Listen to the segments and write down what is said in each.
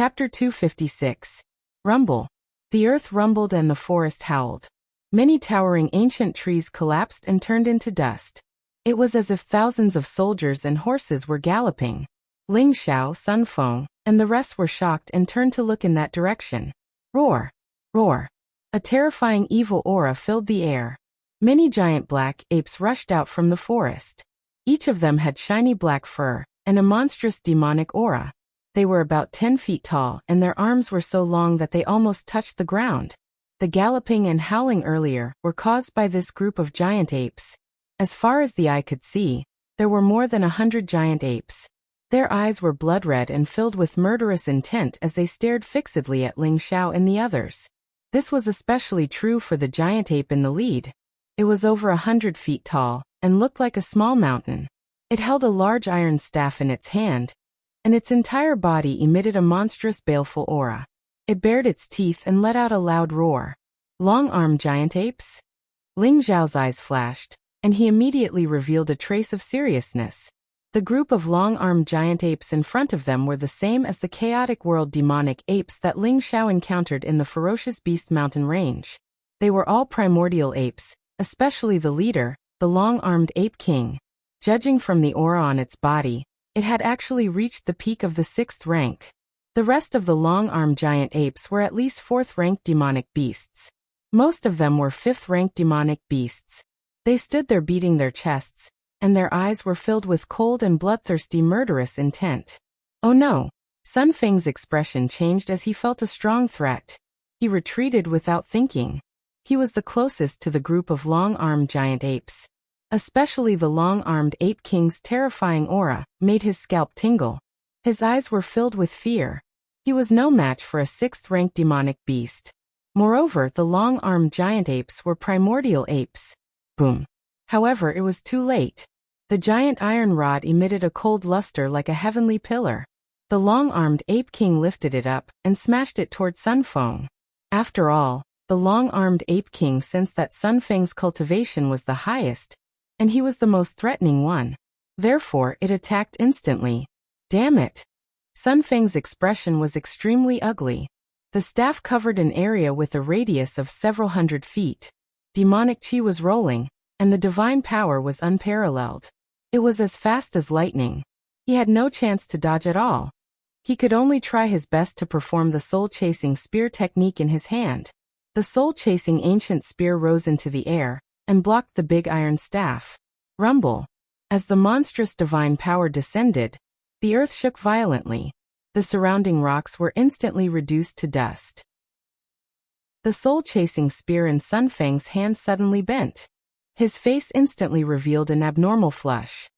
Chapter 256. Rumble. The earth rumbled and the forest howled. Many towering ancient trees collapsed and turned into dust. It was as if thousands of soldiers and horses were galloping. Ling Xiao, Sun Feng, and the rest were shocked and turned to look in that direction. Roar! Roar! A terrifying evil aura filled the air. Many giant black apes rushed out from the forest. Each of them had shiny black fur and a monstrous demonic aura. They were about 10 feet tall and their arms were so long that they almost touched the ground. The galloping and howling earlier were caused by this group of giant apes. As far as the eye could see, there were more than 100 giant apes. Their eyes were blood red and filled with murderous intent as they stared fixedly at Ling Xiao and the others. This was especially true for the giant ape in the lead. It was over 100 feet tall and looked like a small mountain. It held a large iron staff in its hand, and its entire body emitted a monstrous baleful aura. It bared its teeth and let out a loud roar. Long-armed giant apes? Ling Xiao's eyes flashed, and he immediately revealed a trace of seriousness. The group of long-armed giant apes in front of them were the same as the chaotic world demonic apes that Ling Xiao encountered in the ferocious Beast Mountain range. They were all primordial apes, especially the leader, the long-armed ape king. Judging from the aura on its body, it had actually reached the peak of the 6th rank. The rest of the long-armed giant apes were at least 4th-ranked demonic beasts. Most of them were 5th-ranked demonic beasts. They stood there beating their chests, and their eyes were filled with cold and bloodthirsty murderous intent. Oh no! Sun Feng's expression changed as he felt a strong threat. He retreated without thinking. He was the closest to the group of long-armed giant apes. Especially the long-armed ape king's terrifying aura made his scalp tingle. His eyes were filled with fear. He was no match for a 6th-ranked demonic beast. Moreover, the long-armed giant apes were primordial apes. Boom. However, it was too late. The giant iron rod emitted a cold luster like a heavenly pillar. The long-armed ape king lifted it up and smashed it toward Sun Feng. After all, the long-armed ape king sensed that Sun Feng's cultivation was the highest, and he was the most threatening one. Therefore, it attacked instantly. Damn it! Sun Feng's expression was extremely ugly. The staff covered an area with a radius of several hundred feet. Demonic chi was rolling, and the divine power was unparalleled. It was as fast as lightning. He had no chance to dodge at all. He could only try his best to perform the soul-chasing spear technique in his hand. The soul-chasing ancient spear rose into the air and blocked the big iron staff. Rumble. As the monstrous divine power descended, the earth shook violently. The surrounding rocks were instantly reduced to dust. The soul-chasing spear in Sun Feng's hand suddenly bent. His face instantly revealed an abnormal flush.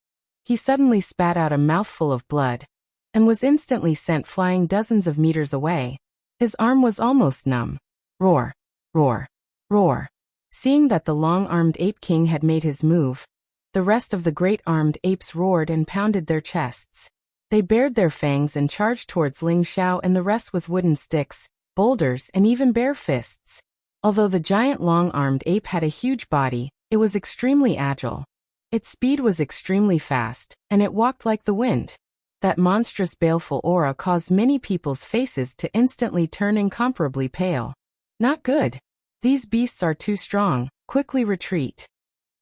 He suddenly spat out a mouthful of blood, and was instantly sent flying dozens of meters away. His arm was almost numb. Roar! Roar! Roar! Seeing that the long-armed ape king had made his move, the rest of the great-armed apes roared and pounded their chests. They bared their fangs and charged towards Ling Xiao and the rest with wooden sticks, boulders, and even bare fists. Although the giant long-armed ape had a huge body, it was extremely agile. Its speed was extremely fast, and it walked like the wind. That monstrous baleful aura caused many people's faces to instantly turn incomparably pale. Not good. These beasts are too strong, quickly retreat.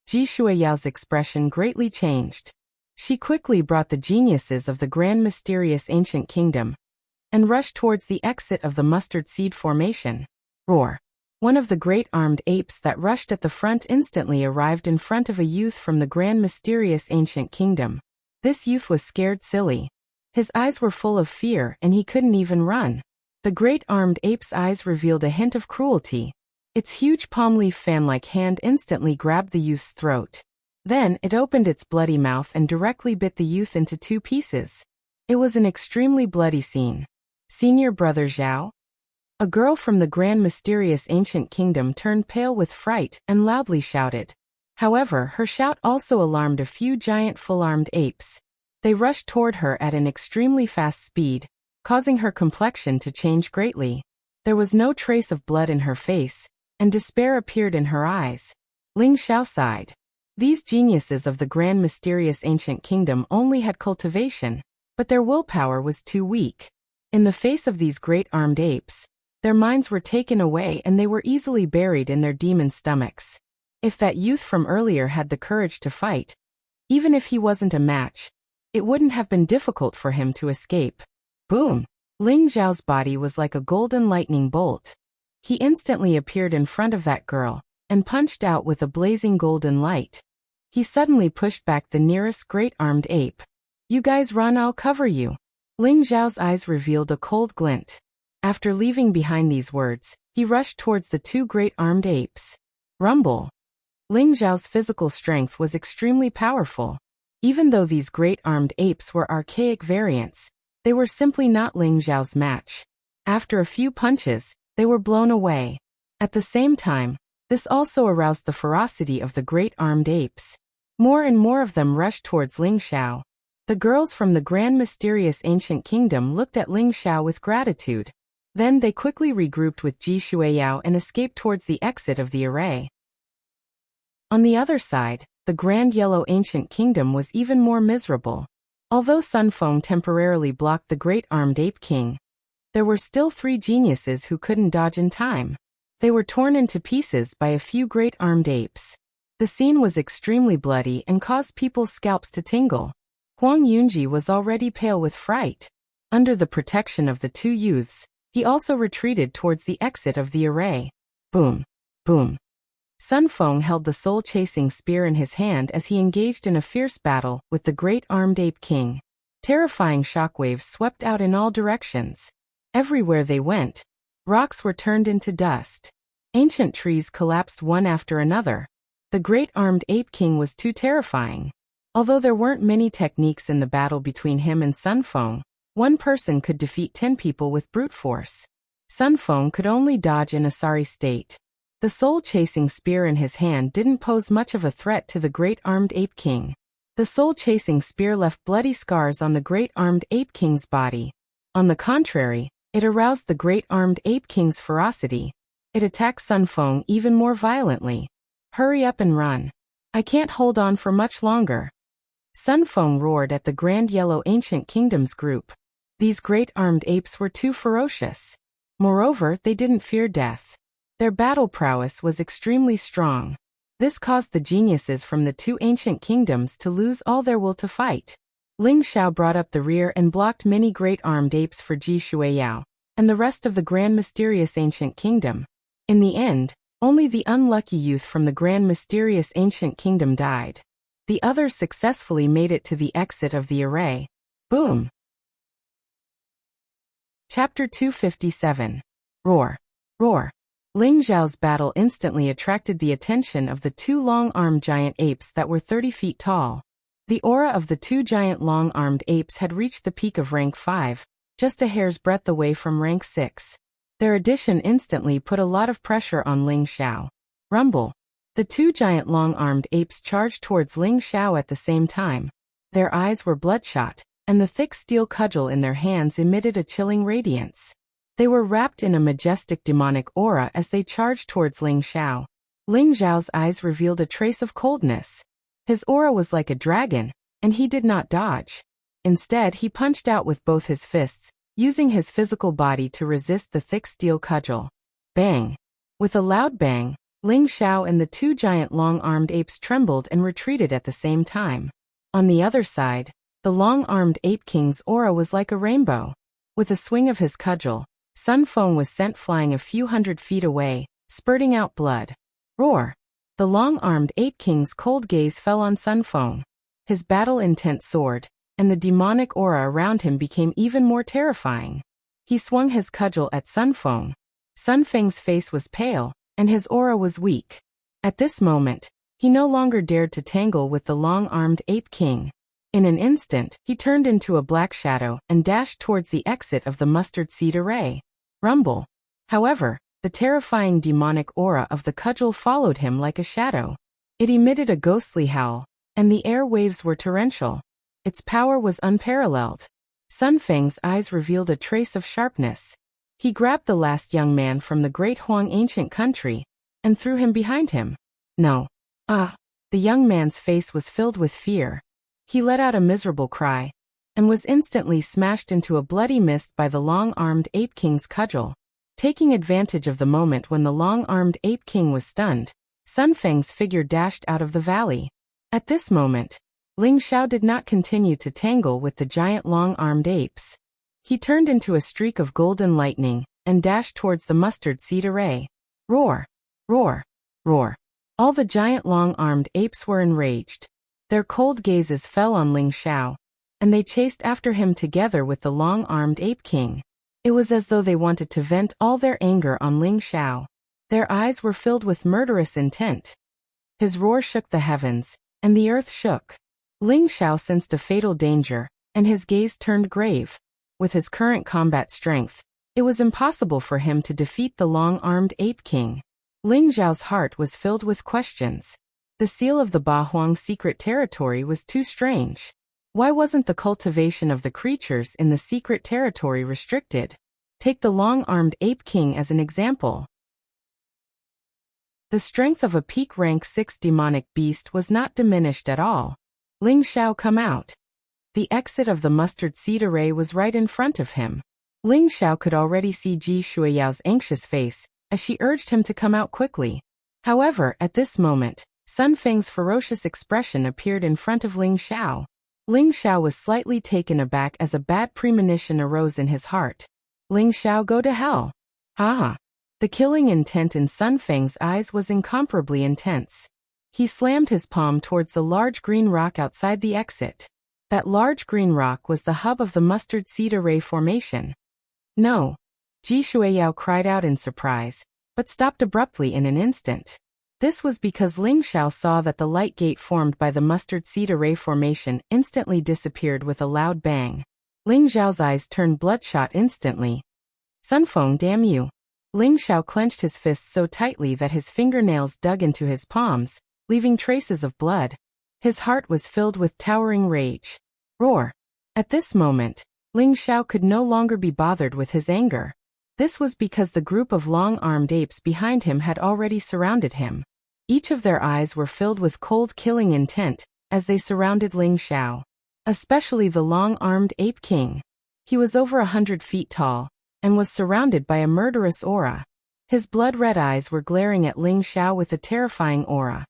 Ji Shuiyao's expression greatly changed. She quickly brought the geniuses of the grand mysterious ancient kingdom and rushed towards the exit of the mustard seed formation. Roar! One of the great armed apes that rushed at the front instantly arrived in front of a youth from the grand mysterious ancient kingdom. This youth was scared silly. His eyes were full of fear and he couldn't even run. The great armed ape's eyes revealed a hint of cruelty. Its huge palm leaf fan-like hand instantly grabbed the youth's throat. Then, it opened its bloody mouth and directly bit the youth into 2 pieces. It was an extremely bloody scene. Senior brother Zhao? A girl from the grand mysterious ancient kingdom turned pale with fright and loudly shouted. However, her shout also alarmed a few giant full-armed apes. They rushed toward her at an extremely fast speed, causing her complexion to change greatly. There was no trace of blood in her face, and despair appeared in her eyes. Ling Xiao sighed. These geniuses of the grand mysterious ancient kingdom only had cultivation, but their willpower was too weak. In the face of these great armed apes, their minds were taken away and they were easily buried in their demon stomachs. If that youth from earlier had the courage to fight, even if he wasn't a match, it wouldn't have been difficult for him to escape. Boom! Ling Zhao's body was like a golden lightning bolt. He instantly appeared in front of that girl, and punched out with a blazing golden light. He suddenly pushed back the nearest great armed ape. "You guys run, I'll cover you." Ling Zhao's eyes revealed a cold glint. After leaving behind these words, he rushed towards the two great armed apes. Rumble! Ling Zhao's physical strength was extremely powerful. Even though these great armed apes were archaic variants, they were simply not Ling Zhao's match. After a few punches, they were blown away. At the same time, this also aroused the ferocity of the great armed apes. More and more of them rushed towards Ling Zhao. The girls from the grand mysterious ancient kingdom looked at Ling Zhao with gratitude. Then they quickly regrouped with Ji Xueyao and escaped towards the exit of the array. On the other side, the grand yellow ancient kingdom was even more miserable. Although Sun Feng temporarily blocked the great armed ape king, there were still 3 geniuses who couldn't dodge in time. They were torn into pieces by a few great armed apes. The scene was extremely bloody and caused people's scalps to tingle. Huang Yunji was already pale with fright. Under the protection of the 2 youths, he also retreated towards the exit of the array. Boom! Boom! Sun Feng held the soul-chasing spear in his hand as he engaged in a fierce battle with the great armed ape king. Terrifying shockwaves swept out in all directions. Everywhere they went, rocks were turned into dust. Ancient trees collapsed one after another. The great armed ape king was too terrifying. Although there weren't many techniques in the battle between him and Sun Feng, one person could defeat 10 people with brute force. Sun Feng could only dodge in a sorry state. The soul-chasing spear in his hand didn't pose much of a threat to the great armed ape king. The soul-chasing spear left bloody scars on the great armed ape king's body. On the contrary, it aroused the great armed ape king's ferocity. It attacked Sun Feng even more violently. "Hurry up and run. I can't hold on for much longer." Sun Feng roared at the Grand Yellow Ancient Kingdoms group. These great armed apes were too ferocious. Moreover, they didn't fear death. Their battle prowess was extremely strong. This caused the geniuses from the 2 ancient kingdoms to lose all their will to fight. Ling Zhao brought up the rear and blocked many great armed apes for Ji Xueyao and the rest of the Grand Mysterious Ancient Kingdom. In the end, only the unlucky youth from the Grand Mysterious Ancient Kingdom died. The others successfully made it to the exit of the array. Boom! Chapter 257. Roar! Roar! Ling Zhao's battle instantly attracted the attention of the 2 long-armed giant apes that were 30 feet tall. The aura of the 2 giant long-armed apes had reached the peak of rank 5, just a hair's breadth away from rank 6. Their addition instantly put a lot of pressure on Ling Zhao. Rumble! The 2 giant long-armed apes charged towards Ling Zhao at the same time. Their eyes were bloodshot, and the thick steel cudgel in their hands emitted a chilling radiance. They were wrapped in a majestic demonic aura as they charged towards Ling Zhao. Ling Zhao's eyes revealed a trace of coldness. His aura was like a dragon, and he did not dodge. Instead, he punched out with both his fists, using his physical body to resist the thick steel cudgel. Bang! With a loud bang, Ling Zhao and the 2 giant long-armed apes trembled and retreated at the same time. On the other side, the long-armed ape king's aura was like a rainbow. With a swing of his cudgel, Sun Feng was sent flying a few hundred feet away, spurting out blood. Roar! The long-armed ape king's cold gaze fell on Sun Feng. His battle-intent soared, and the demonic aura around him became even more terrifying. He swung his cudgel at Sun Feng. Sun Feng's face was pale, and his aura was weak. At this moment, he no longer dared to tangle with the long-armed ape king. In an instant, he turned into a black shadow and dashed towards the exit of the mustard seed array. Rumble! However, the terrifying demonic aura of the cudgel followed him like a shadow. It emitted a ghostly howl, and the air waves were torrential. Its power was unparalleled. Sun Feng's eyes revealed a trace of sharpness. He grabbed the last young man from the great Huang ancient country and threw him behind him. No. The young man's face was filled with fear. He let out a miserable cry, and was instantly smashed into a bloody mist by the long-armed Ape King's cudgel. Taking advantage of the moment when the long-armed Ape King was stunned, Sun Feng's figure dashed out of the valley. At this moment, Ling Xiao did not continue to tangle with the giant long-armed apes. He turned into a streak of golden lightning and dashed towards the mustard seed array. Roar! Roar! Roar! All the giant long-armed apes were enraged. Their cold gazes fell on Ling Xiao, and they chased after him together with the long-armed Ape King. It was as though they wanted to vent all their anger on Ling Xiao. Their eyes were filled with murderous intent. His roar shook the heavens, and the earth shook. Ling Xiao sensed a fatal danger, and his gaze turned grave. With his current combat strength, it was impossible for him to defeat the long-armed Ape King. Ling Xiao's heart was filled with questions. The seal of the Ba Huang secret territory was too strange. Why wasn't the cultivation of the creatures in the secret territory restricted? Take the long-armed Ape King as an example. The strength of a peak rank 6 demonic beast was not diminished at all. Ling Xiao, come out. The exit of the mustard seed array was right in front of him. Ling Xiao could already see Ji Shuiyao's anxious face as she urged him to come out quickly. However, at this moment, Sun Feng's ferocious expression appeared in front of Ling Xiao. Ling Xiao was slightly taken aback as a bad premonition arose in his heart. Ling Xiao, go to hell. Ha! The killing intent in Sun Feng's eyes was incomparably intense. He slammed his palm towards the large green rock outside the exit. That large green rock was the hub of the mustard seed array formation. No! Ji Shuiyao cried out in surprise, but stopped abruptly in an instant. This was because Ling Xiao saw that the light gate formed by the mustard seed array formation instantly disappeared with a loud bang. Ling Xiao's eyes turned bloodshot instantly. Sun Feng, damn you! Ling Xiao clenched his fists so tightly that his fingernails dug into his palms, leaving traces of blood. His heart was filled with towering rage. Roar! At this moment, Ling Xiao could no longer be bothered with his anger. This was because the group of long-armed apes behind him had already surrounded him. Each of their eyes were filled with cold killing intent as they surrounded Ling Xiao. Especially the long-armed Ape King. He was over 100 feet tall, and was surrounded by a murderous aura. His blood-red eyes were glaring at Ling Xiao with a terrifying aura.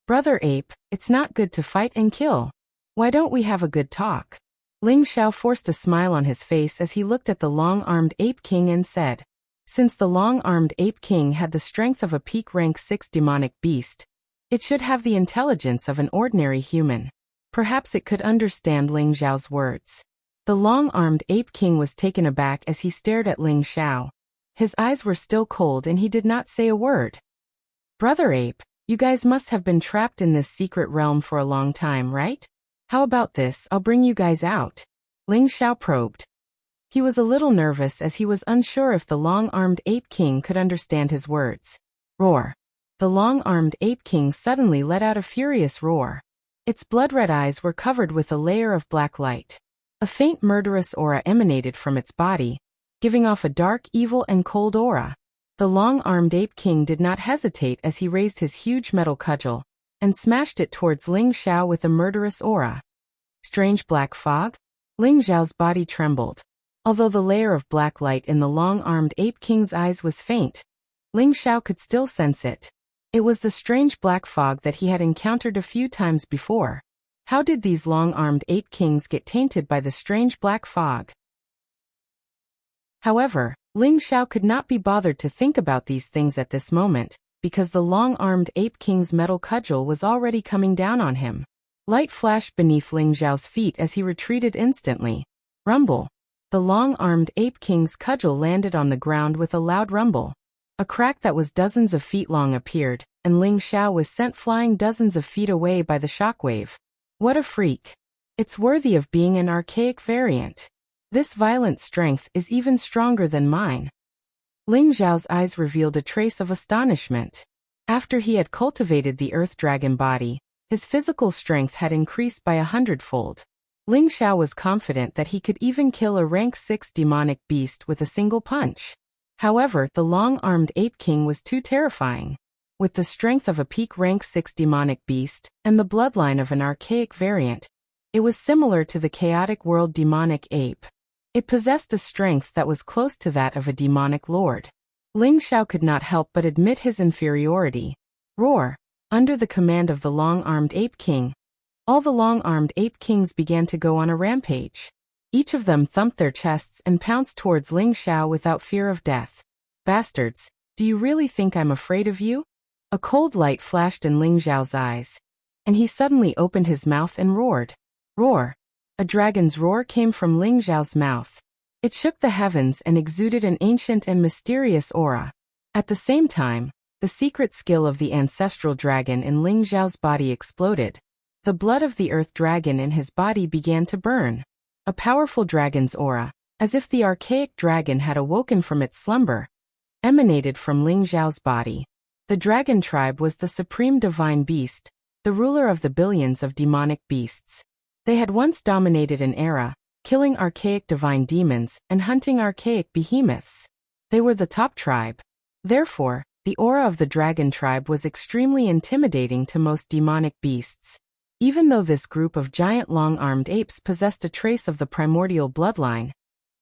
Brother Ape, it's not good to fight and kill. Why don't we have a good talk? Ling Xiao forced a smile on his face as he looked at the long-armed Ape King and said, since the long-armed Ape King had the strength of a peak rank 6 demonic beast, it should have the intelligence of an ordinary human. Perhaps it could understand Ling Xiao's words. The long-armed Ape King was taken aback as he stared at Ling Xiao. His eyes were still cold and he did not say a word. Brother Ape, you guys must have been trapped in this secret realm for a long time, right? How about this, I'll bring you guys out. Ling Xiao probed. He was a little nervous as he was unsure if the long-armed Ape King could understand his words. Roar! The long-armed Ape King suddenly let out a furious roar. Its blood-red eyes were covered with a layer of black light. A faint murderous aura emanated from its body, giving off a dark, evil and cold aura. The long-armed Ape King did not hesitate as he raised his huge metal cudgel and smashed it towards Ling Xiao with a murderous aura. Strange black fog? Ling Xiao's body trembled. Although the layer of black light in the long-armed Ape King's eyes was faint, Ling Xiao could still sense it. It was the strange black fog that he had encountered a few times before. How did these long-armed Ape Kings get tainted by the strange black fog? However, Ling Xiao could not be bothered to think about these things at this moment, because the long-armed Ape King's metal cudgel was already coming down on him. Light flashed beneath Ling Xiao's feet as he retreated instantly. Rumble! The long-armed Ape King's cudgel landed on the ground with a loud rumble. A crack that was dozens of feet long appeared, and Ling Xiao was sent flying dozens of feet away by the shockwave. What a freak! It's worthy of being an archaic variant. This violent strength is even stronger than mine. Ling Xiao's eyes revealed a trace of astonishment. After he had cultivated the Earth Dragon body, his physical strength had increased by 100-fold. Ling Xiao was confident that he could even kill a rank 6 demonic beast with a single punch. However, the long-armed Ape King was too terrifying. With the strength of a peak rank 6 demonic beast and the bloodline of an archaic variant, It was similar to the chaotic world demonic ape. It possessed a strength that was close to that of a demonic lord. Ling Xiao could not help but admit his inferiority. Roar! Under the command of the long-armed ape king, all the long-armed ape kings began to go on a rampage. Each of them thumped their chests and pounced towards Ling Xiao without fear of death. Bastards, do you really think I'm afraid of you? A cold light flashed in Ling Xiao's eyes, and he suddenly opened his mouth and roared. Roar! A dragon's roar came from Ling Xiao's mouth. It shook the heavens and exuded an ancient and mysterious aura. At the same time, the secret skill of the ancestral dragon in Ling Xiao's body exploded. The blood of the earth dragon in his body began to burn. A powerful dragon's aura, as if the archaic dragon had awoken from its slumber, emanated from Ling Xiao's body. The dragon tribe was the supreme divine beast, the ruler of the billions of demonic beasts. They had once dominated an era, killing archaic divine demons and hunting archaic behemoths. They were the top tribe. Therefore, the aura of the dragon tribe was extremely intimidating to most demonic beasts. Even though this group of giant long-armed apes possessed a trace of the primordial bloodline,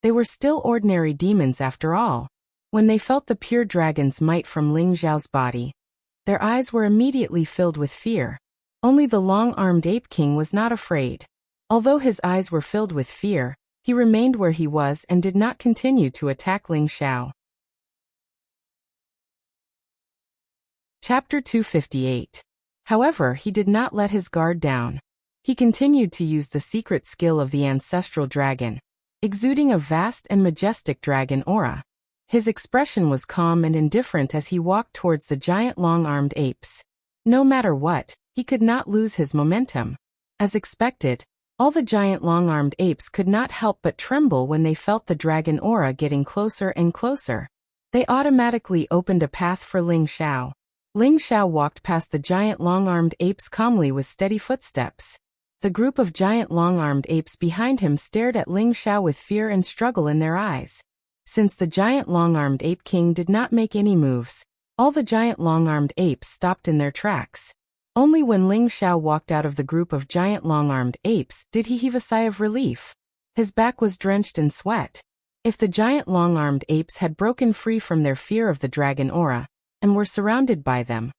they were still ordinary demons after all. When they felt the pure dragon's might from Ling Xiao's body, their eyes were immediately filled with fear. Only the long-armed ape king was not afraid. Although his eyes were filled with fear, he remained where he was and did not continue to attack Ling Xiao. Chapter 258. However, he did not let his guard down. He continued to use the secret skill of the ancestral dragon, exuding a vast and majestic dragon aura. His expression was calm and indifferent as he walked towards the giant long-armed apes. No matter what, he could not lose his momentum. As expected, all the giant long-armed apes could not help but tremble when they felt the dragon aura getting closer and closer. They automatically opened a path for Ling Xiao. Ling Xiao walked past the giant long-armed apes calmly with steady footsteps. The group of giant long-armed apes behind him stared at Ling Xiao with fear and struggle in their eyes. Since the giant long-armed ape king did not make any moves, all the giant long-armed apes stopped in their tracks. Only when Ling Xiao walked out of the group of giant long-armed apes did he heave a sigh of relief. His back was drenched in sweat. If the giant long-armed apes had broken free from their fear of the dragon aura, and were surrounded by them,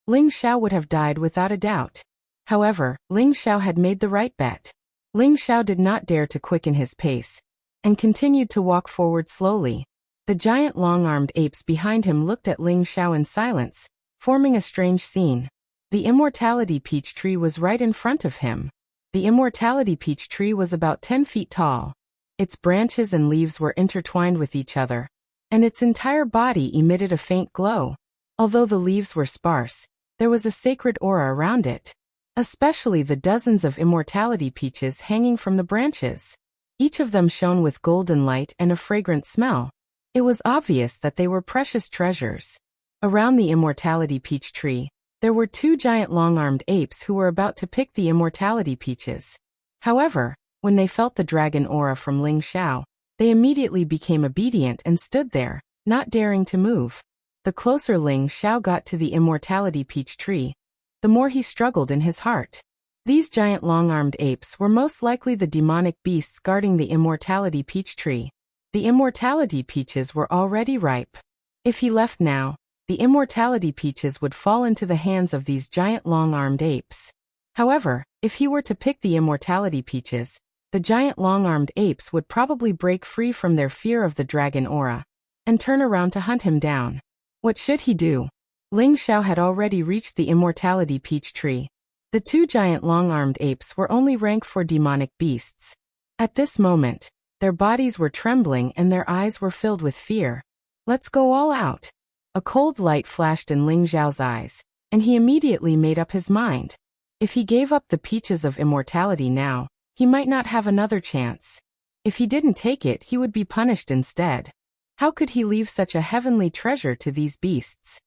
Ling Xiao would have died without a doubt. However, Ling Xiao had made the right bet. Ling Xiao did not dare to quicken his pace, and continued to walk forward slowly. The giant long-armed apes behind him looked at Ling Xiao in silence, forming a strange scene. The immortality peach tree was right in front of him. The immortality peach tree was about 10 feet tall. Its branches and leaves were intertwined with each other, and its entire body emitted a faint glow. Although the leaves were sparse, there was a sacred aura around it, especially the dozens of immortality peaches hanging from the branches. Each of them shone with golden light and a fragrant smell. It was obvious that they were precious treasures. Around the immortality peach tree, there were two giant long-armed apes who were about to pick the immortality peaches. However, when they felt the dragon aura from Ling Xiao, they immediately became obedient and stood there, not daring to move. The closer Ling Xiao got to the immortality peach tree, the more he struggled in his heart. These giant long-armed apes were most likely the demonic beasts guarding the immortality peach tree. The immortality peaches were already ripe. If he left now, the immortality peaches would fall into the hands of these giant long-armed apes. However, if he were to pick the immortality peaches, the giant long-armed apes would probably break free from their fear of the dragon aura, and turn around to hunt him down. What should he do? Ling Xiao had already reached the immortality peach tree. The two giant long-armed apes were only rank 4 demonic beasts. At this moment, their bodies were trembling and their eyes were filled with fear. Let's go all out. A cold light flashed in Ling Xiao's eyes, and he immediately made up his mind. If he gave up the peaches of immortality now, he might not have another chance. If he didn't take it, he would be punished instead. How could he leave such a heavenly treasure to these beasts?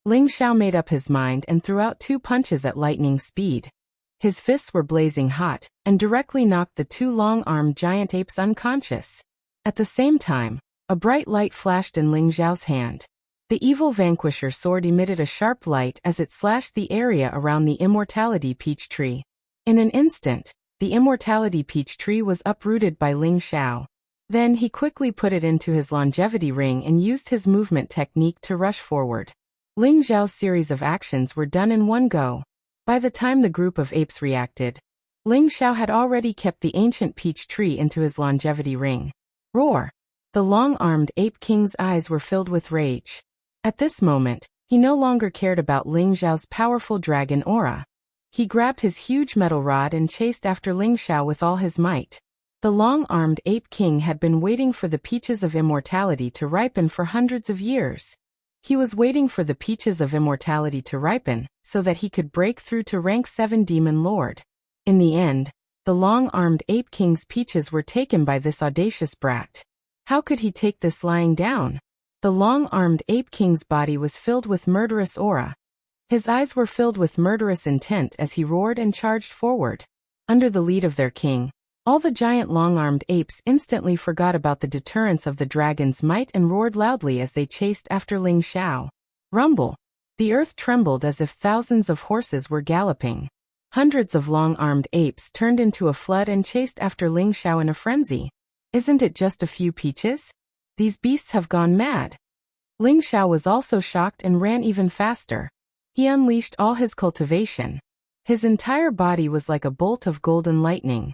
Ling Xiao made up his mind and threw out 2 punches at lightning speed. His fists were blazing hot, and directly knocked the 2 long-armed giant apes unconscious. At the same time, a bright light flashed in Ling Xiao's hand. The evil vanquisher sword emitted a sharp light as it slashed the area around the immortality peach tree. In an instant, the immortality peach tree was uprooted by Ling Xiao. Then he quickly put it into his longevity ring and used his movement technique to rush forward. Ling Xiao's series of actions were done in one go. By the time the group of apes reacted, Ling Xiao had already kept the ancient peach tree into his longevity ring. Roar! The long-armed ape king's eyes were filled with rage. At this moment, he no longer cared about Ling Xiao's powerful dragon aura. He grabbed his huge metal rod and chased after Ling Xiao with all his might. The long-armed ape king had been waiting for the peaches of immortality to ripen for hundreds of years. He was waiting for the peaches of immortality to ripen, so that he could break through to rank 7 Demon Lord. In the end, the long-armed ape king's peaches were taken by this audacious brat. How could he take this lying down? The long-armed ape king's body was filled with murderous aura. His eyes were filled with murderous intent as he roared and charged forward. Under the lead of their king, all the giant long-armed apes instantly forgot about the deterrence of the dragon's might and roared loudly as they chased after Ling Xiao. Rumble! The earth trembled as if thousands of horses were galloping. Hundreds of long-armed apes turned into a flood and chased after Ling Xiao in a frenzy. Isn't it just a few peaches? These beasts have gone mad. Ling Xiao was also shocked and ran even faster. He unleashed all his cultivation. His entire body was like a bolt of golden lightning.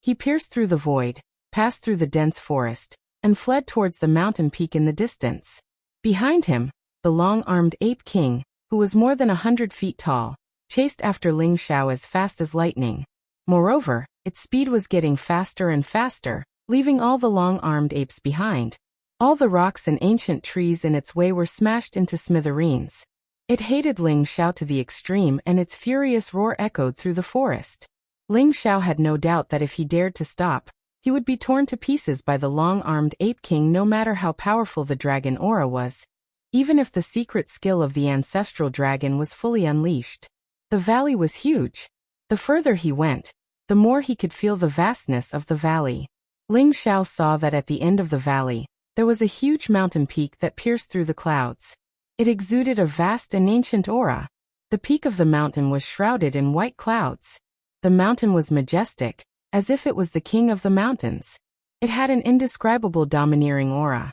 He pierced through the void, passed through the dense forest, and fled towards the mountain peak in the distance. Behind him, the long-armed ape king, who was more than 100 feet tall, chased after Ling Xiao as fast as lightning. Moreover, its speed was getting faster and faster, leaving all the long-armed apes behind. All the rocks and ancient trees in its way were smashed into smithereens. It hated Ling Xiao to the extreme and its furious roar echoed through the forest. Ling Xiao had no doubt that if he dared to stop, he would be torn to pieces by the long-armed ape king no matter how powerful the dragon aura was, even if the secret skill of the ancestral dragon was fully unleashed. The valley was huge. The further he went, the more he could feel the vastness of the valley. Ling Xiao saw that at the end of the valley, there was a huge mountain peak that pierced through the clouds. It exuded a vast and ancient aura. The peak of the mountain was shrouded in white clouds. The mountain was majestic, as if it was the king of the mountains. It had an indescribable domineering aura.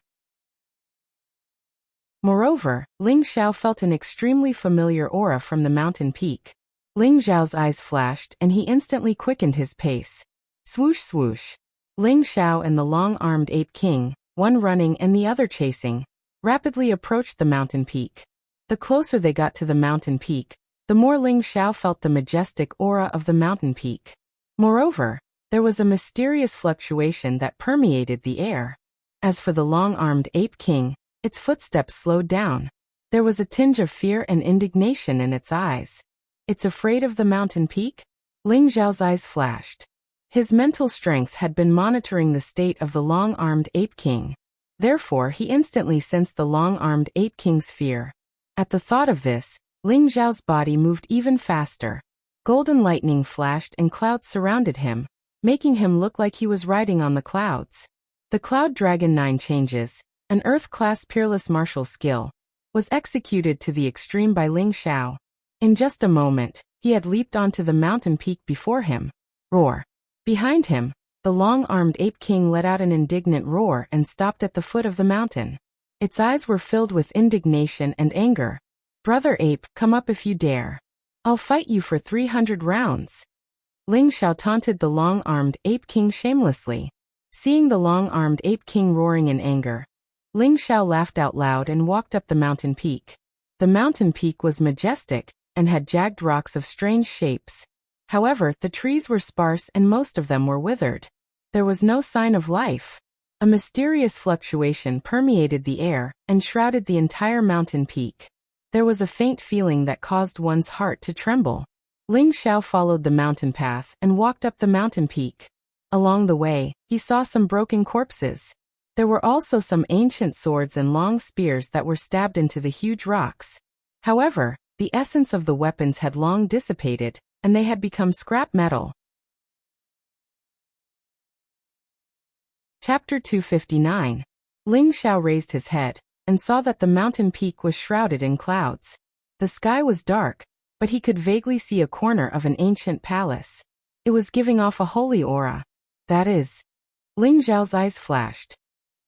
Moreover, Ling Xiao felt an extremely familiar aura from the mountain peak. Ling Xiao's eyes flashed and he instantly quickened his pace. Swoosh swoosh. Ling Xiao and the long-armed ape king, one running and the other chasing, rapidly approached the mountain peak. The closer they got to the mountain peak, the more Ling Xiao felt the majestic aura of the mountain peak. Moreover, there was a mysterious fluctuation that permeated the air. As for the long-armed ape king, its footsteps slowed down. There was a tinge of fear and indignation in its eyes. It's afraid of the mountain peak? Ling Xiao's eyes flashed. His mental strength had been monitoring the state of the long-armed ape king. Therefore, he instantly sensed the long-armed ape king's fear. At the thought of this, Ling Xiao's body moved even faster. Golden lightning flashed and clouds surrounded him, making him look like he was riding on the clouds. The Cloud Dragon 9 changes, an Earth-class peerless martial skill, was executed to the extreme by Ling Xiao. In just a moment, he had leaped onto the mountain peak before him. Roar! Behind him, the long-armed ape king let out an indignant roar and stopped at the foot of the mountain. Its eyes were filled with indignation and anger. Brother ape, come up if you dare. I'll fight you for 300 rounds. Ling Xiao taunted the long-armed ape king shamelessly. Seeing the long-armed ape king roaring in anger, Ling Xiao laughed out loud and walked up the mountain peak. The mountain peak was majestic and had jagged rocks of strange shapes. However, the trees were sparse and most of them were withered. There was no sign of life. A mysterious fluctuation permeated the air and shrouded the entire mountain peak. There was a faint feeling that caused one's heart to tremble. Ling Xiao followed the mountain path and walked up the mountain peak. Along the way, he saw some broken corpses. There were also some ancient swords and long spears that were stabbed into the huge rocks. However, the essence of the weapons had long dissipated, and they had become scrap metal. Chapter 259. Ling Xiao raised his head and saw that the mountain peak was shrouded in clouds. The sky was dark, but he could vaguely see a corner of an ancient palace. It was giving off a holy aura. That is. Ling Xiao's eyes flashed.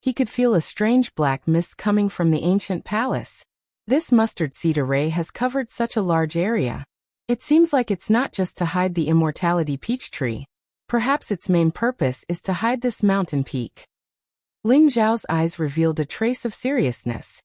He could feel a strange black mist coming from the ancient palace. This mustard seed array has covered such a large area. It seems like it's not just to hide the immortality peach tree. Perhaps its main purpose is to hide this mountain peak. Ling Xiao's eyes revealed a trace of seriousness.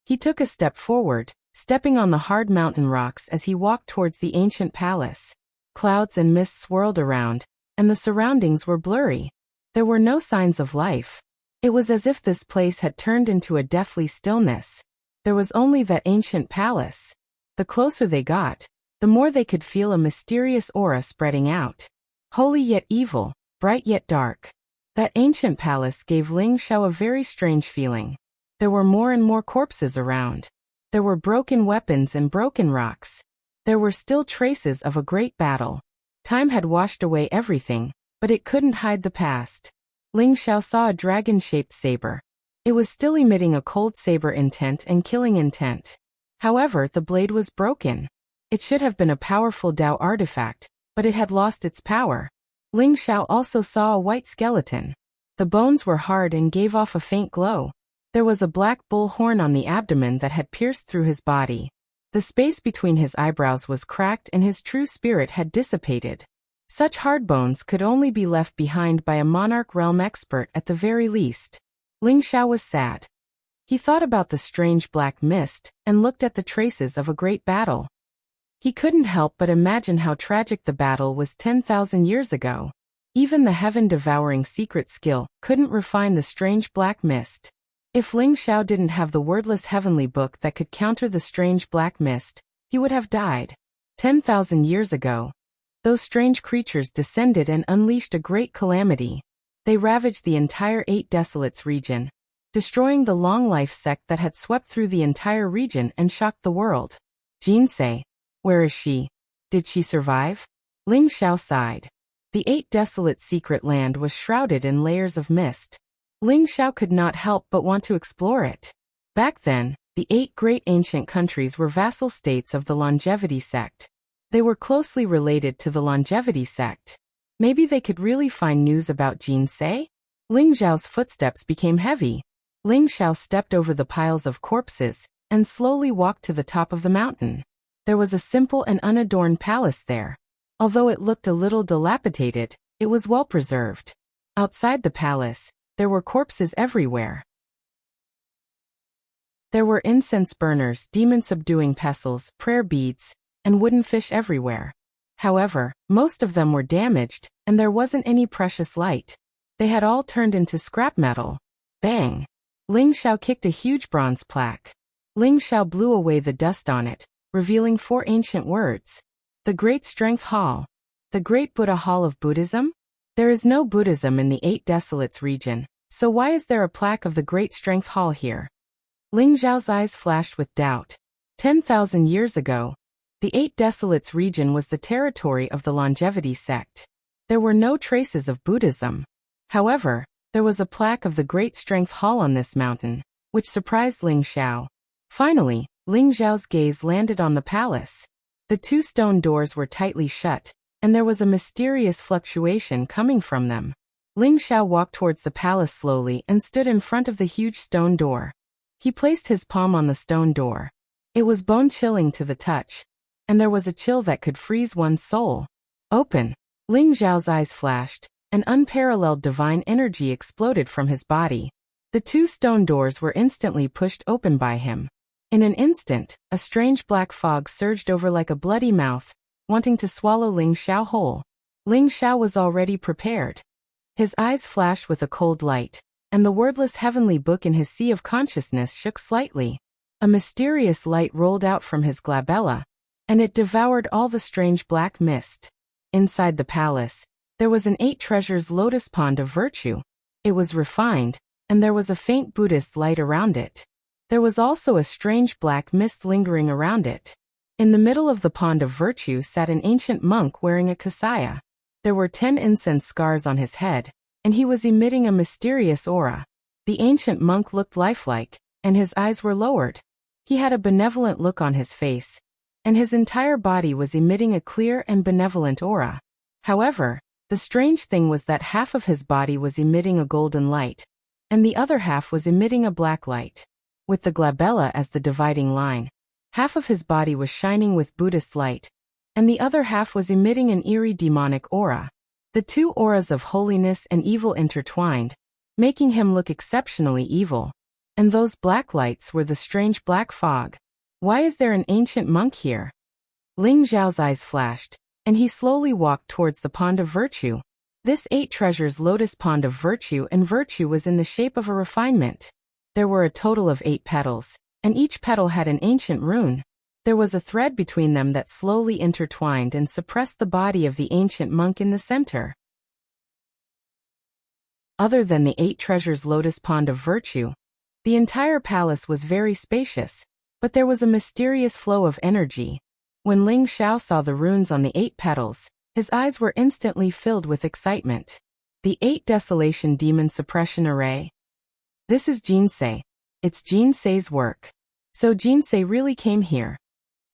He took a step forward, stepping on the hard mountain rocks as he walked towards the ancient palace. Clouds and mist swirled around, and the surroundings were blurry. There were no signs of life. It was as if this place had turned into a deathly stillness. There was only that ancient palace. The closer they got, the more they could feel a mysterious aura spreading out. Holy yet evil, bright yet dark. That ancient palace gave Ling Xiao a very strange feeling. There were more and more corpses around. There were broken weapons and broken rocks. There were still traces of a great battle. Time had washed away everything, but it couldn't hide the past. Ling Xiao saw a dragon-shaped saber. It was still emitting a cold saber intent and killing intent. However, the blade was broken. It should have been a powerful Dao artifact, but it had lost its power. Ling Xiao also saw a white skeleton. The bones were hard and gave off a faint glow. There was a black bull horn on the abdomen that had pierced through his body. The space between his eyebrows was cracked and his true spirit had dissipated. Such hard bones could only be left behind by a monarch realm expert at the very least. Ling Xiao was sad. He thought about the strange black mist and looked at the traces of a great battle. He couldn't help but imagine how tragic the battle was 10,000 years ago. Even the heaven-devouring secret skill couldn't refine the strange black mist. If Ling Xiao didn't have the wordless heavenly book that could counter the strange black mist, he would have died. 10,000 years ago, those strange creatures descended and unleashed a great calamity. They ravaged the entire 8 Desolates region, destroying the long-life sect that had swept through the entire region and shocked the world. Jinsei, where is she? Did she survive? Ling Xiao sighed. The 8 Desolate secret land was shrouded in layers of mist. Ling Xiao could not help but want to explore it. Back then, the 8 great ancient countries were vassal states of the Longevity sect. They were closely related to the Longevity sect. Maybe they could really find news about Jinsei? Ling Xiao's footsteps became heavy. Ling Xiao stepped over the piles of corpses and slowly walked to the top of the mountain. There was a simple and unadorned palace there. Although it looked a little dilapidated, it was well preserved. Outside the palace, there were corpses everywhere. There were incense burners, demon-subduing pestles, prayer beads, and wooden fish everywhere. However, most of them were damaged, and there wasn't any precious light. They had all turned into scrap metal. Bang! Ling Xiao kicked a huge bronze plaque. Ling Xiao blew away the dust on it, revealing 4 ancient words. The Great Strength Hall. The Great Buddha Hall of Buddhism? There is no Buddhism in the 8 Desolates region, so why is there a plaque of the Great Strength Hall here? Ling Xiao's eyes flashed with doubt. 10,000 years ago, the 8 Desolates region was the territory of the Longevity sect. There were no traces of Buddhism. However, there was a plaque of the Great Strength Hall on this mountain, which surprised Ling Xiao. Finally, Ling Xiao's gaze landed on the palace. The 2 stone doors were tightly shut, and there was a mysterious fluctuation coming from them. Ling Xiao walked towards the palace slowly and stood in front of the huge stone door. He placed his palm on the stone door. It was bone-chilling to the touch, and there was a chill that could freeze one's soul. Open! Ling Xiao's eyes flashed, and unparalleled divine energy exploded from his body. The 2 stone doors were instantly pushed open by him. In an instant, a strange black fog surged over like a bloody mouth, wanting to swallow Ling Xiao whole. Ling Xiao was already prepared. His eyes flashed with a cold light, and the wordless heavenly book in his sea of consciousness shook slightly. A mysterious light rolled out from his glabella, and it devoured all the strange black mist. Inside the palace, there was an 8 treasures lotus pond of virtue. It was refined, and there was a faint Buddhist light around it. There was also a strange black mist lingering around it. In the middle of the pond of virtue sat an ancient monk wearing a kasaya. There were 10 incense scars on his head, and he was emitting a mysterious aura. The ancient monk looked lifelike, and his eyes were lowered. He had a benevolent look on his face, and his entire body was emitting a clear and benevolent aura. However, the strange thing was that half of his body was emitting a golden light, and the other half was emitting a black light. With the glabella as the dividing line, half of his body was shining with Buddhist light, and the other half was emitting an eerie demonic aura. The two auras of holiness and evil intertwined, making him look exceptionally evil. And those black lights were the strange black fog. Why is there an ancient monk here? Ling Zhao's eyes flashed, and he slowly walked towards the pond of virtue. This 8 treasures lotus pond of virtue, and virtue was in the shape of a refinement. There were a total of 8 petals, and each petal had an ancient rune. There was a thread between them that slowly intertwined and suppressed the body of the ancient monk in the center. Other than the 8 treasures lotus pond of virtue, the entire palace was very spacious, but there was a mysterious flow of energy. When Ling Xiao saw the runes on the 8 petals, his eyes were instantly filled with excitement. The 8 Desolation Demon Suppression Array. This is Jinsei. It's Jinsei's work. So Jinsei really came here.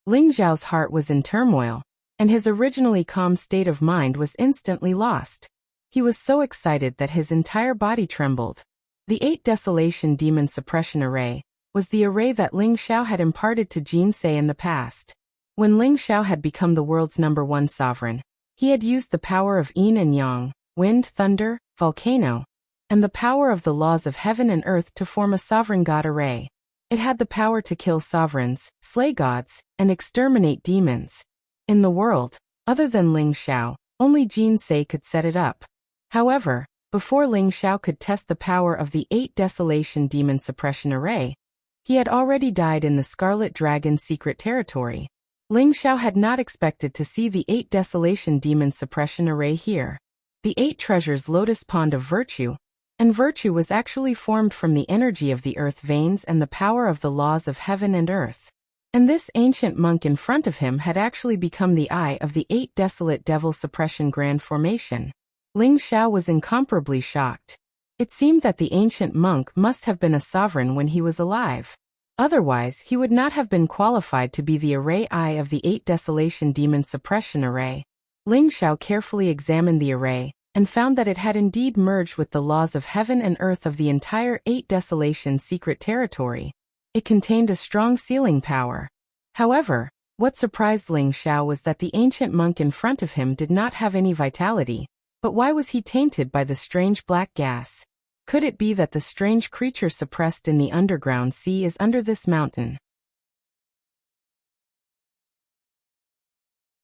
Ling Zhao's heart was in turmoil, and his originally calm state of mind was instantly lost. He was so excited that his entire body trembled. The 8 Desolation Demon Suppression Array was the array that Ling Xiao had imparted to Jinsei in the past. When Ling Xiao had become the world's #1 sovereign, he had used the power of yin and yang, wind, thunder, volcano, and the power of the laws of heaven and earth to form a sovereign god array. It had the power to kill sovereigns, slay gods, and exterminate demons. In the world, other than Ling Xiao, only Jinsei could set it up. However, before Ling Xiao could test the power of the 8 Desolation Demon Suppression Array, he had already died in the Scarlet Dragon secret territory. Ling Xiao had not expected to see the 8 Desolation Demon Suppression Array here. The 8 treasures lotus pond of virtue, and virtue was actually formed from the energy of the earth veins and the power of the laws of heaven and earth. And this ancient monk in front of him had actually become the eye of the 8 Desolate Devil Suppression Grand Formation. Ling Xiao was incomparably shocked. It seemed that the ancient monk must have been a sovereign when he was alive. Otherwise, he would not have been qualified to be the array eye of the 8 Desolation Demon Suppression Array. Ling Xiao carefully examined the array, and found that it had indeed merged with the laws of heaven and earth of the entire 8 Desolation secret territory. It contained a strong sealing power. However, what surprised Ling Xiao was that the ancient monk in front of him did not have any vitality. But why was he tainted by the strange black gas? Could it be that the strange creature suppressed in the underground sea is under this mountain?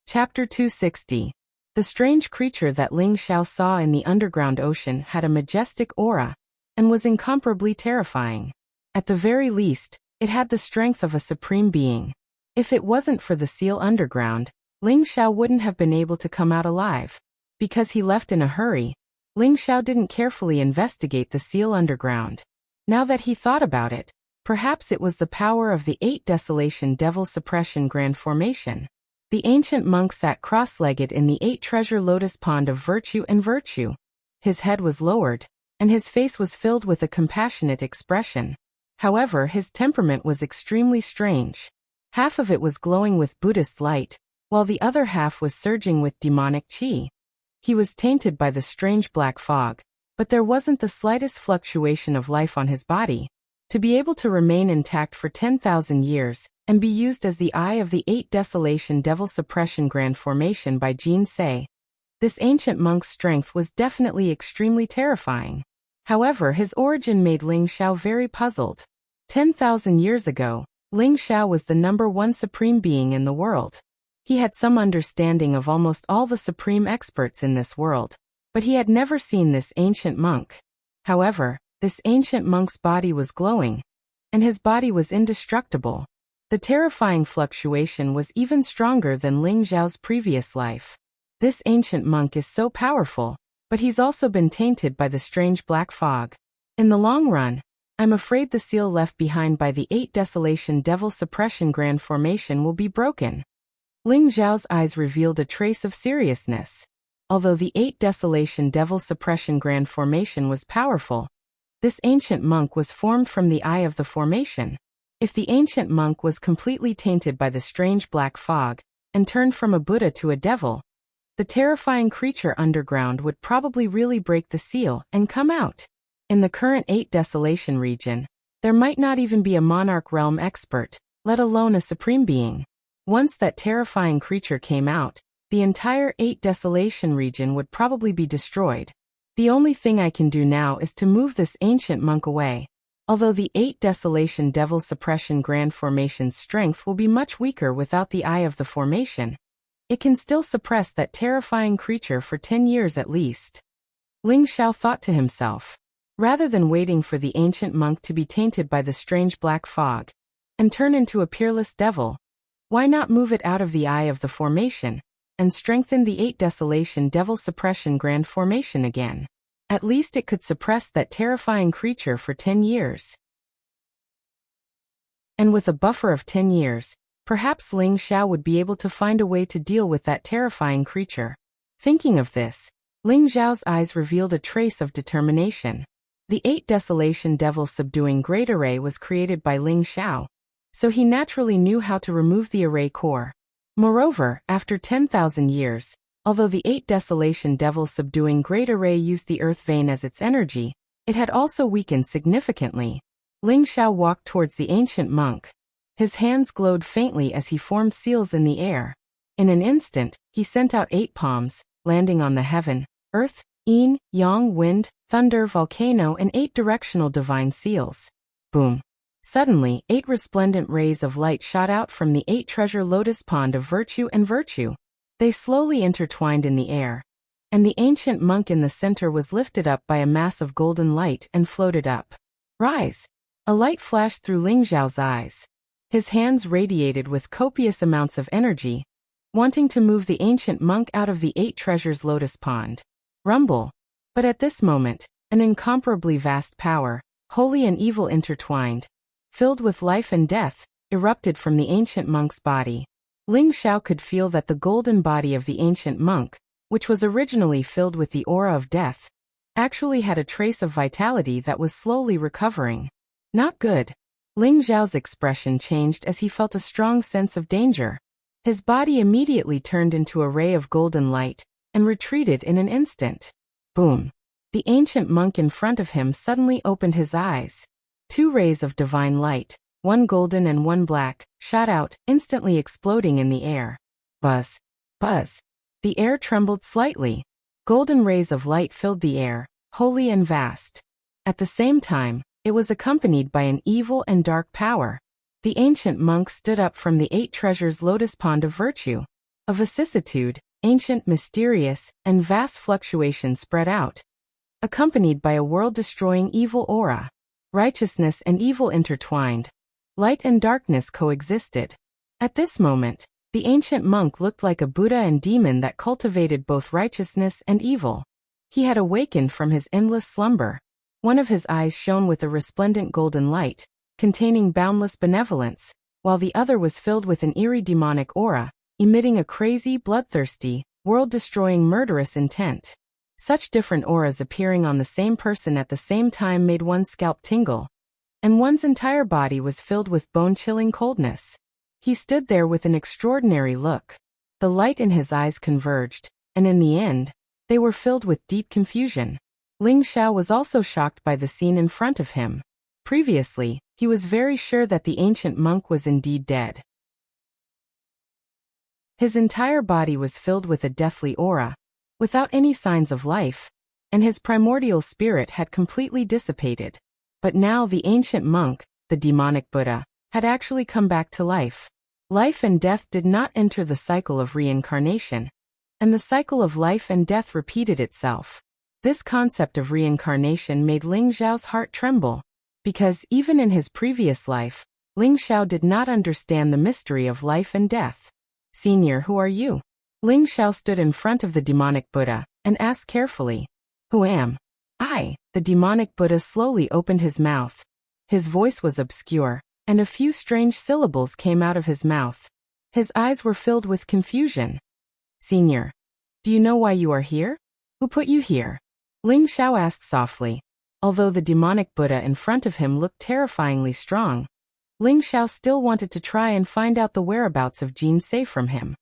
Chapter 260. The strange creature that Ling Xiao saw in the underground ocean had a majestic aura, and was incomparably terrifying. At the very least, it had the strength of a supreme being. If it wasn't for the seal underground, Ling Xiao wouldn't have been able to come out alive. Because he left in a hurry, Ling Xiao didn't carefully investigate the seal underground. Now that he thought about it, perhaps it was the power of the 8 Desolation Devil Suppression Grand Formation. The ancient monk sat cross-legged in the 8 treasure lotus pond of virtue and virtue. His head was lowered, and his face was filled with a compassionate expression. However, his temperament was extremely strange. Half of it was glowing with Buddhist light, while the other half was surging with demonic qi. He was tainted by the strange black fog, but there wasn't the slightest fluctuation of life on his body. To be able to remain intact for 10,000 years, and be used as the eye of the 8 Desolation Devil Suppression Grand Formation by Jinsei, this ancient monk's strength was definitely extremely terrifying. However, his origin made Ling Xiao very puzzled. 10,000 years ago, Ling Xiao was the #1 supreme being in the world. He had some understanding of almost all the supreme experts in this world, but he had never seen this ancient monk. However, this ancient monk's body was glowing, and his body was indestructible. The terrifying fluctuation was even stronger than Ling Zhao's previous life. This ancient monk is so powerful, but he's also been tainted by the strange black fog. In the long run, I'm afraid the seal left behind by the 8 Desolation Devil Suppression Grand Formation will be broken. Ling Zhao's eyes revealed a trace of seriousness. Although the 8 Desolation Devil Suppression Grand Formation was powerful, this ancient monk was formed from the eye of the formation. If the ancient monk was completely tainted by the strange black fog, and turned from a Buddha to a devil, The terrifying creature underground would probably really break the seal and come out. In the current 8 Desolation region, there might not even be a monarch realm expert, let alone a supreme being. Once that terrifying creature came out, the entire 8 Desolation region would probably be destroyed. The only thing I can do now is to move this ancient monk away. Although the 8 Desolation Devil Suppression Grand Formation's strength will be much weaker without the Eye of the Formation, it can still suppress that terrifying creature for 10 years at least. Ling Xiao thought to himself. Rather than waiting for the ancient monk to be tainted by the strange black fog and turn into a peerless devil, why not move it out of the Eye of the Formation and strengthen the 8 Desolation Devil Suppression Grand Formation again? At least it could suppress that terrifying creature for 10 years. And with a buffer of 10 years, perhaps Ling Xiao would be able to find a way to deal with that terrifying creature. Thinking of this, Ling Xiao's eyes revealed a trace of determination. The 8 Desolation Devil Subduing Great Array was created by Ling Xiao, so he naturally knew how to remove the array core. Moreover, after 10,000 years, although the 8 Desolation Devil Subduing Great Array used the earth vein as its energy, it had also weakened significantly. Ling Xiao walked towards the ancient monk. His hands glowed faintly as he formed seals in the air. In an instant, he sent out 8 palms, landing on the heaven, earth, yin, yang, wind, thunder, volcano, and 8 directional divine seals. Boom. Suddenly, 8 resplendent rays of light shot out from the 8 treasure lotus pond of virtue and virtue. They slowly intertwined in the air, and the ancient monk in the center was lifted up by a mass of golden light and floated up. Rise! A light flashed through Ling Xiao's eyes. His hands radiated with copious amounts of energy, wanting to move the ancient monk out of the 8 treasures lotus pond. Rumble! But at this moment, an incomparably vast power, holy and evil intertwined, filled with life and death, erupted from the ancient monk's body. Ling Xiao could feel that the golden body of the ancient monk, which was originally filled with the aura of death, actually had a trace of vitality that was slowly recovering. Not good. Ling Xiao's expression changed as he felt a strong sense of danger. His body immediately turned into a ray of golden light and retreated in an instant. Boom. The ancient monk in front of him suddenly opened his eyes. 2 rays of divine light, one golden and one black, shot out, instantly exploding in the air. Buzz. Buzz. The air trembled slightly. Golden rays of light filled the air, holy and vast. At the same time, it was accompanied by an evil and dark power. The ancient monk stood up from the 8 treasures lotus pond of virtue. A vicissitude, ancient, mysterious, and vast fluctuation spread out, accompanied by a world-destroying evil aura. Righteousness and evil intertwined. Light and darkness coexisted. At this moment, the ancient monk looked like a Buddha and demon that cultivated both righteousness and evil. He had awakened from his endless slumber. One of his eyes shone with a resplendent golden light, containing boundless benevolence, while the other was filled with an eerie demonic aura, emitting a crazy, bloodthirsty, world-destroying murderous intent. Such different auras appearing on the same person at the same time made one's scalp tingle, and one's entire body was filled with bone-chilling coldness. He stood there with an extraordinary look. The light in his eyes converged, and in the end, they were filled with deep confusion. Ling Xiao was also shocked by the scene in front of him. Previously, he was very sure that the ancient monk was indeed dead. His entire body was filled with a deathly aura, without any signs of life, and his primordial spirit had completely dissipated. But now the ancient monk, the demonic Buddha, had actually come back to life. Life and death did not enter the cycle of reincarnation, and the cycle of life and death repeated itself. This concept of reincarnation made Ling Xiao's heart tremble, because even in his previous life, Ling Xiao did not understand the mystery of life and death. "Senior, who are you?" Ling Xiao stood in front of the demonic Buddha and asked carefully. "Who am I?" The demonic Buddha slowly opened his mouth. His voice was obscure, and a few strange syllables came out of his mouth. His eyes were filled with confusion. "Senior, do you know why you are here? Who put you here?" Ling Xiao asked softly. Although the demonic Buddha in front of him looked terrifyingly strong, Ling Xiao still wanted to try and find out the whereabouts of Jin Sei from him.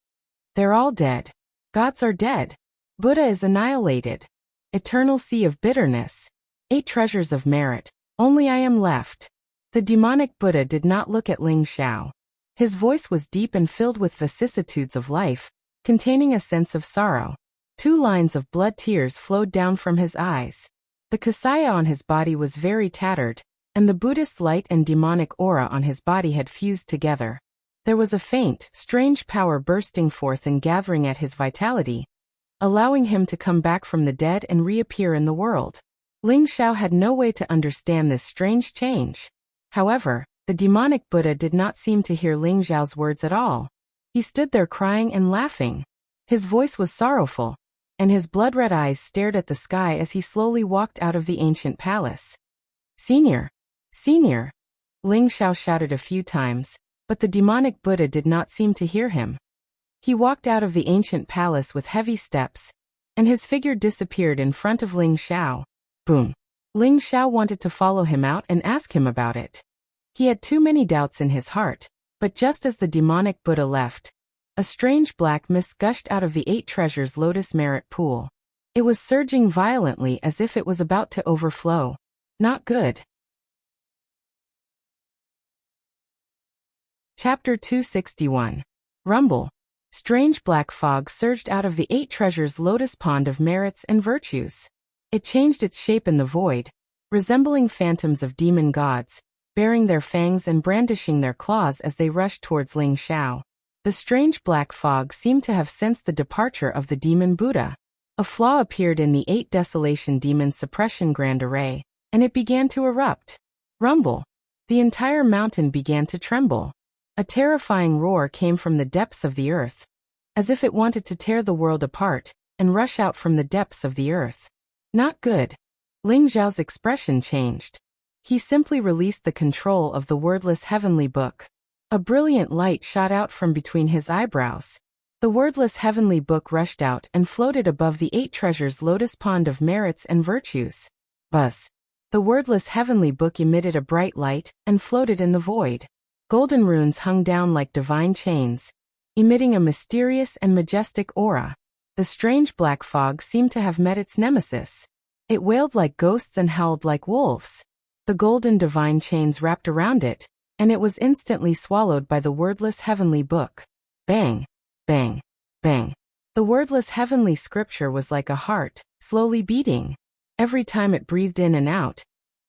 "They're all dead." Gods are dead. Buddha is annihilated. Eternal sea of bitterness. 8 treasures of merit. Only I am left. The demonic Buddha did not look at Ling Xiao. His voice was deep and filled with vicissitudes of life, containing a sense of sorrow. 2 lines of blood tears flowed down from his eyes. The kasaya on his body was very tattered, and the Buddhist light and demonic aura on his body had fused together. There was a faint, strange power bursting forth and gathering at his vitality, allowing him to come back from the dead and reappear in the world. Ling Xiao had no way to understand this strange change. However, the demonic Buddha did not seem to hear Ling Xiao's words at all. He stood there crying and laughing. His voice was sorrowful, and his blood-red eyes stared at the sky as he slowly walked out of the ancient palace. Senior! Senior! Ling Xiao shouted a few times, but the demonic Buddha did not seem to hear him. He walked out of the ancient palace with heavy steps, and his figure disappeared in front of Ling Xiao. Boom! Ling Xiao wanted to follow him out and ask him about it. He had too many doubts in his heart, but just as the demonic Buddha left, a strange black mist gushed out of the 8 treasures lotus merit pool. It was surging violently as if it was about to overflow. Not good. Chapter 261. Rumble. Strange black fog surged out of the 8 treasures lotus pond of merits and virtues. It changed its shape in the void, resembling phantoms of demon gods, baring their fangs and brandishing their claws as they rushed towards Ling Xiao. The strange black fog seemed to have sensed the departure of the demon Buddha. A flaw appeared in the 8 desolation demon suppression grand array, and it began to erupt. Rumble. The entire mountain began to tremble. A terrifying roar came from the depths of the earth, as if it wanted to tear the world apart and rush out from the depths of the earth. Not good. Ling Xiao's expression changed. He simply released the control of the wordless heavenly book. A brilliant light shot out from between his eyebrows. The wordless heavenly book rushed out and floated above the 8 treasures lotus pond of merits and virtues. Buzz. The wordless heavenly book emitted a bright light and floated in the void. Golden runes hung down like divine chains, emitting a mysterious and majestic aura. The strange black fog seemed to have met its nemesis. It wailed like ghosts and howled like wolves. The golden divine chains wrapped around it, and it was instantly swallowed by the wordless heavenly book. Bang! Bang! Bang! The wordless heavenly scripture was like a heart, slowly beating. Every time it breathed in and out,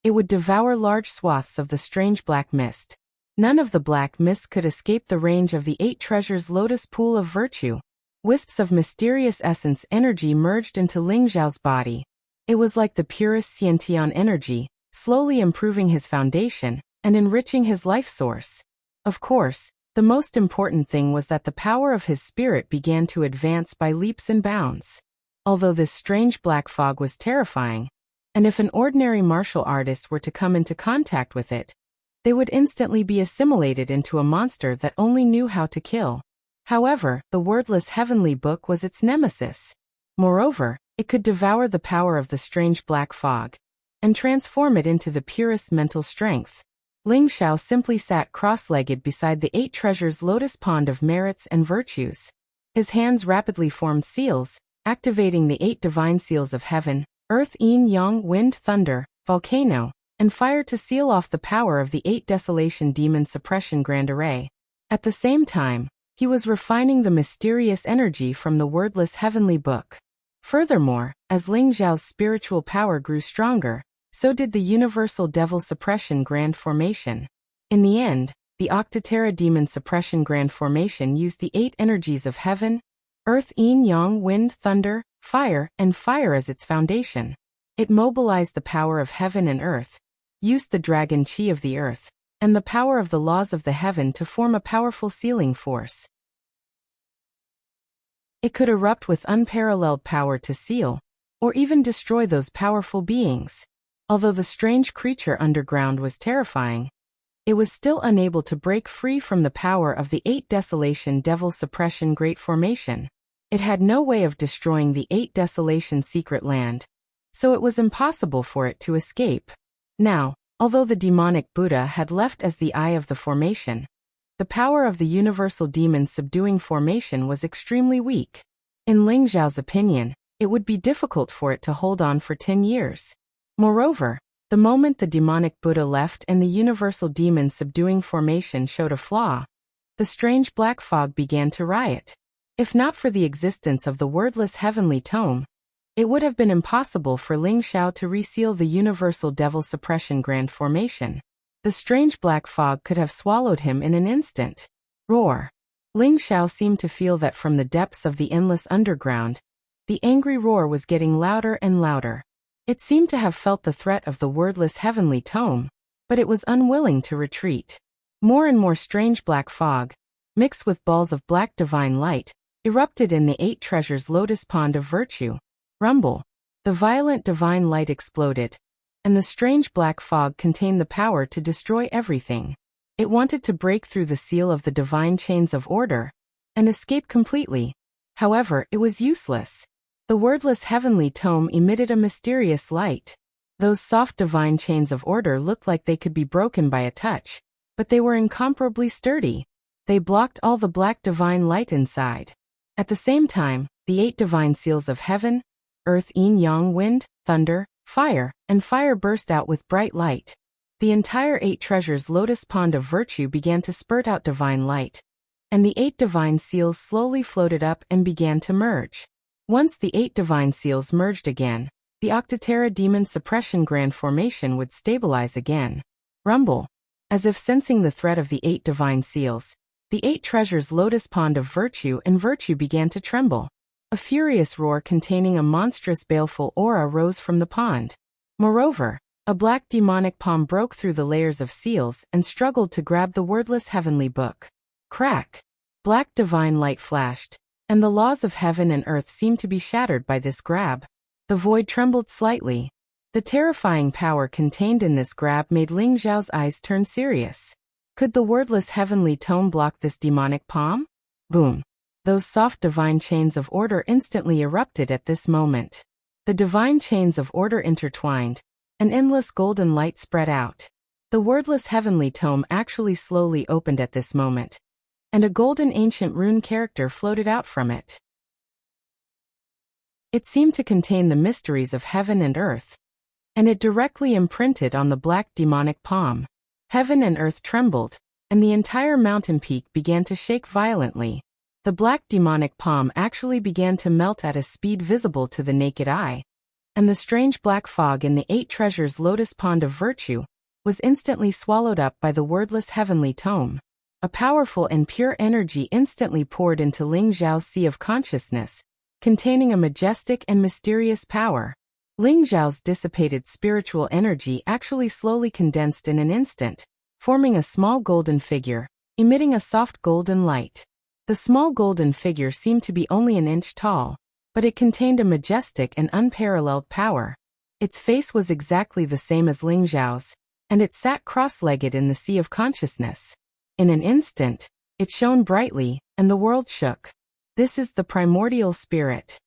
it would devour large swaths of the strange black mist. None of the black mist could escape the range of the 8 treasures lotus pool of virtue. Wisps of mysterious essence energy merged into Ling Xiao's body. It was like the purest Xiantian energy, slowly improving his foundation and enriching his life source. Of course, the most important thing was that the power of his spirit began to advance by leaps and bounds. Although this strange black fog was terrifying, and if an ordinary martial artist were to come into contact with it, they would instantly be assimilated into a monster that only knew how to kill. However, the wordless heavenly book was its nemesis. Moreover, it could devour the power of the strange black fog and transform it into the purest mental strength. Ling Xiao simply sat cross-legged beside the 8 treasures lotus pond of merits and virtues. His hands rapidly formed seals, activating the 8 divine seals of heaven, earth, yin, yang, wind, thunder, volcano, and fire to seal off the power of the 8 desolation demon suppression grand array. At the same time, he was refining the mysterious energy from the wordless heavenly book. Furthermore, as Ling Xiao's spiritual power grew stronger, so did the universal devil suppression grand formation. In the end, the Octaterra demon suppression grand formation used the 8 energies of heaven, earth, yin, yang, wind, thunder, fire, and fire as its foundation. It mobilized the power of heaven and earth, used the dragon chi of the earth, and the power of the laws of the heaven to form a powerful sealing force. It could erupt with unparalleled power to seal, or even destroy those powerful beings. Although the strange creature underground was terrifying, it was still unable to break free from the power of the 8 desolation devil suppression great formation. It had no way of destroying the 8 desolation secret land, so it was impossible for it to escape. Now, although the demonic Buddha had left as the eye of the formation, the power of the universal demon subduing formation was extremely weak. In Ling Zhao's opinion, it would be difficult for it to hold on for 10 years. Moreover, the moment the demonic Buddha left and the universal demon subduing formation showed a flaw, the strange black fog began to riot. If not for the existence of the wordless heavenly tome, it would have been impossible for Ling Zhao to reseal the universal devil suppression grand formation. The strange black fog could have swallowed him in an instant. Roar. Ling Zhao seemed to feel that from the depths of the endless underground, the angry roar was getting louder and louder. It seemed to have felt the threat of the wordless heavenly tome, but it was unwilling to retreat. More and more strange black fog, mixed with balls of black divine light, erupted in the 8 treasures lotus pond of virtue. Rumble. The violent divine light exploded, and the strange black fog contained the power to destroy everything. It wanted to break through the seal of the divine chains of order and escape completely. However, it was useless. The wordless heavenly tome emitted a mysterious light. Those soft divine chains of order looked like they could be broken by a touch, but they were incomparably sturdy. They blocked all the black divine light inside. At the same time, the 8 divine seals of heaven, earth, yin, yang, wind, thunder, fire, and fire burst out with bright light. The entire 8 treasures lotus pond of virtue began to spurt out divine light, and the 8 divine seals slowly floated up and began to merge. Once the 8 divine seals merged again, the Octoterra demon suppression grand formation would stabilize again. Rumble. As if sensing the threat of the 8 divine seals, the 8 treasures lotus pond of virtue and virtue began to tremble. A furious roar containing a monstrous baleful aura rose from the pond. Moreover, a black demonic palm broke through the layers of seals and struggled to grab the wordless heavenly book. Crack! Black divine light flashed, and the laws of heaven and earth seemed to be shattered by this grab. The void trembled slightly. The terrifying power contained in this grab made Ling Zhao's eyes turn serious. Could the wordless heavenly tome block this demonic palm? Boom! Those soft divine chains of order instantly erupted at this moment. The divine chains of order intertwined. An endless golden light spread out. The wordless heavenly tome actually slowly opened at this moment, and a golden ancient rune character floated out from it. It seemed to contain the mysteries of heaven and earth, and it directly imprinted on the black demonic palm. Heaven and earth trembled, and the entire mountain peak began to shake violently. The black demonic palm actually began to melt at a speed visible to the naked eye, and the strange black fog in the 8 treasures lotus pond of virtue was instantly swallowed up by the wordless heavenly tome. A powerful and pure energy instantly poured into Ling Zhao's sea of consciousness, containing a majestic and mysterious power. Ling Zhao's dissipated spiritual energy actually slowly condensed in an instant, forming a small golden figure, emitting a soft golden light. The small golden figure seemed to be only an inch tall, but it contained a majestic and unparalleled power. Its face was exactly the same as Ling Zhao's, and it sat cross-legged in the sea of consciousness. In an instant, it shone brightly, and the world shook. This is the primordial spirit.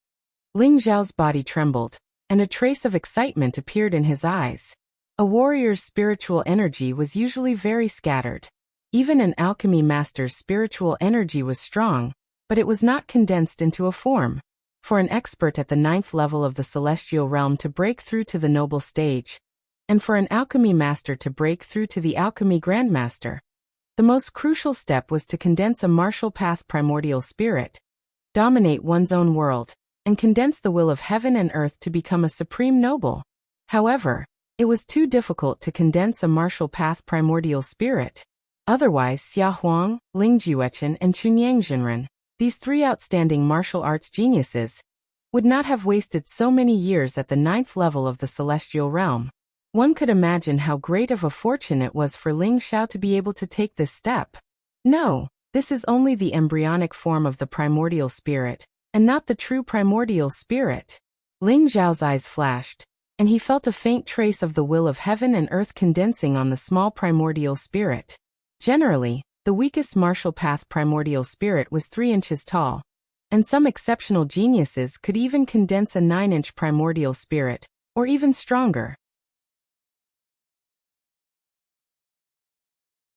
Ling Zhao's body trembled, and a trace of excitement appeared in his eyes. A warrior's spiritual energy was usually very scattered. Even an alchemy master's spiritual energy was strong, but it was not condensed into a form. For an expert at the 9th level of the celestial realm to break through to the noble stage, and for an alchemy master to break through to the alchemy grandmaster, the most crucial step was to condense a martial path primordial spirit, dominate one's own world, and condense the will of heaven and earth to become a supreme noble. However, it was too difficult to condense a martial path primordial spirit. Otherwise, Xia Huang, Ling Jiuechen, and Chunyang Jinren, these 3 outstanding martial arts geniuses, would not have wasted so many years at the 9th level of the celestial realm. One could imagine how great of a fortune it was for Ling Zhao to be able to take this step. No, this is only the embryonic form of the primordial spirit, and not the true primordial spirit. Ling Zhao's eyes flashed, and he felt a faint trace of the will of heaven and earth condensing on the small primordial spirit. Generally, the weakest martial path primordial spirit was 3 inches tall, and some exceptional geniuses could even condense a 9-inch primordial spirit, or even stronger.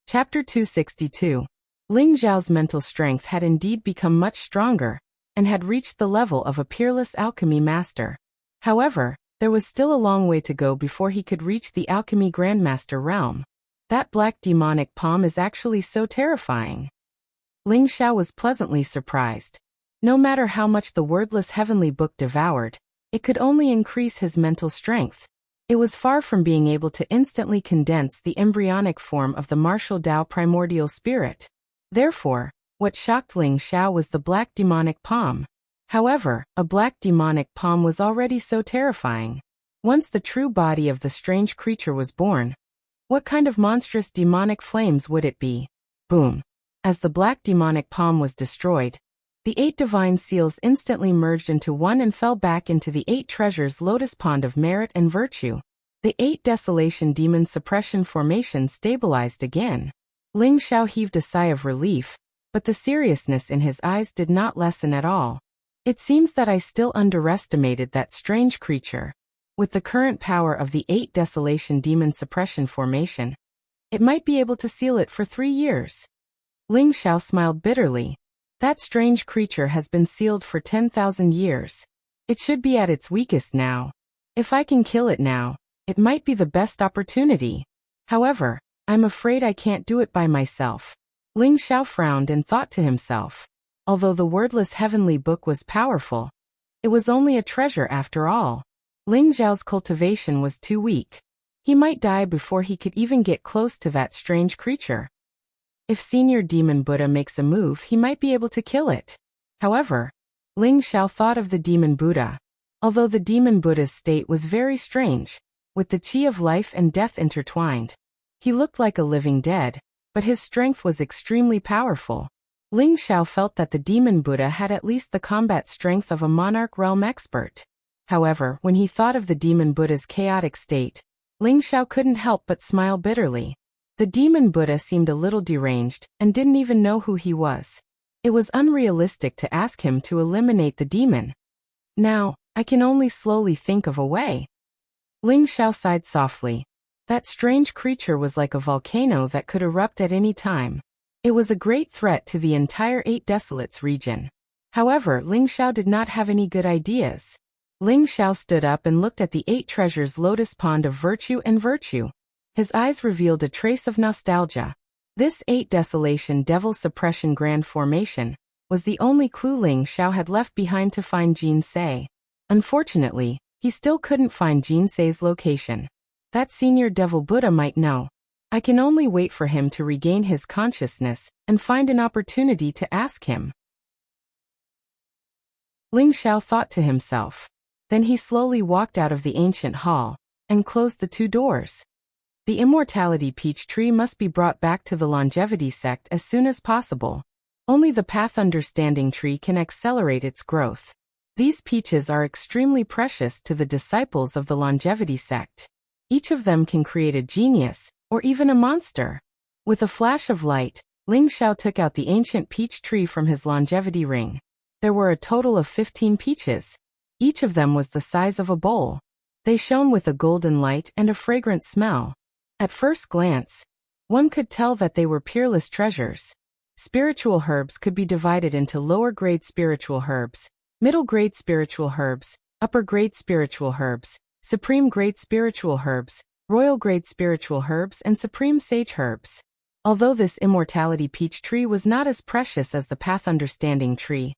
Chapter 262. Ling Zhao's mental strength had indeed become much stronger, and had reached the level of a peerless alchemy master. However, there was still a long way to go before he could reach the alchemy grandmaster realm. That black demonic palm is actually so terrifying. Ling Xiao was pleasantly surprised. No matter how much the wordless heavenly book devoured, it could only increase his mental strength. It was far from being able to instantly condense the embryonic form of the martial Tao primordial spirit. Therefore, what shocked Ling Xiao was the black demonic palm. However, a black demonic palm was already so terrifying. Once the true body of the strange creature was born, what kind of monstrous demonic flames would it be? Boom! As the black demonic palm was destroyed, the 8 divine seals instantly merged into one and fell back into the 8 treasures lotus pond of merit and virtue. The 8 desolation demon suppression formation stabilized again. Ling Xiao heaved a sigh of relief, but the seriousness in his eyes did not lessen at all. It seems that I still underestimated that strange creature. With the current power of the 8 desolation demon suppression formation, it might be able to seal it for 3 years. Ling Xiao smiled bitterly. That strange creature has been sealed for 10,000 years. It should be at its weakest now. If I can kill it now, it might be the best opportunity. However, I'm afraid I can't do it by myself. Ling Xiao frowned and thought to himself. Although the wordless heavenly book was powerful, it was only a treasure after all. Ling Xiao's cultivation was too weak. He might die before he could even get close to that strange creature. If Senior Demon Buddha makes a move, he might be able to kill it. However, Ling Xiao thought of the Demon Buddha. Although the Demon Buddha's state was very strange, with the chi of life and death intertwined, he looked like a living dead, but his strength was extremely powerful. Ling Xiao felt that the Demon Buddha had at least the combat strength of a monarch realm expert. However, when he thought of the Demon Buddha's chaotic state, Ling Xiao couldn't help but smile bitterly. The Demon Buddha seemed a little deranged and didn't even know who he was. It was unrealistic to ask him to eliminate the demon. Now, I can only slowly think of a way. Ling Xiao sighed softly. That strange creature was like a volcano that could erupt at any time. It was a great threat to the entire 8 Desolates region. However, Ling Xiao did not have any good ideas. Ling Xiao stood up and looked at the 8 treasures lotus pond of virtue and virtue. His eyes revealed a trace of nostalgia. This 8 desolation devil suppression grand formation was the only clue Ling Xiao had left behind to find Jin Sei. Unfortunately, he still couldn't find Jin Sei's location. That senior devil Buddha might know. I can only wait for him to regain his consciousness and find an opportunity to ask him. Ling Xiao thought to himself. Then he slowly walked out of the ancient hall and closed the 2 doors. The immortality peach tree must be brought back to the longevity sect as soon as possible. Only the path understanding tree can accelerate its growth. These peaches are extremely precious to the disciples of the longevity sect. Each of them can create a genius, or even a monster. With a flash of light, Ling Xiao took out the ancient peach tree from his longevity ring. There were a total of 15 peaches. Each of them was the size of a bowl. They shone with a golden light and a fragrant smell. At first glance, one could tell that they were peerless treasures. Spiritual herbs could be divided into lower-grade spiritual herbs, middle-grade spiritual herbs, upper-grade spiritual herbs, supreme-grade spiritual herbs, royal-grade spiritual herbs, and supreme sage herbs. Although this immortality peach tree was not as precious as the path understanding tree,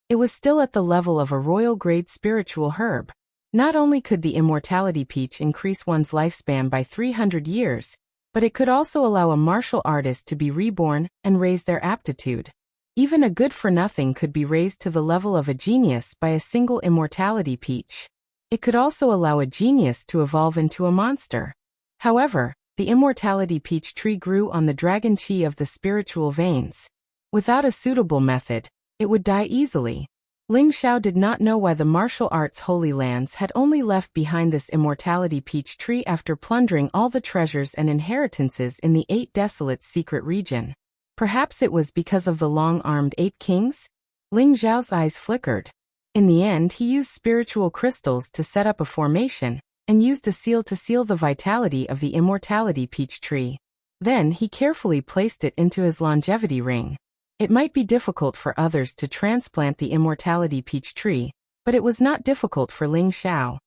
it was still at the level of a royal-grade spiritual herb. Not only could the immortality peach increase one's lifespan by 300 years, but it could also allow a martial artist to be reborn and raise their aptitude. Even a good-for-nothing could be raised to the level of a genius by a single immortality peach. It could also allow a genius to evolve into a monster. However, the immortality peach tree grew on the dragon chi of the spiritual veins. Without a suitable method, it would die easily. Ling Xiao did not know why the martial arts Holy Lands had only left behind this immortality peach tree after plundering all the treasures and inheritances in the 8 Desolates secret region. Perhaps it was because of the long-armed 8 kings? Ling Xiao's eyes flickered. In the end, he used spiritual crystals to set up a formation, and used a seal to seal the vitality of the immortality peach tree. Then he carefully placed it into his longevity ring. It might be difficult for others to transplant the immortality peach tree, but it was not difficult for Ling Xiao.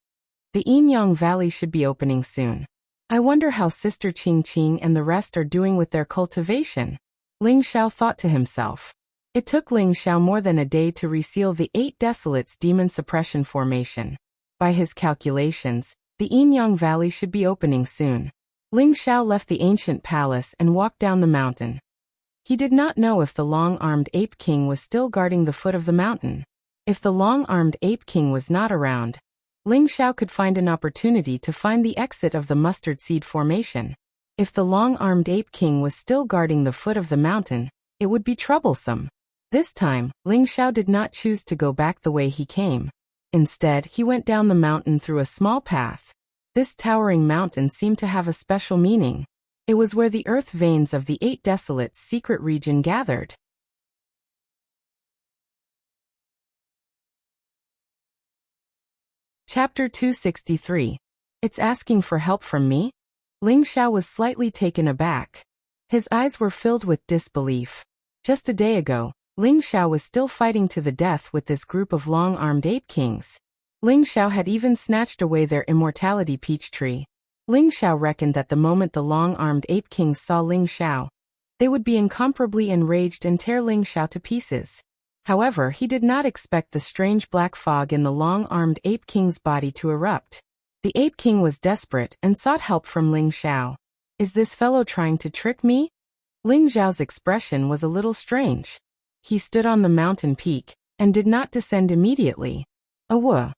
The Yinyang Valley should be opening soon. I wonder how Sister Qing Qing and the rest are doing with their cultivation. Ling Xiao thought to himself. It took Ling Xiao more than a day to reseal the 8 Desolates Demon Suppression Formation. By his calculations, the Yinyang Valley should be opening soon. Ling Xiao left the ancient palace and walked down the mountain. He did not know if the long-armed Ape King was still guarding the foot of the mountain. If the long-armed Ape King was not around, Ling Xiao could find an opportunity to find the exit of the Mustard Seed Formation. If the long-armed Ape King was still guarding the foot of the mountain, it would be troublesome. This time, Ling Xiao did not choose to go back the way he came. Instead, he went down the mountain through a small path. This towering mountain seemed to have a special meaning. It was where the earth veins of the 8 Desolates' secret region gathered. Chapter 263. It's asking for help from me? Ling Xiao was slightly taken aback. His eyes were filled with disbelief. Just a day ago, Ling Xiao was still fighting to the death with this group of long-armed ape kings. Ling Xiao had even snatched away their immortality peach tree. Ling Xiao reckoned that the moment the long-armed ape kings saw Ling Xiao, they would be incomparably enraged and tear Ling Xiao to pieces. However, he did not expect the strange black fog in the long-armed ape king's body to erupt. The ape king was desperate and sought help from Ling Xiao. Is this fellow trying to trick me? Ling Xiao's expression was a little strange. He stood on the mountain peak and did not descend immediately. Awah!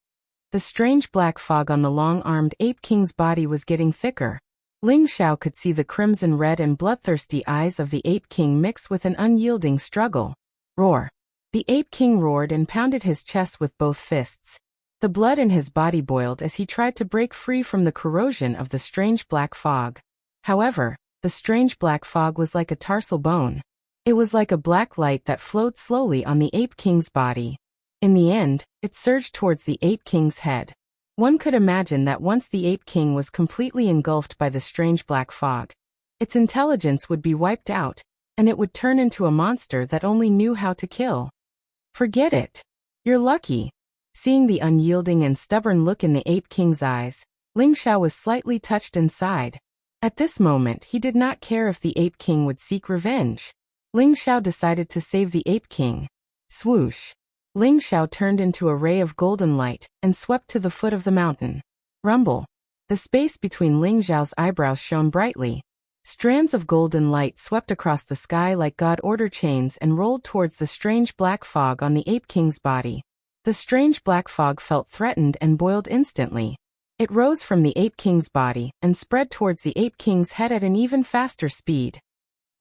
The strange black fog on the long-armed ape king's body was getting thicker. Ling Xiao could see the crimson red and bloodthirsty eyes of the ape king mix with an unyielding struggle. Roar! The ape king roared and pounded his chest with both fists. The blood in his body boiled as he tried to break free from the corrosion of the strange black fog. However, the strange black fog was like a tarsal bone. It was like a black light that flowed slowly on the ape king's body. In the end, it surged towards the ape king's head. One could imagine that once the ape king was completely engulfed by the strange black fog, its intelligence would be wiped out, and it would turn into a monster that only knew how to kill. Forget it. You're lucky. Seeing the unyielding and stubborn look in the ape king's eyes, Ling Xiao was slightly touched inside. At this moment, he did not care if the ape king would seek revenge. Ling Xiao decided to save the ape king. Swoosh! Ling Xiao turned into a ray of golden light and swept to the foot of the mountain. Rumble! The space between Ling Xiao's eyebrows shone brightly. Strands of golden light swept across the sky like God-order chains and rolled towards the strange black fog on the ape king's body. The strange black fog felt threatened and boiled instantly. It rose from the ape king's body and spread towards the ape king's head at an even faster speed.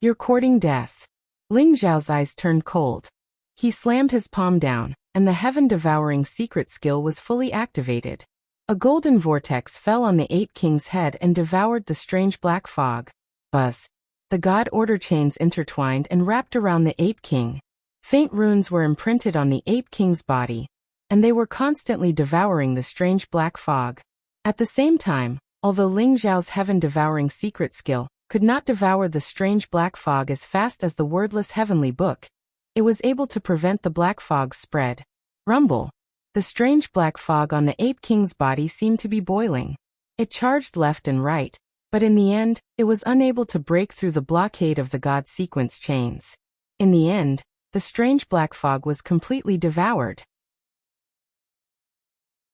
You're courting death. Ling Xiao's eyes turned cold. He slammed his palm down, and the heaven-devouring secret skill was fully activated. A golden vortex fell on the ape king's head and devoured the strange black fog. Buzz! The God-order chains intertwined and wrapped around the ape king. Faint runes were imprinted on the ape king's body, and they were constantly devouring the strange black fog. At the same time, although Ling Xiao's heaven-devouring secret skill could not devour the strange black fog as fast as the wordless heavenly book, it was able to prevent the black fog's spread. Rumble! The strange black fog on the ape king's body seemed to be boiling. It charged left and right, but in the end, it was unable to break through the blockade of the God sequence chains. In the end, the strange black fog was completely devoured.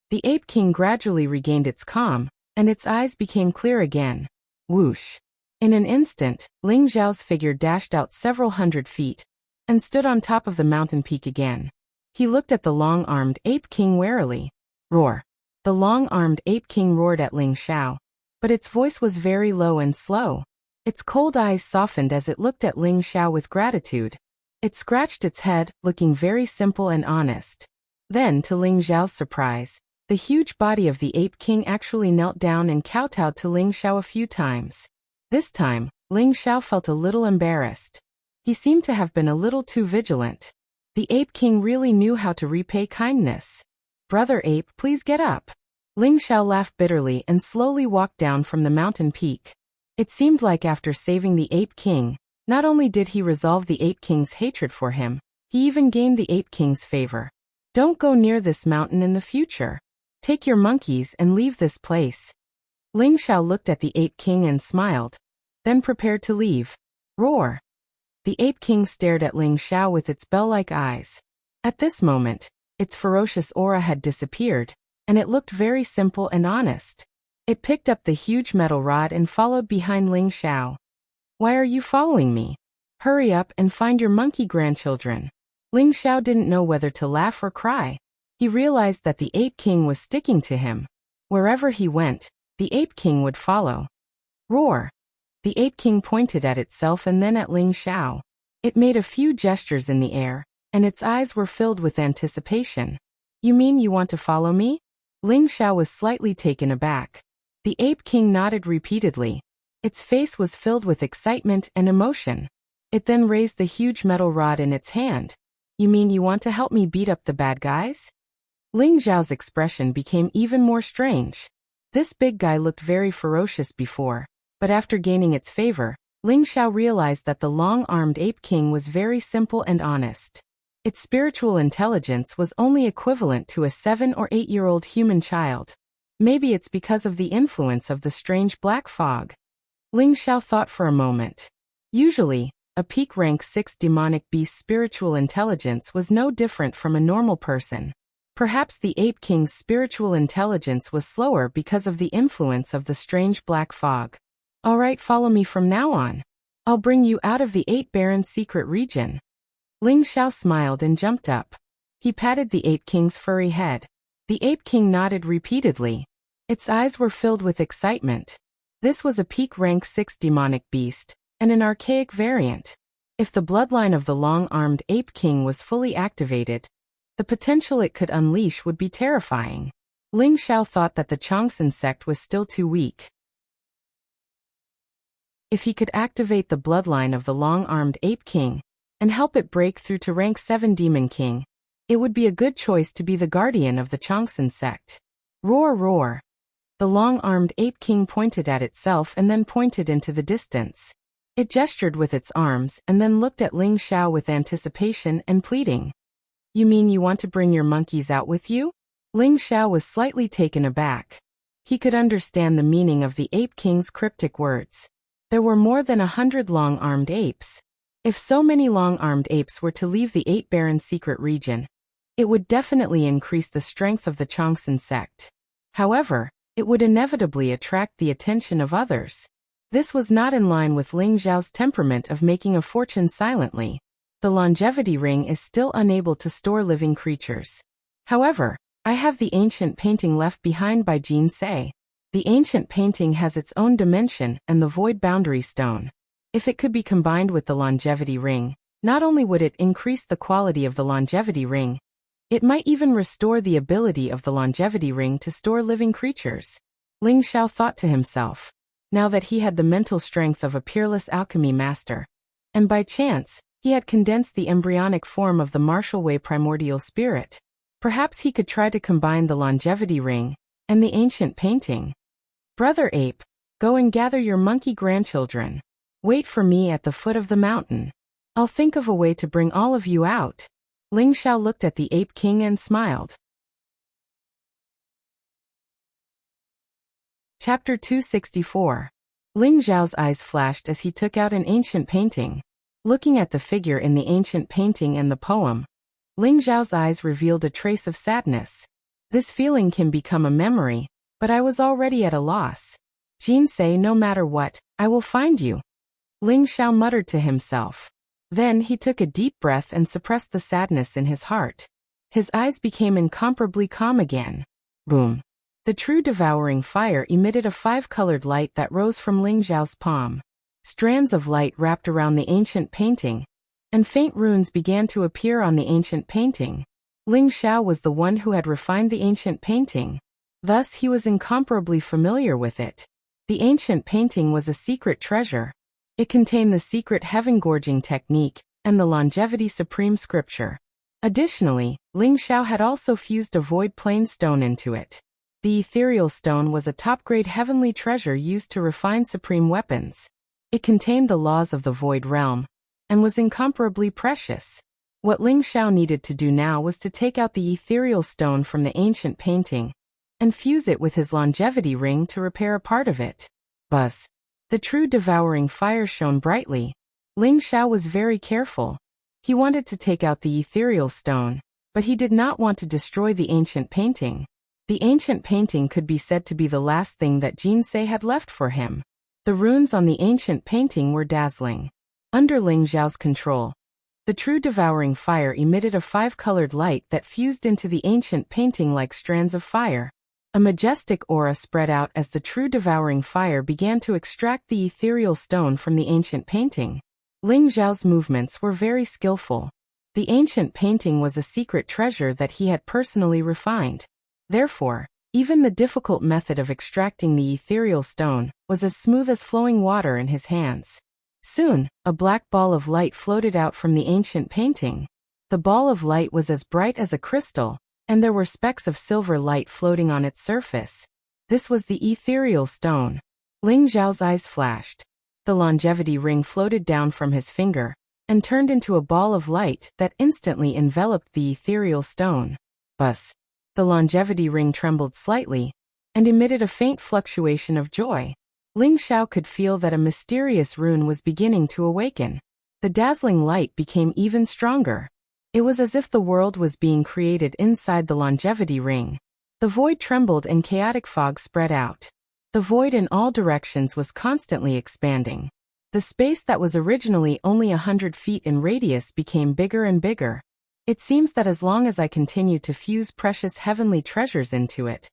The ape king gradually regained its calm, and its eyes became clear again. Whoosh! In an instant, Ling Xiao's figure dashed out several hundred feet, and stood on top of the mountain peak again. He looked at the long-armed ape king warily. Roar! The long-armed ape king roared at Ling Xiao, but its voice was very low and slow. Its cold eyes softened as it looked at Ling Xiao with gratitude. It scratched its head, looking very simple and honest. Then, to Ling Xiao's surprise, the huge body of the ape king actually knelt down and kowtowed to Ling Xiao a few times. This time, Ling Xiao felt a little embarrassed. He seemed to have been a little too vigilant. The ape king really knew how to repay kindness. Brother ape, please get up. Ling Xiao laughed bitterly and slowly walked down from the mountain peak. It seemed like after saving the ape king, Not only did he resolve the Ape King's hatred for him, he even gained the Ape King's favor. Don't go near this mountain in the future. Take your monkeys and leave this place. Ling Xiao looked at the Ape King and smiled, then prepared to leave. Roar! The Ape King stared at Ling Xiao with its bell-like eyes. At this moment, its ferocious aura had disappeared, and it looked very simple and honest. It picked up the huge metal rod and followed behind Ling Xiao. Why are you following me? Hurry up and find your monkey grandchildren. Ling Xiao didn't know whether to laugh or cry. He realized that the Ape King was sticking to him. Wherever he went, the Ape King would follow. Roar! The Ape King pointed at itself and then at Ling Xiao. It made a few gestures in the air, and its eyes were filled with anticipation. You mean you want to follow me? Ling Xiao was slightly taken aback. The Ape King nodded repeatedly. Its face was filled with excitement and emotion. It then raised the huge metal rod in its hand. You mean you want to help me beat up the bad guys? Ling Xiao's expression became even more strange. This big guy looked very ferocious before, but after gaining its favor, Ling Xiao realized that the long-armed Ape King was very simple and honest. Its spiritual intelligence was only equivalent to a 7- or 8-year-old human child. Maybe it's because of the influence of the strange black fog. Ling Xiao thought for a moment. Usually, a peak rank 6 demonic beast's spiritual intelligence was no different from a normal person. Perhaps the Ape King's spiritual intelligence was slower because of the influence of the strange black fog. Alright, follow me from now on. I'll bring you out of the 8 Barons' secret region. Ling Xiao smiled and jumped up. He patted the Ape King's furry head. The Ape King nodded repeatedly. Its eyes were filled with excitement. This was a peak rank 6 demonic beast, and an archaic variant. If the bloodline of the long-armed Ape King was fully activated, the potential it could unleash would be terrifying. Ling Xiao thought that the Changsun sect was still too weak. If he could activate the bloodline of the long-armed Ape King, and help it break through to rank 7 Demon King, it would be a good choice to be the guardian of the Changsun sect. Roar, roar! The long-armed Ape King pointed at itself and then pointed into the distance. It gestured with its arms and then looked at Ling Xiao with anticipation and pleading. You mean you want to bring your monkeys out with you? Ling Xiao was slightly taken aback. He could understand the meaning of the Ape King's cryptic words. There were more than 100 long-armed apes. If so many long-armed apes were to leave the 8 Barons' secret region, it would definitely increase the strength of the Changsun sect. However, it would inevitably attract the attention of others. This was not in line with Ling Xiao's temperament of making a fortune silently. The longevity ring is still unable to store living creatures. However, I have the ancient painting left behind by Jin Sei. The ancient painting has its own dimension and the void boundary stone. If it could be combined with the longevity ring, not only would it increase the quality of the longevity ring, it might even restore the ability of the longevity ring to store living creatures. Ling Xiao thought to himself. Now that he had the mental strength of a peerless alchemy master, and by chance, he had condensed the embryonic form of the martial way primordial spirit, perhaps he could try to combine the longevity ring and the ancient painting. Brother Ape, go and gather your monkey grandchildren. Wait for me at the foot of the mountain. I'll think of a way to bring all of you out. Ling Xiao looked at the Ape King and smiled. Chapter 264. Ling Xiao's eyes flashed as he took out an ancient painting. Looking at the figure in the ancient painting and the poem, Ling Xiao's eyes revealed a trace of sadness. This feeling can become a memory, but I was already at a loss. Jin Sei, no matter what, I will find you. Ling Xiao muttered to himself. Then he took a deep breath and suppressed the sadness in his heart. His eyes became incomparably calm again. Boom. The true devouring fire emitted a 5-colored light that rose from Ling Xiao's palm. Strands of light wrapped around the ancient painting, and faint runes began to appear on the ancient painting. Ling Xiao was the one who had refined the ancient painting. Thus he was incomparably familiar with it. The ancient painting was a secret treasure. It contained the secret heaven-gorging technique and the longevity supreme scripture. Additionally, Ling Xiao had also fused a void plane stone into it. The ethereal stone was a top-grade heavenly treasure used to refine supreme weapons. It contained the laws of the Void Realm, and was incomparably precious. What Ling Xiao needed to do now was to take out the ethereal stone from the ancient painting, and fuse it with his longevity ring to repair a part of it. Buzz. The true devouring fire shone brightly. Ling Xiao was very careful. He wanted to take out the ethereal stone, but he did not want to destroy the ancient painting. The ancient painting could be said to be the last thing that Jinsei had left for him. The runes on the ancient painting were dazzling. Under Ling Xiao's control, the true devouring fire emitted a 5-colored light that fused into the ancient painting like strands of fire. A majestic aura spread out as the true devouring fire began to extract the ethereal stone from the ancient painting. Ling Xiao's movements were very skillful. The ancient painting was a secret treasure that he had personally refined. Therefore, even the difficult method of extracting the ethereal stone was as smooth as flowing water in his hands. Soon, a black ball of light floated out from the ancient painting. The ball of light was as bright as a crystal, and there were specks of silver light floating on its surface. This was the ethereal stone. Ling Xiao's eyes flashed. The longevity ring floated down from his finger, and turned into a ball of light that instantly enveloped the ethereal stone. Buzz. The longevity ring trembled slightly, and emitted a faint fluctuation of joy. Ling Xiao could feel that a mysterious rune was beginning to awaken. The dazzling light became even stronger. It was as if the world was being created inside the longevity ring. The void trembled and chaotic fog spread out. The void in all directions was constantly expanding. The space that was originally only 100 feet in radius became bigger and bigger. It seems that as long as I continue to fuse precious heavenly treasures into it,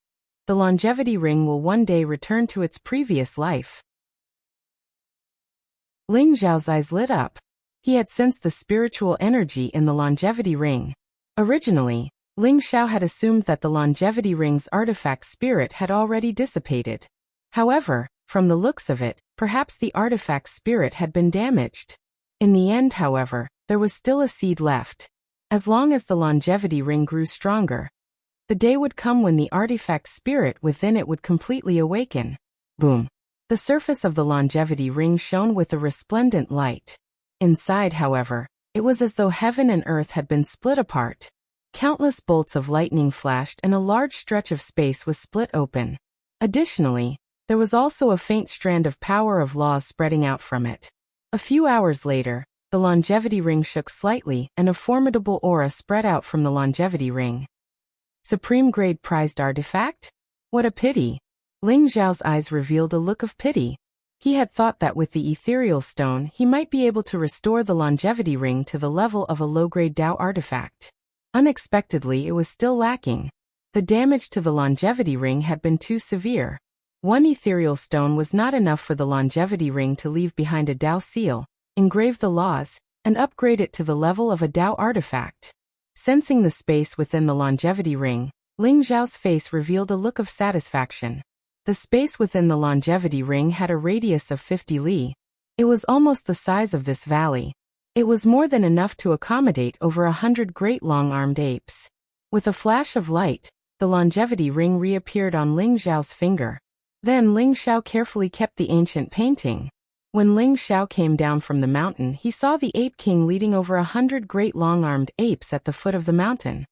the longevity ring will one day return to its previous life. Ling Xiao's eyes lit up. He had sensed the spiritual energy in the longevity ring. Originally, Ling Xiao had assumed that the longevity ring's artifact spirit had already dissipated. However, from the looks of it, perhaps the artifact spirit had been damaged. In the end, however, there was still a seed left. As long as the longevity ring grew stronger, the day would come when the artifact spirit within it would completely awaken. Boom. The surface of the longevity ring shone with a resplendent light. Inside, however, it was as though heaven and earth had been split apart. Countless bolts of lightning flashed and a large stretch of space was split open. Additionally, there was also a faint strand of power of laws spreading out from it. A few hours later, the longevity ring shook slightly and a formidable aura spread out from the longevity ring. Supreme grade prized artifact? What a pity. Ling Xiao's eyes revealed a look of pity. He had thought that with the ethereal stone he might be able to restore the longevity ring to the level of a low-grade Dao artifact. Unexpectedly, it was still lacking. The damage to the longevity ring had been too severe. One ethereal stone was not enough for the longevity ring to leave behind a Dao seal, engrave the laws, and upgrade it to the level of a Dao artifact. Sensing the space within the longevity ring, Ling Xiao's face revealed a look of satisfaction. The space within the longevity ring had a radius of 50 li. It was almost the size of this valley. It was more than enough to accommodate over 100 great long-armed apes. With a flash of light, the longevity ring reappeared on Ling Xiao's finger. Then Ling Xiao carefully kept the ancient painting. When Ling Xiao came down from the mountain, he saw the Ape King leading over 100 great long-armed apes at the foot of the mountain.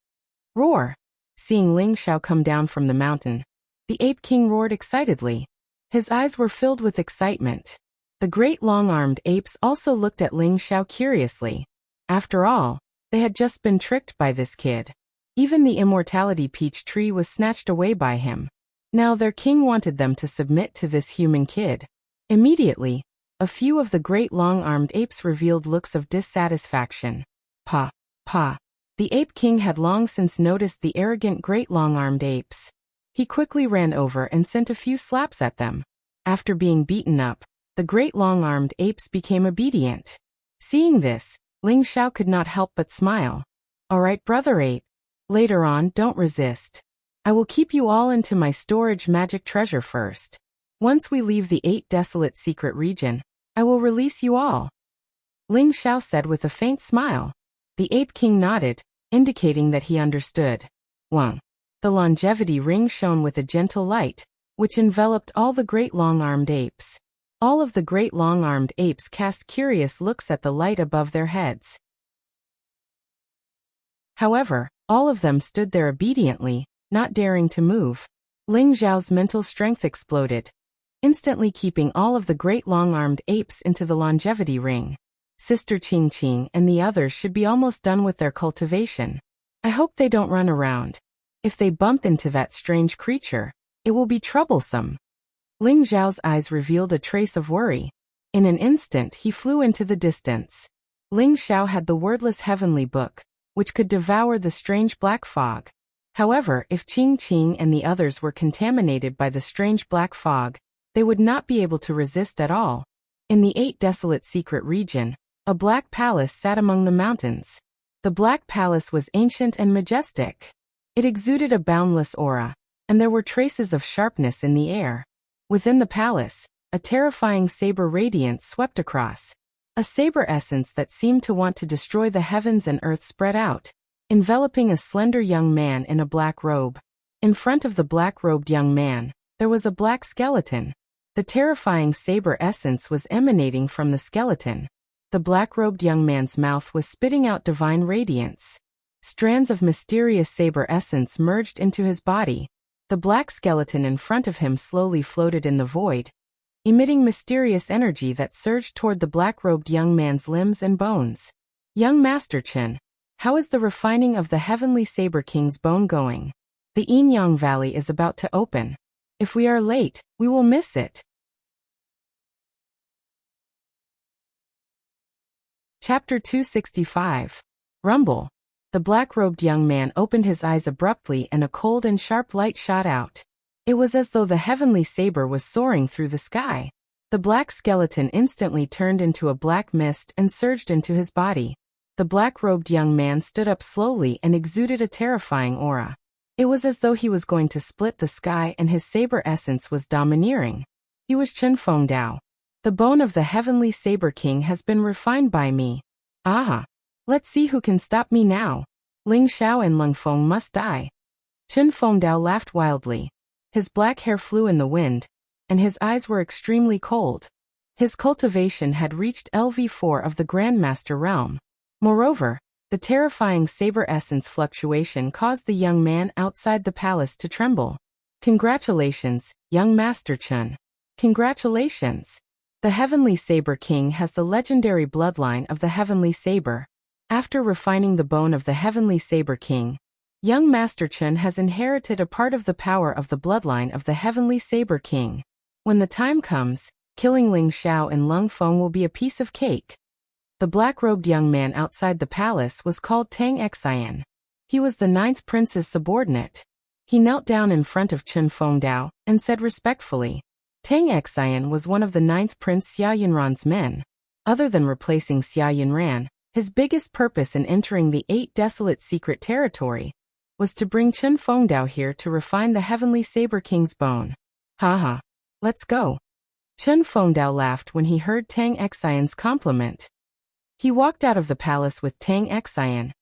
Roar! Seeing Ling Xiao come down from the mountain, the Ape King roared excitedly. His eyes were filled with excitement. The great long-armed apes also looked at Ling Xiao curiously. After all, they had just been tricked by this kid. Even the immortality peach tree was snatched away by him. Now their king wanted them to submit to this human kid. Immediately, a few of the great long-armed apes revealed looks of dissatisfaction. Pa. The Ape King had long since noticed the arrogant great long-armed apes. He quickly ran over and sent a few slaps at them. After being beaten up, the great long-armed apes became obedient. Seeing this, Ling Xiao could not help but smile. Alright, brother ape. Later on, don't resist. I will keep you all into my storage magic treasure first. Once we leave the 8 desolate secret region, I will release you all. Ling Xiao said with a faint smile. The Ape King nodded, indicating that he understood. 1. The longevity ring shone with a gentle light, which enveloped all the great long-armed apes. All of the great long-armed apes cast curious looks at the light above their heads. However, all of them stood there obediently, not daring to move. Ling Xiao's mental strength exploded, instantly keeping all of the great long-armed apes into the longevity ring. Sister Qingqing and the others should be almost done with their cultivation. I hope they don't run around. If they bump into that strange creature, it will be troublesome. Ling Xiao's eyes revealed a trace of worry. In an instant he flew into the distance. Ling Xiao had the wordless heavenly book, which could devour the strange black fog. However, if Qingqing and the others were contaminated by the strange black fog, they would not be able to resist at all. In the 8 desolate secret region, a black palace sat among the mountains. The black palace was ancient and majestic. It exuded a boundless aura, and there were traces of sharpness in the air. Within the palace, a terrifying saber radiance swept across. A saber essence that seemed to want to destroy the heavens and earth spread out, enveloping a slender young man in a black robe. In front of the black-robed young man, there was a black skeleton. The terrifying saber essence was emanating from the skeleton. The black-robed young man's mouth was spitting out divine radiance. Strands of mysterious saber essence merged into his body. The black skeleton in front of him slowly floated in the void, emitting mysterious energy that surged toward the black-robed young man's limbs and bones. Young Master Chen, how is the refining of the Heavenly Saber King's bone going? The Yin-Yang Valley is about to open. If we are late, we will miss it. Chapter 265. Rumble. The black-robed young man opened his eyes abruptly and a cold and sharp light shot out. It was as though the heavenly saber was soaring through the sky. The black skeleton instantly turned into a black mist and surged into his body. The black-robed young man stood up slowly and exuded a terrifying aura. It was as though he was going to split the sky and his saber essence was domineering. He was Chen Fengdao. The bone of the heavenly saber king has been refined by me. Aha! Let's see who can stop me now. Ling Xiao and Leng Feng must die. Chen Fengdao laughed wildly. His black hair flew in the wind, and his eyes were extremely cold. His cultivation had reached LV4 of the Grandmaster realm. Moreover, the terrifying saber essence fluctuation caused the young man outside the palace to tremble. Congratulations, young Master Chen. Congratulations. The Heavenly Saber King has the legendary bloodline of the Heavenly Saber. After refining the bone of the Heavenly Saber King, young Master Chen has inherited a part of the power of the bloodline of the Heavenly Saber King. When the time comes, killing Ling Xiao and Leng Feng will be a piece of cake. The black-robed young man outside the palace was called Tang Xian. He was the 9th prince's subordinate. He knelt down in front of Chen Fengdao and said respectfully, Tang Xian was one of the 9th Prince Xia Yunran's men. Other than replacing Xia Yunran, his biggest purpose in entering the 8 desolate secret territory was to bring Chen Fengdao here to refine the Heavenly Saber King's bone. Haha. Let's go. Chen Fengdao laughed when he heard Tang Xian's compliment. He walked out of the palace with Tang Xian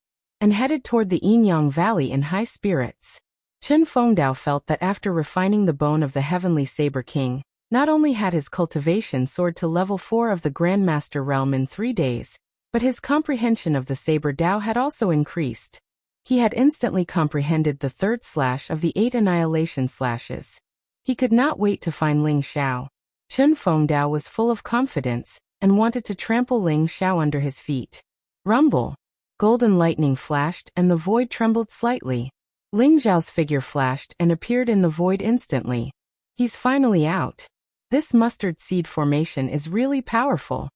and headed toward the Yin-Yang Valley in high spirits. Chen Fengdao felt that after refining the bone of the Heavenly Saber King, not only had his cultivation soared to level 4 of the Grandmaster realm in 3 days, but his comprehension of the Saber Dao had also increased. He had instantly comprehended the 3rd slash of the 8 annihilation slashes. He could not wait to find Ling Xiao. Chen Fengdao was full of confidence and wanted to trample Ling Xiao under his feet. Rumble. Golden lightning flashed and the void trembled slightly. Ling Xiao's figure flashed and appeared in the void instantly. He's finally out. This mustard seed formation is really powerful.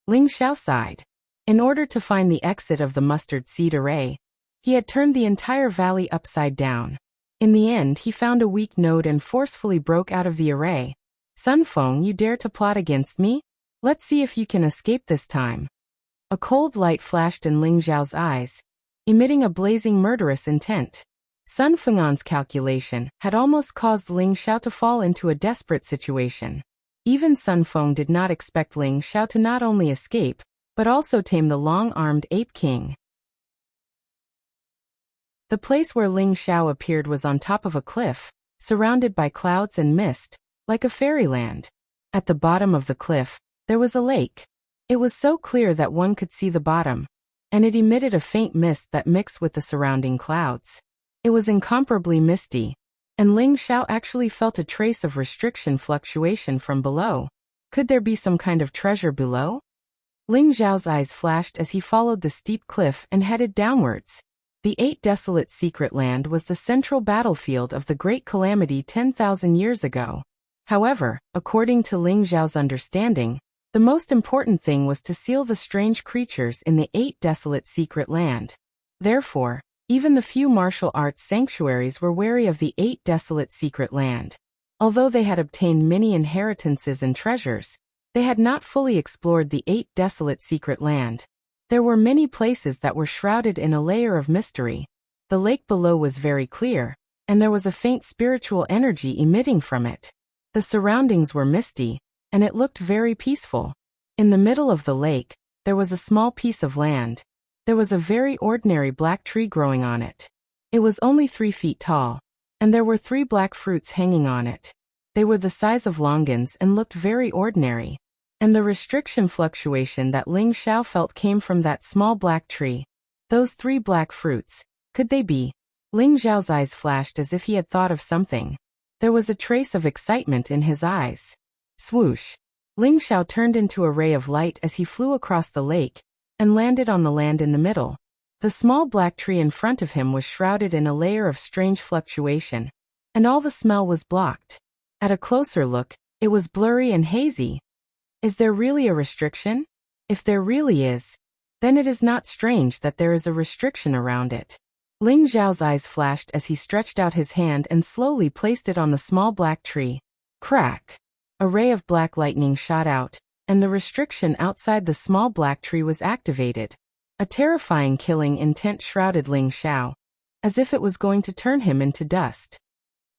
Ling Xiao sighed. In order to find the exit of the mustard seed array, he had turned the entire valley upside down. In the end, he found a weak node and forcefully broke out of the array. Sun Feng, you dare to plot against me? Let's see if you can escape this time. A cold light flashed in Ling Xiao's eyes, emitting a blazing murderous intent. Sun Feng'an's calculation had almost caused Ling Xiao to fall into a desperate situation. Even Sun Feng did not expect Ling Xiao to not only escape, but also tame the long-armed ape king. The place where Ling Xiao appeared was on top of a cliff, surrounded by clouds and mist, like a fairyland. At the bottom of the cliff, there was a lake. It was so clear that one could see the bottom, and it emitted a faint mist that mixed with the surrounding clouds. It was incomparably misty, and Ling Xiao actually felt a trace of restriction fluctuation from below. Could there be some kind of treasure below? Ling Xiao's eyes flashed as he followed the steep cliff and headed downwards. The 8 desolate secret land was the central battlefield of the Great Calamity 10,000 years ago. However, according to Ling Xiao's understanding, the most important thing was to seal the strange creatures in the 8 desolate secret land. Therefore, even the few martial arts sanctuaries were wary of the 8 desolate secret land. Although they had obtained many inheritances and treasures, they had not fully explored the 8 desolate secret land. There were many places that were shrouded in a layer of mystery. The lake below was very clear, and there was a faint spiritual energy emitting from it. The surroundings were misty, and it looked very peaceful. In the middle of the lake, there was a small piece of land. There was a very ordinary black tree growing on it. It was only 3 feet tall, and there were 3 black fruits hanging on it. They were the size of longans and looked very ordinary. And the restriction fluctuation that Ling Xiao felt came from that small black tree. Those 3 black fruits, could they be? Ling Xiao's eyes flashed as if he had thought of something. There was a trace of excitement in his eyes. Swoosh! Ling Xiao turned into a ray of light as he flew across the lake and landed on the land in the middle. The small black tree in front of him was shrouded in a layer of strange fluctuation, and all the smell was blocked. At a closer look, it was blurry and hazy. Is there really a restriction? If there really is, then it is not strange that there is a restriction around it. Ling Xiao's eyes flashed as he stretched out his hand and slowly placed it on the small black tree. Crack! A ray of black lightning shot out, and the restriction outside the small black tree was activated. A terrifying killing intent shrouded Ling Xiao, as if it was going to turn him into dust.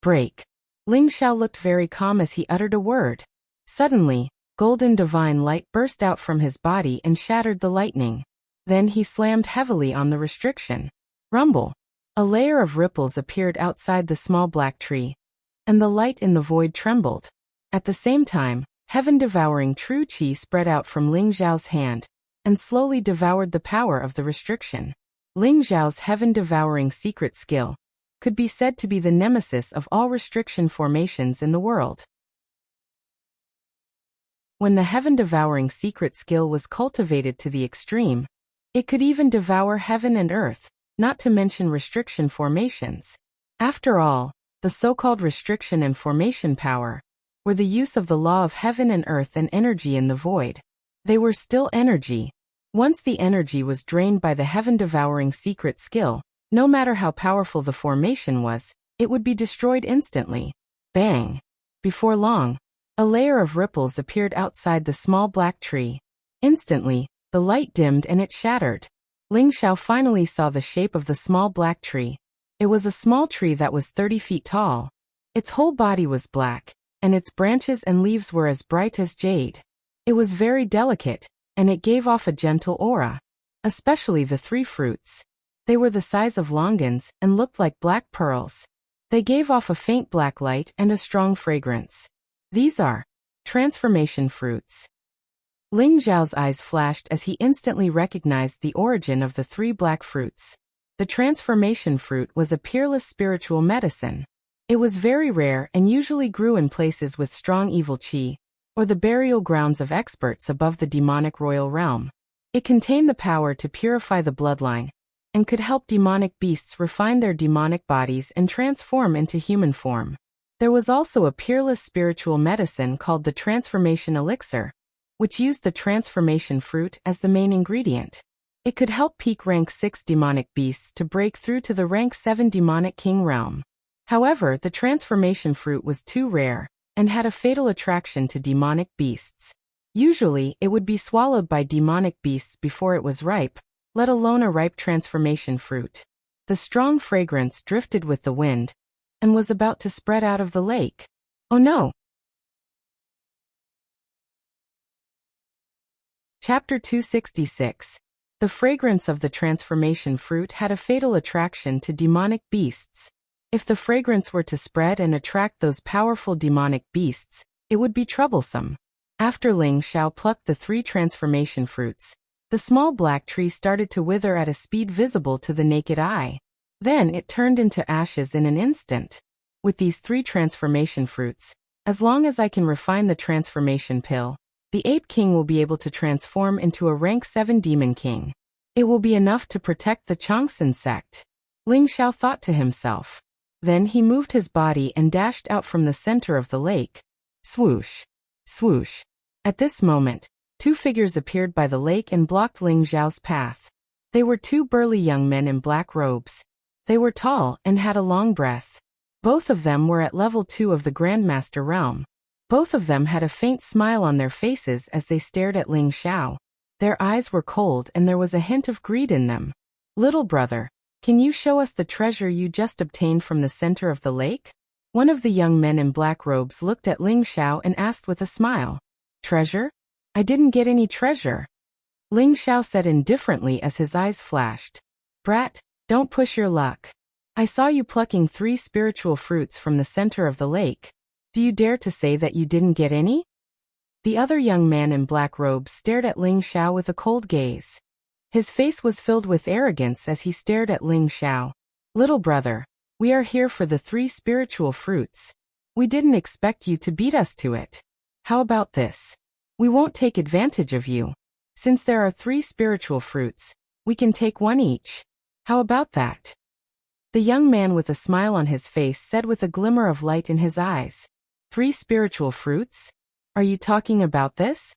Break! Ling Xiao looked very calm as he uttered a word. Suddenly, golden divine light burst out from his body and shattered the lightning. Then he slammed heavily on the restriction. Rumble! A layer of ripples appeared outside the small black tree, and the light in the void trembled. At the same time, heaven-devouring true qi spread out from Ling Xiao's hand, and slowly devoured the power of the restriction. Ling Xiao's heaven-devouring secret skill could be said to be the nemesis of all restriction formations in the world. When the heaven-devouring secret skill was cultivated to the extreme, it could even devour heaven and earth, not to mention restriction formations. After all, the so-called restriction and formation power were the use of the law of heaven and earth and energy in the void. They were still energy. Once the energy was drained by the heaven-devouring secret skill, no matter how powerful the formation was, it would be destroyed instantly. Bang! Before long, a layer of ripples appeared outside the small black tree. Instantly, the light dimmed and it shattered. Ling Xiao finally saw the shape of the small black tree. It was a small tree that was 30 feet tall. Its whole body was black, and its branches and leaves were as bright as jade. It was very delicate, and it gave off a gentle aura. Especially the 3 fruits. They were the size of longans and looked like black pearls. They gave off a faint black light and a strong fragrance. These are transformation fruits. Ling Xiao's eyes flashed as he instantly recognized the origin of the 3 black fruits. The transformation fruit was a peerless spiritual medicine. It was very rare and usually grew in places with strong evil qi, or the burial grounds of experts above the demonic royal realm. It contained the power to purify the bloodline, and could help demonic beasts refine their demonic bodies and transform into human form. There was also a peerless spiritual medicine called the transformation elixir, which used the transformation fruit as the main ingredient. It could help peak rank 6 demonic beasts to break through to the rank 7 demonic king realm. However, the transformation fruit was too rare, and had a fatal attraction to demonic beasts. Usually, it would be swallowed by demonic beasts before it was ripe, let alone a ripe transformation fruit. The strong fragrance drifted with the wind, and was about to spread out of the lake. Oh no! Chapter 266. The fragrance of the transformation fruit had a fatal attraction to demonic beasts. If the fragrance were to spread and attract those powerful demonic beasts, it would be troublesome. After Ling Xiao plucked the 3 transformation fruits, the small black tree started to wither at a speed visible to the naked eye. Then it turned into ashes in an instant. With these 3 transformation fruits, as long as I can refine the transformation pill, the Ape King will be able to transform into a rank 7 Demon King. It will be enough to protect the Changsun sect. Ling Xiao thought to himself. Then he moved his body and dashed out from the center of the lake. Swoosh! Swoosh! At this moment, 2 figures appeared by the lake and blocked Ling Xiao's path. They were 2 burly young men in black robes. They were tall and had a long breath. Both of them were at level 2 of the Grandmaster realm. Both of them had a faint smile on their faces as they stared at Ling Xiao. Their eyes were cold and there was a hint of greed in them. Little brother, can you show us the treasure you just obtained from the center of the lake? One of the young men in black robes looked at Ling Xiao and asked with a smile. Treasure? I didn't get any treasure. Ling Xiao said indifferently as his eyes flashed. Brat, don't push your luck. I saw you plucking 3 spiritual fruits from the center of the lake. Do you dare to say that you didn't get any? The other young man in black robes stared at Ling Xiao with a cold gaze. His face was filled with arrogance as he stared at Ling Xiao. Little brother, we are here for the 3 spiritual fruits. We didn't expect you to beat us to it. How about this? We won't take advantage of you. Since there are 3 spiritual fruits, we can take 1 each. How about that? The young man with a smile on his face said with a glimmer of light in his eyes. 3 spiritual fruits? Are you talking about this?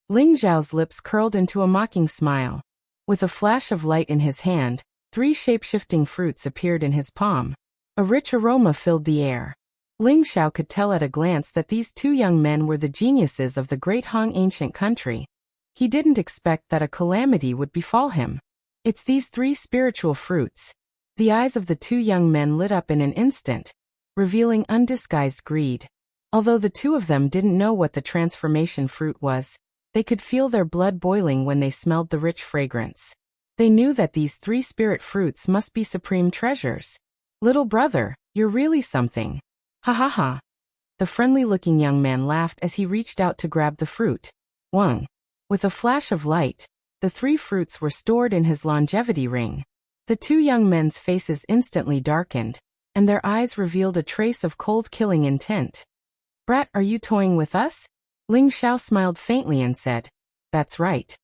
Ling Xiao's lips curled into a mocking smile. With a flash of light in his hand, 3 shape-shifting fruits appeared in his palm. A rich aroma filled the air. Ling Xiao could tell at a glance that these 2 young men were the geniuses of the great Han ancient country. He didn't expect that a calamity would befall him. It's these 3 spiritual fruits. The eyes of the 2 young men lit up in an instant, revealing undisguised greed. Although the 2 of them didn't know what the transformation fruit was, they could feel their blood boiling when they smelled the rich fragrance. They knew that these 3 spirit fruits must be supreme treasures. Little brother, you're really something. Ha ha ha. The friendly-looking young man laughed as he reached out to grab the fruit. Wang. With a flash of light, the 3 fruits were stored in his longevity ring. The 2 young men's faces instantly darkened, and their eyes revealed a trace of cold killing intent. Brat, are you toying with us? Ling Xiao smiled faintly and said, That's right.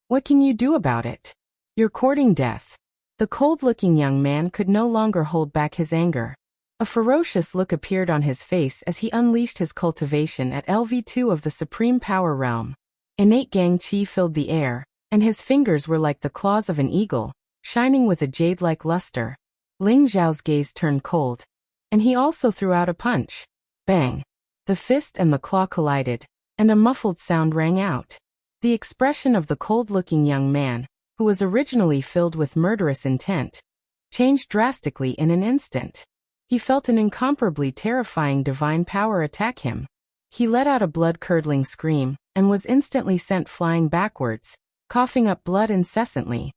What can you do about it? You're courting death. The cold-looking young man could no longer hold back his anger. A ferocious look appeared on his face as he unleashed his cultivation at LV2 of the Supreme Power Realm. Innate gang qi filled the air, and his fingers were like the claws of an eagle, shining with a jade-like luster. Ling Xiao's gaze turned cold, and he also threw out a punch. Bang! The fist and the claw collided, and a muffled sound rang out. The expression of the cold-looking young man, who was originally filled with murderous intent, changed drastically in an instant. He felt an incomparably terrifying divine power attack him. He let out a blood-curdling scream, and was instantly sent flying backwards, coughing up blood incessantly.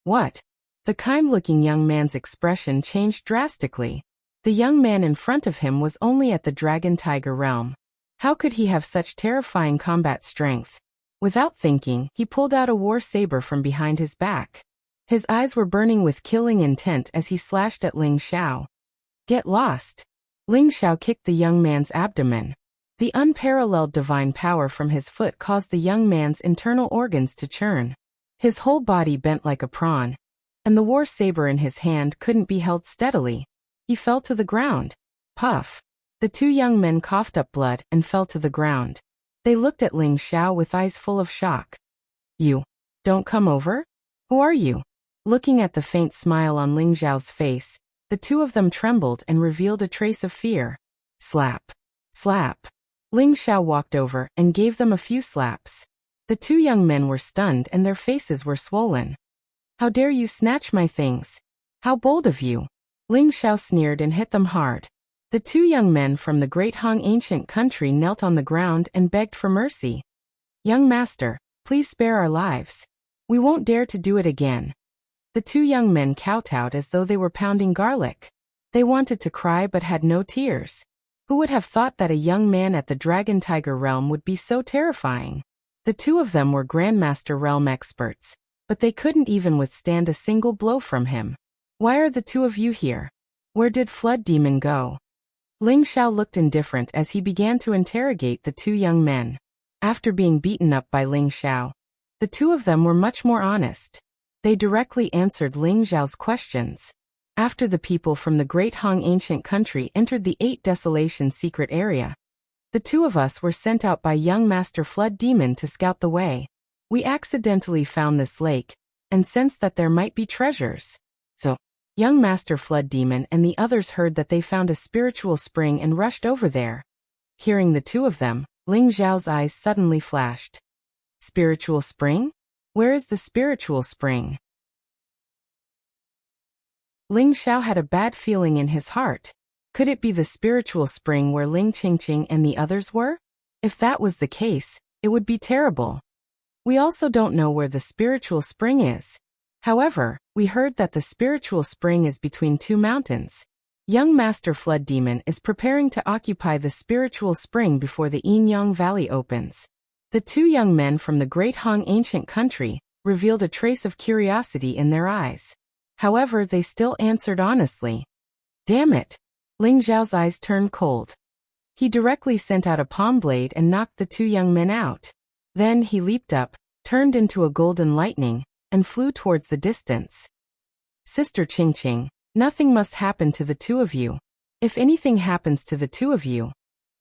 What? The kind-looking young man's expression changed drastically. The young man in front of him was only at the Dragon-Tiger realm. How could he have such terrifying combat strength? Without thinking, he pulled out a war saber from behind his back. His eyes were burning with killing intent as he slashed at Ling Xiao. Get lost! Ling Xiao kicked the young man's abdomen. The unparalleled divine power from his foot caused the young man's internal organs to churn. His whole body bent like a prawn, and the war saber in his hand couldn't be held steadily. He fell to the ground. Puff! The 2 young men coughed up blood and fell to the ground. They looked at Ling Xiao with eyes full of shock. You don't come over? Who are you? Looking at the faint smile on Ling Xiao's face, the 2 of them trembled and revealed a trace of fear. Slap! Slap! Ling Xiao walked over and gave them a few slaps. The 2 young men were stunned and their faces were swollen. How dare you snatch my things? How bold of you! Ling Xiao sneered and hit them hard. The 2 young men from the great Han ancient country knelt on the ground and begged for mercy. Young master, please spare our lives. We won't dare to do it again. The 2 young men kowtowed as though they were pounding garlic. They wanted to cry but had no tears. Who would have thought that a young man at the Dragon Tiger realm would be so terrifying? The two of them were Grandmaster realm experts, but they couldn't even withstand a single blow from him. Why are the two of you here? Where did Flood Demon go? Ling Xiao looked indifferent as he began to interrogate the two young men. After being beaten up by Ling Xiao, the two of them were much more honest. They directly answered Ling Xiao's questions. After the people from the Great Han ancient country entered the 8 Desolation secret area, the two of us were sent out by young Master Flood Demon to scout the way. We accidentally found this lake, and sensed that there might be treasures. So, young Master Flood Demon and the others heard that they found a spiritual spring and rushed over there. Hearing the two of them, Ling Xiao's eyes suddenly flashed. Spiritual spring? Where is the spiritual spring? Ling Xiao had a bad feeling in his heart. Could it be the spiritual spring where Ling Qingqing and the others were? If that was the case, it would be terrible. We also don't know where the spiritual spring is. However, we heard that the spiritual spring is between 2 mountains. Young Master Flood Demon is preparing to occupy the spiritual spring before the Yinyang Valley opens. The two young men from the Great Han ancient country revealed a trace of curiosity in their eyes. However, they still answered honestly. Damn it! Ling Xiao's eyes turned cold. He directly sent out a palm blade and knocked the two young men out. Then he leaped up, turned into a golden lightning, and flew towards the distance. Sister Qingqing, nothing must happen to the two of you. If anything happens to the two of you,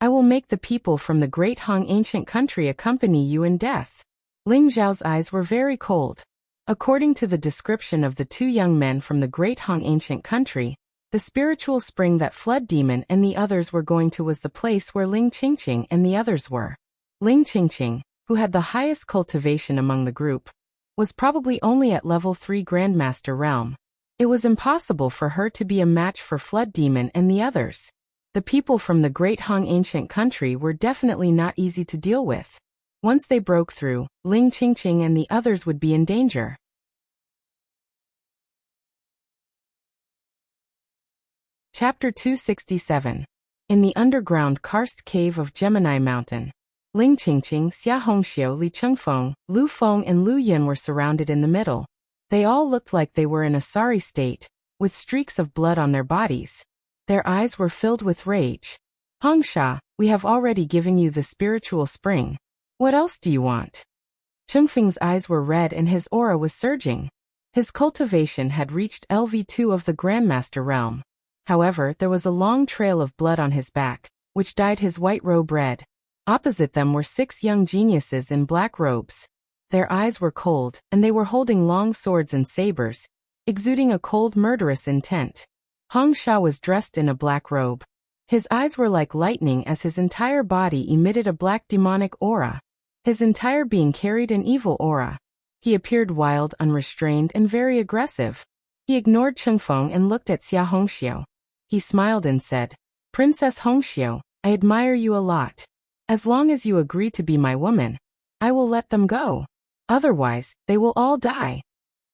I will make the people from the Great Han ancient country accompany you in death. Ling Xiao's eyes were very cold. According to the description of the two young men from the Great Han ancient country, the spiritual spring that Flood Demon and the others were going to was the place where Ling Qingqing and the others were. Ling Qingqing, who had the highest cultivation among the group, was probably only at level 3 Grandmaster realm. It was impossible for her to be a match for Flood Demon and the others. The people from the Great Han ancient country were definitely not easy to deal with. Once they broke through, Ling Qingqing and the others would be in danger. Chapter 267. In the underground karst cave of Gemini Mountain, Ling Qingqing, Xia Hongxiu, Li Chengfeng, Lu Feng and Lu Yin were surrounded in the middle. They all looked like they were in a sorry state, with streaks of blood on their bodies. Their eyes were filled with rage. Hongsha, we have already given you the spiritual spring. What else do you want? Chengfeng's eyes were red and his aura was surging. His cultivation had reached LV2 of the Grandmaster realm. However, there was a long trail of blood on his back, which dyed his white robe red. Opposite them were 6 young geniuses in black robes. Their eyes were cold, and they were holding long swords and sabers, exuding a cold, murderous intent. Hongsha was dressed in a black robe. His eyes were like lightning as his entire body emitted a black demonic aura. His entire being carried an evil aura. He appeared wild, unrestrained, and very aggressive. He ignored Chengfeng and looked at Xia Hongxiu. He smiled and said, Princess Hongxiu, I admire you a lot. As long as you agree to be my woman, I will let them go. Otherwise, they will all die.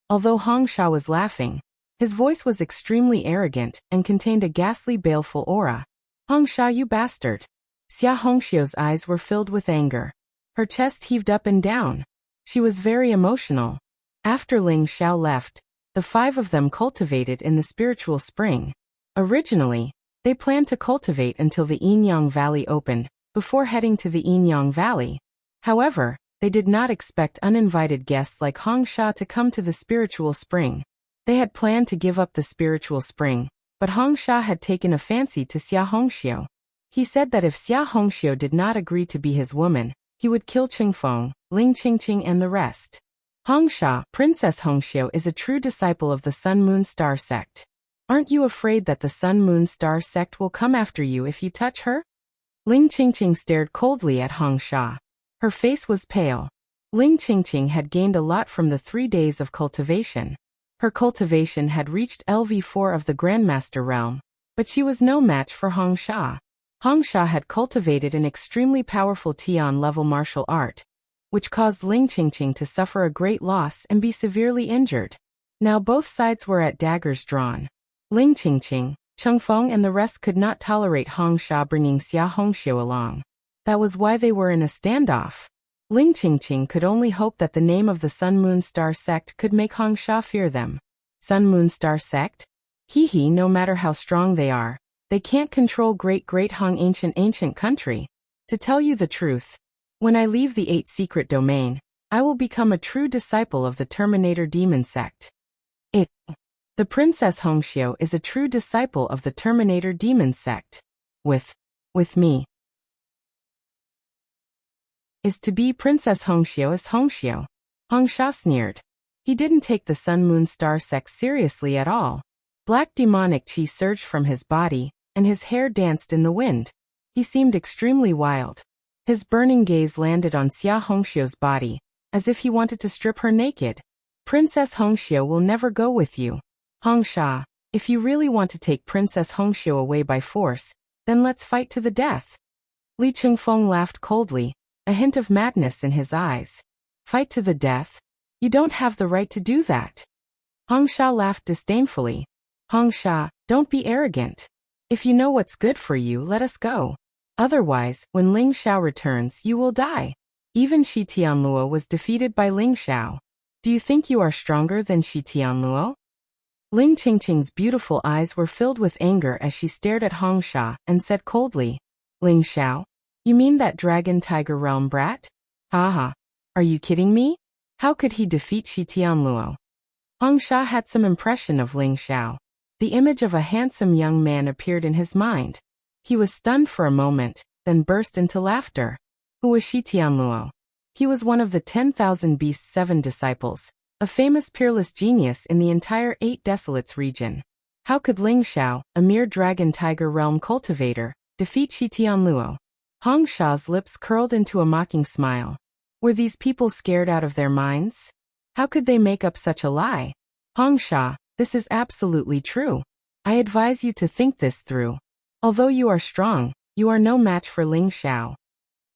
Although Hongsha was laughing, his voice was extremely arrogant and contained a ghastly baleful aura. Hongsha, you bastard. Xia Hongxiu's eyes were filled with anger. Her chest heaved up and down. She was very emotional. After Ling Xiao left, the 5 of them cultivated in the spiritual spring. Originally, they planned to cultivate until the Yinyang Valley opened, before heading to the Yinyang Valley. However, they did not expect uninvited guests like Hongsha to come to the spiritual spring. They had planned to give up the spiritual spring, but Hongsha had taken a fancy to Xia Hongxiu. He said that if Xia Hongxiu did not agree to be his woman, he would kill Chengfeng, Ling Qingqing and the rest. Hongsha, Princess Hongxiu is a true disciple of the Sun Moon Star sect. Aren't you afraid that the Sun Moon Star sect will come after you if you touch her? Ling Qingqing stared coldly at Hongsha. Her face was pale. Ling Qingqing had gained a lot from the 3 days of cultivation. Her cultivation had reached LV4 of the Grandmaster realm, but she was no match for Hongsha. Hongsha had cultivated an extremely powerful Tian-level martial art, which caused Ling Qingqing to suffer a great loss and be severely injured. Now both sides were at daggers drawn. Ling Qingqing, Changfeng and the rest could not tolerate Hong Sha bringing Xia Hongxiu along. That was why they were in a standoff. Ling Qingqing could only hope that the name of the Sun Moon Star sect could make Hong Sha fear them. Sun Moon Star sect? No matter how strong they are, they can't control great Hong ancient country. To tell you the truth, when I leave the 8th secret domain, I will become a true disciple of the Terminator demon sect. The Princess Hongxiu is a true disciple of the Terminator demon sect. With me. Is to be Princess Hongxiu is Hongxiu. Hong Sha sneered. He didn't take the Sun Moon Star sect seriously at all. Black demonic chi surged from his body, and his hair danced in the wind. He seemed extremely wild. His burning gaze landed on Xia Hongxiu's body, as if he wanted to strip her naked. Princess Hongxiu will never go with you. Hong Sha, if you really want to take Princess Hongxiu away by force, then let's fight to the death. Li Chengfeng laughed coldly, a hint of madness in his eyes. Fight to the death? You don't have the right to do that. Hong Sha laughed disdainfully. Hong Sha, don't be arrogant. If you know what's good for you, let us go. Otherwise, when Ling Xiao returns, you will die. Even Shi Tianluo was defeated by Ling Xiao. Do you think you are stronger than Shi Tianluo? Ling Qingqing's beautiful eyes were filled with anger as she stared at Hong Sha and said coldly, Ling Xiao? You mean that dragon tiger realm brat? Haha. Are you kidding me? How could he defeat Shi Tianluo? Hong Sha had some impression of Ling Xiao. The image of a handsome young man appeared in his mind. He was stunned for a moment, then burst into laughter. Who was Shi Tianluo? He was one of the 10,000 Beasts 7 disciples, a famous peerless genius in the entire 8 Desolates region. How could Ling Xiao, a mere dragon tiger realm cultivator, defeat Shi Tianluo? Hong Sha's lips curled into a mocking smile. Were these people scared out of their minds? How could they make up such a lie? Hong Sha, this is absolutely true. I advise you to think this through. Although you are strong, you are no match for Ling Xiao.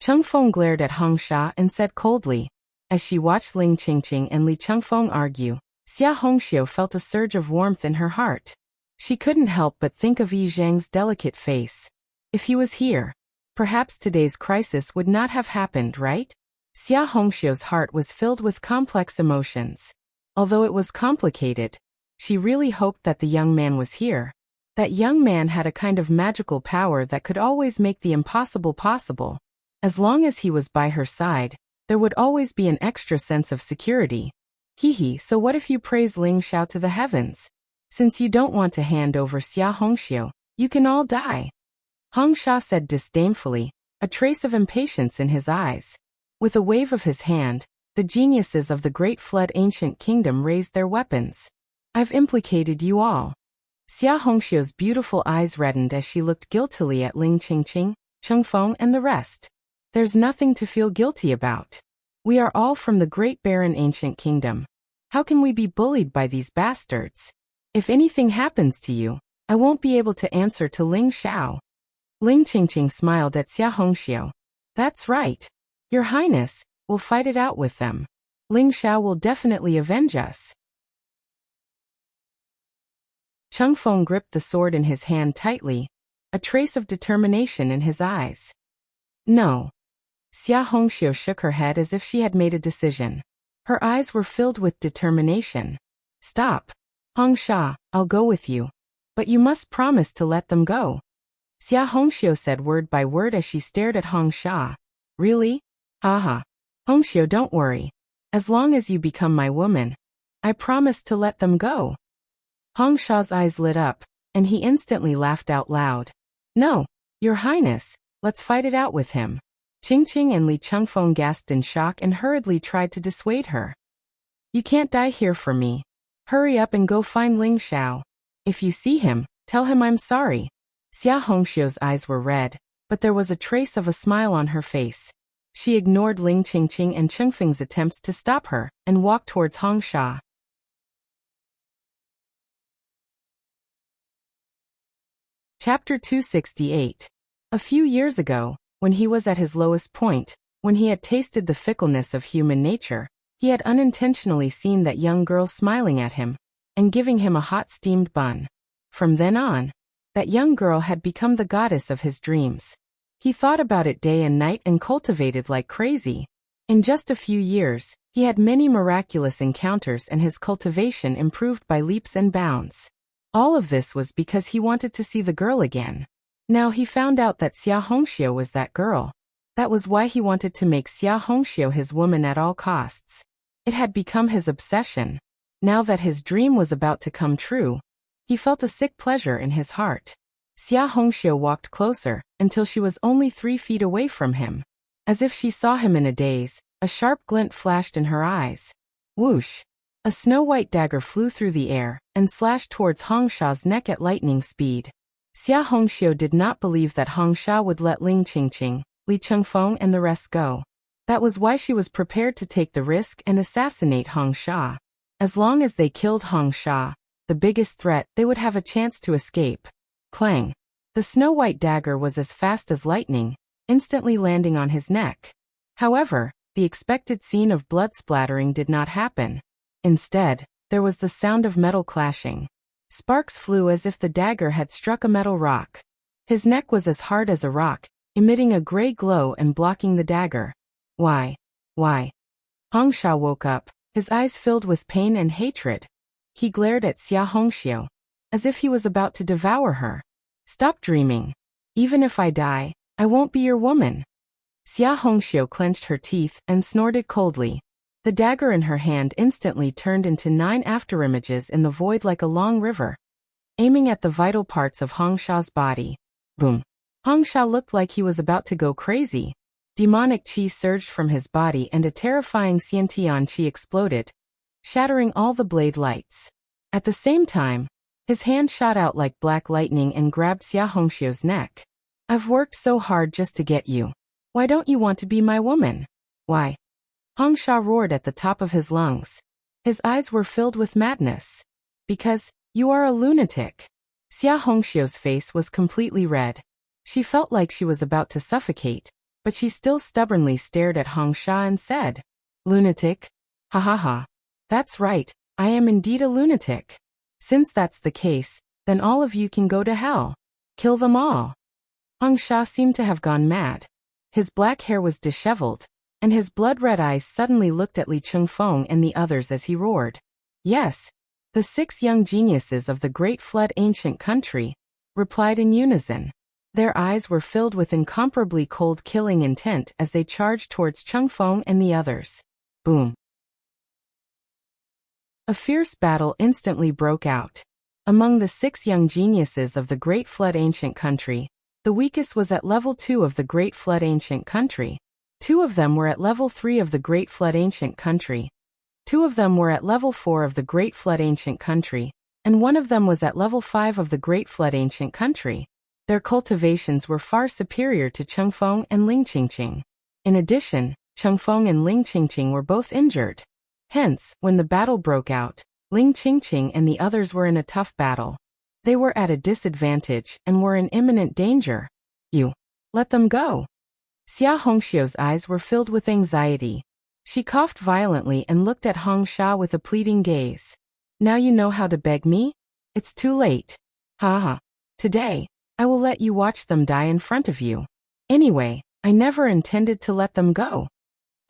Chengfeng glared at Hong Sha and said coldly. As she watched Ling Qingqing and Li Chengfeng argue, Xia Hongxiu felt a surge of warmth in her heart. She couldn't help but think of Yi Zhang's delicate face. If he was here, perhaps today's crisis would not have happened, right? Xia Hongxiu's heart was filled with complex emotions. Although it was complicated, she really hoped that the young man was here. That young man had a kind of magical power that could always make the impossible possible. As long as he was by her side, there would always be an extra sense of security. So what if you praise Ling Xiao to the heavens? Since you don't want to hand over Xia Hongxiu, you can all die. Hong Sha said disdainfully, a trace of impatience in his eyes. With a wave of his hand, the geniuses of the Great Flood Ancient Kingdom raised their weapons. I've implicated you all. Xia Hongxiu's beautiful eyes reddened as she looked guiltily at Ling Qingqing, Chengfeng and the rest. There's nothing to feel guilty about. We are all from the Great Barren Ancient Kingdom. How can we be bullied by these bastards? If anything happens to you, I won't be able to answer to Ling Xiao. Ling Qingqing smiled at Xia Hongxiu. That's right. Your Highness, we'll fight it out with them. Ling Xiao will definitely avenge us. Chengfeng gripped the sword in his hand tightly, a trace of determination in his eyes. No. Xia Hongxiu shook her head as if she had made a decision. Her eyes were filled with determination. Stop. Hong Sha, I'll go with you. But you must promise to let them go. Xia Hongxiu said word by word as she stared at Hong Sha. Really? Haha. Hongxiu, don't worry. As long as you become my woman, I promise to let them go. Hong Sha's eyes lit up, and he instantly laughed out loud. No, Your Highness, let's fight it out with him. Qingqing and Li Chengfeng gasped in shock and hurriedly tried to dissuade her. You can't die here for me. Hurry up and go find Ling Xiao. If you see him, tell him I'm sorry. Xia Hongxiu's eyes were red, but there was a trace of a smile on her face. She ignored Ling Qingqing and Chengfeng's attempts to stop her, and walked towards Hong Sha. Chapter 268. A few years ago, when he was at his lowest point, when he had tasted the fickleness of human nature, he had unintentionally seen that young girl smiling at him, and giving him a hot steamed bun. From then on, That young girl had become the goddess of his dreams. He thought about it day and night and cultivated like crazy. In just a few years, he had many miraculous encounters and his cultivation improved by leaps and bounds. All of this was because he wanted to see the girl again. Now he found out that Xia Hongxiu was that girl. That was why he wanted to make Xia Hongxiu his woman at all costs. It had become his obsession. Now that his dream was about to come true, he felt a sick pleasure in his heart. Xia Hongxiu walked closer, until she was only 3 feet away from him. As if she saw him in a daze, a sharp glint flashed in her eyes. Whoosh! A snow-white dagger flew through the air, and slashed towards Hongsha's neck at lightning speed. Xia Hongxiu did not believe that Hongsha would let Ling Qingqing, Li Chengfeng and the rest go. That was why she was prepared to take the risk and assassinate Hongsha. As long as they killed Hongsha, the biggest threat, they would have a chance to escape. Clang! The snow-white dagger was as fast as lightning, instantly landing on his neck. However, the expected scene of blood splattering did not happen. Instead, there was the sound of metal clashing. Sparks flew as if the dagger had struck a metal rock. His neck was as hard as a rock, emitting a gray glow and blocking the dagger. Why? Hongsha woke up, his eyes filled with pain and hatred. He glared at Xia Hongxiu, as if he was about to devour her. Stop dreaming. Even if I die, I won't be your woman. Xia Hongxiu clenched her teeth and snorted coldly. The dagger in her hand instantly turned into 9 afterimages in the void like a long river, aiming at the vital parts of Hongsha's body. Boom! Hongsha looked like he was about to go crazy. Demonic qi surged from his body and a terrifying Xiantian qi exploded, shattering all the blade lights. At the same time, his hand shot out like black lightning and grabbed Xia Hongxiu's neck. I've worked so hard just to get you. Why don't you want to be my woman? Why? Hongsha roared at the top of his lungs. His eyes were filled with madness. Because, you are a lunatic. Xia Hongxiu's face was completely red. She felt like she was about to suffocate, but she still stubbornly stared at Hongsha and said, Lunatic? Ha ha ha. That's right, I am indeed a lunatic. Since that's the case, then all of you can go to hell. Kill them all. Hongsha seemed to have gone mad. His black hair was disheveled, and his blood-red eyes suddenly looked at Li Chengfeng and the others as he roared. Yes, the 6 young geniuses of the Great Flood ancient country replied in unison. Their eyes were filled with incomparably cold killing intent as they charged towards Chengfeng and the others. Boom! A fierce battle instantly broke out. Among the 6 young geniuses of the Great Flood ancient country, the weakest was at level 2 of the Great Flood ancient country. 2 of them were at level 3 of the Great Flood ancient country. 2 of them were at level 4 of the Great Flood ancient country, and 1 of them was at level 5 of the Great Flood ancient country. Their cultivations were far superior to Chengfeng and Ling Qingqing. In addition, Chengfeng and Ling Qingqing were both injured. Hence, when the battle broke out, Ling Qingqing and the others were in a tough battle. They were at a disadvantage and were in imminent danger. You. Let them go. Xia Hongxiu's eyes were filled with anxiety. She coughed violently and looked at Hongsha with a pleading gaze. Now you know how to beg me? It's too late. Ha ha. Today, I will let you watch them die in front of you. Anyway, I never intended to let them go.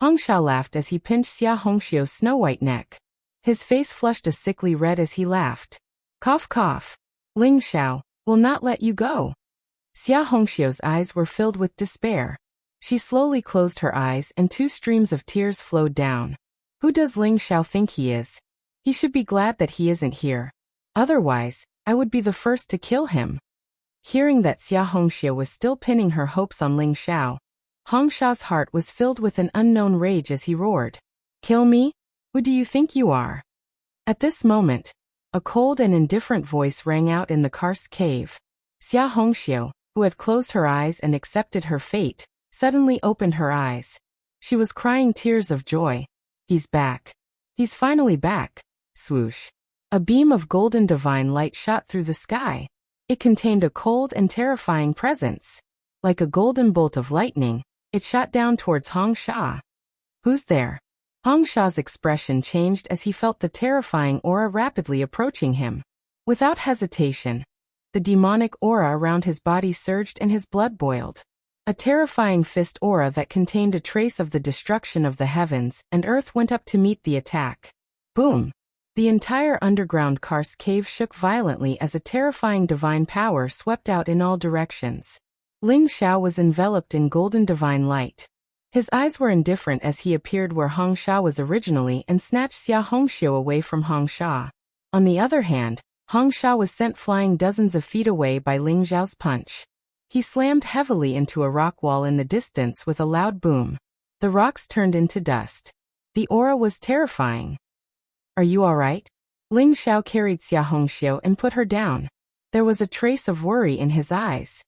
Hongsha laughed as he pinched Xia Hongxiu's snow-white neck. His face flushed a sickly red as he laughed. Cough cough. Ling Xiao will not let you go. Xia Hongxiu's eyes were filled with despair. She slowly closed her eyes and 2 streams of tears flowed down. Who does Ling Xiao think he is? He should be glad that he isn't here. Otherwise, I would be the first to kill him. Hearing that Xia Hongxiu was still pinning her hopes on Ling Xiao, Hongsha's heart was filled with an unknown rage as he roared. Kill me? Who do you think you are? At this moment, a cold and indifferent voice rang out in the karst cave. Xia Hongxiu, who had closed her eyes and accepted her fate, suddenly opened her eyes. She was crying tears of joy. He's back. He's finally back. Swoosh. A beam of golden divine light shot through the sky. It contained a cold and terrifying presence. Like a golden bolt of lightning, it shot down towards Hongsha. Who's there? Hongsha's expression changed as he felt the terrifying aura rapidly approaching him. Without hesitation, The demonic aura around his body surged and his blood boiled. A terrifying fist aura that contained a trace of the destruction of the heavens and earth went up to meet the attack. Boom! The entire underground karst cave shook violently as a terrifying divine power swept out in all directions. Ling Xiao was enveloped in golden divine light. His eyes were indifferent as he appeared where Hong Sha was originally and snatched Xia Hongxiu away from Hong Sha. On the other hand, Hong Sha was sent flying dozens of feet away by Ling Xiao's punch. He slammed heavily into a rock wall in the distance with a loud boom. The rocks turned into dust. The aura was terrifying. Are you all right? Ling Xiao carried Xia Hongxiu and put her down. There was a trace of worry in his eyes.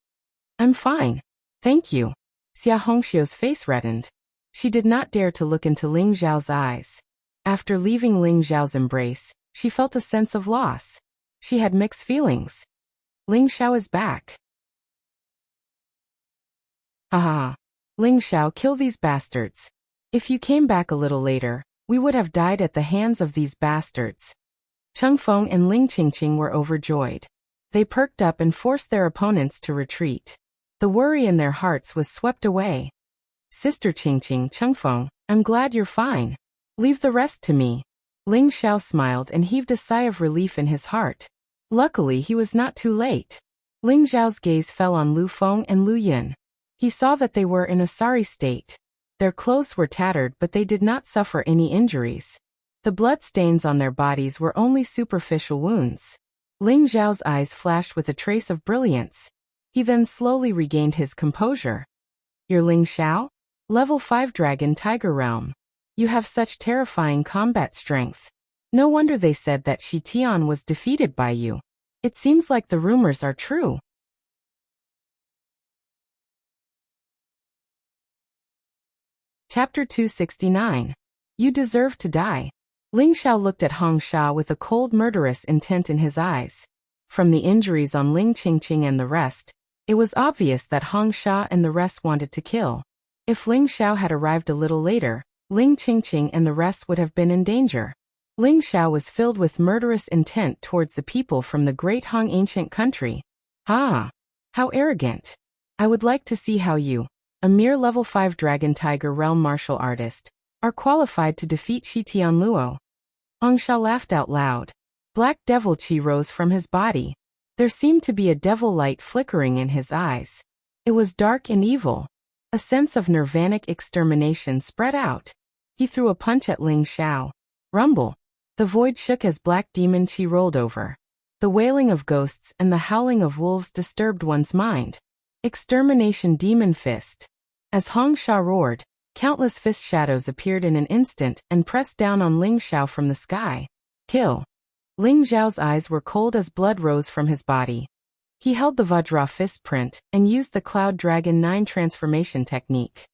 I'm fine. Thank you. Xia Hongxiu's face reddened. She did not dare to look into Ling Xiao's eyes. After leaving Ling Xiao's embrace, she felt a sense of loss. She had mixed feelings. Ling Xiao is back. Haha. Ling Xiao, kill these bastards. If you came back a little later, we would have died at the hands of these bastards. Cheng Feng and Ling Qingqing were overjoyed. They perked up and forced their opponents to retreat. The worry in their hearts was swept away. Sister Qingqing, Cheng Feng, I'm glad you're fine. Leave the rest to me. Ling Xiao smiled and heaved a sigh of relief in his heart. Luckily he was not too late. Ling Xiao's gaze fell on Lu Feng and Lu Yin. He saw that they were in a sorry state. Their clothes were tattered but they did not suffer any injuries. The blood stains on their bodies were only superficial wounds. Ling Xiao's eyes flashed with a trace of brilliance. He then slowly regained his composure. You're Ling Xiao? Level 5 Dragon Tiger Realm. You have such terrifying combat strength. No wonder they said that Shi Tian was defeated by you. It seems like the rumors are true. Chapter 269. You deserve to die. Ling Xiao looked at Hong Sha with a cold murderous intent in his eyes. From the injuries on Ling Qingqing and the rest, it was obvious that Hong Sha and the rest wanted to kill. If Ling Xiao had arrived a little later, Ling Qingqing and the rest would have been in danger. Ling Xiao was filled with murderous intent towards the people from the great Han ancient country. Ah! How arrogant! I would like to see how you, a mere level 5 Dragon Tiger Realm martial artist, are qualified to defeat Shi Tian Luo. Hong Sha laughed out loud. Black devil chi rose from his body. There seemed to be a devil light flickering in his eyes. It was dark and evil. A sense of nirvanic extermination spread out. He threw a punch at Ling Xiao. Rumble. The void shook as black demon chi rolled over. The wailing of ghosts and the howling of wolves disturbed one's mind. Extermination demon fist. As Hong Sha roared, countless fist shadows appeared in an instant and pressed down on Ling Xiao from the sky. Kill. Ling Xiao's eyes were cold as blood rose from his body. He held the Vajra fist print and used the Cloud Dragon 9 transformation technique.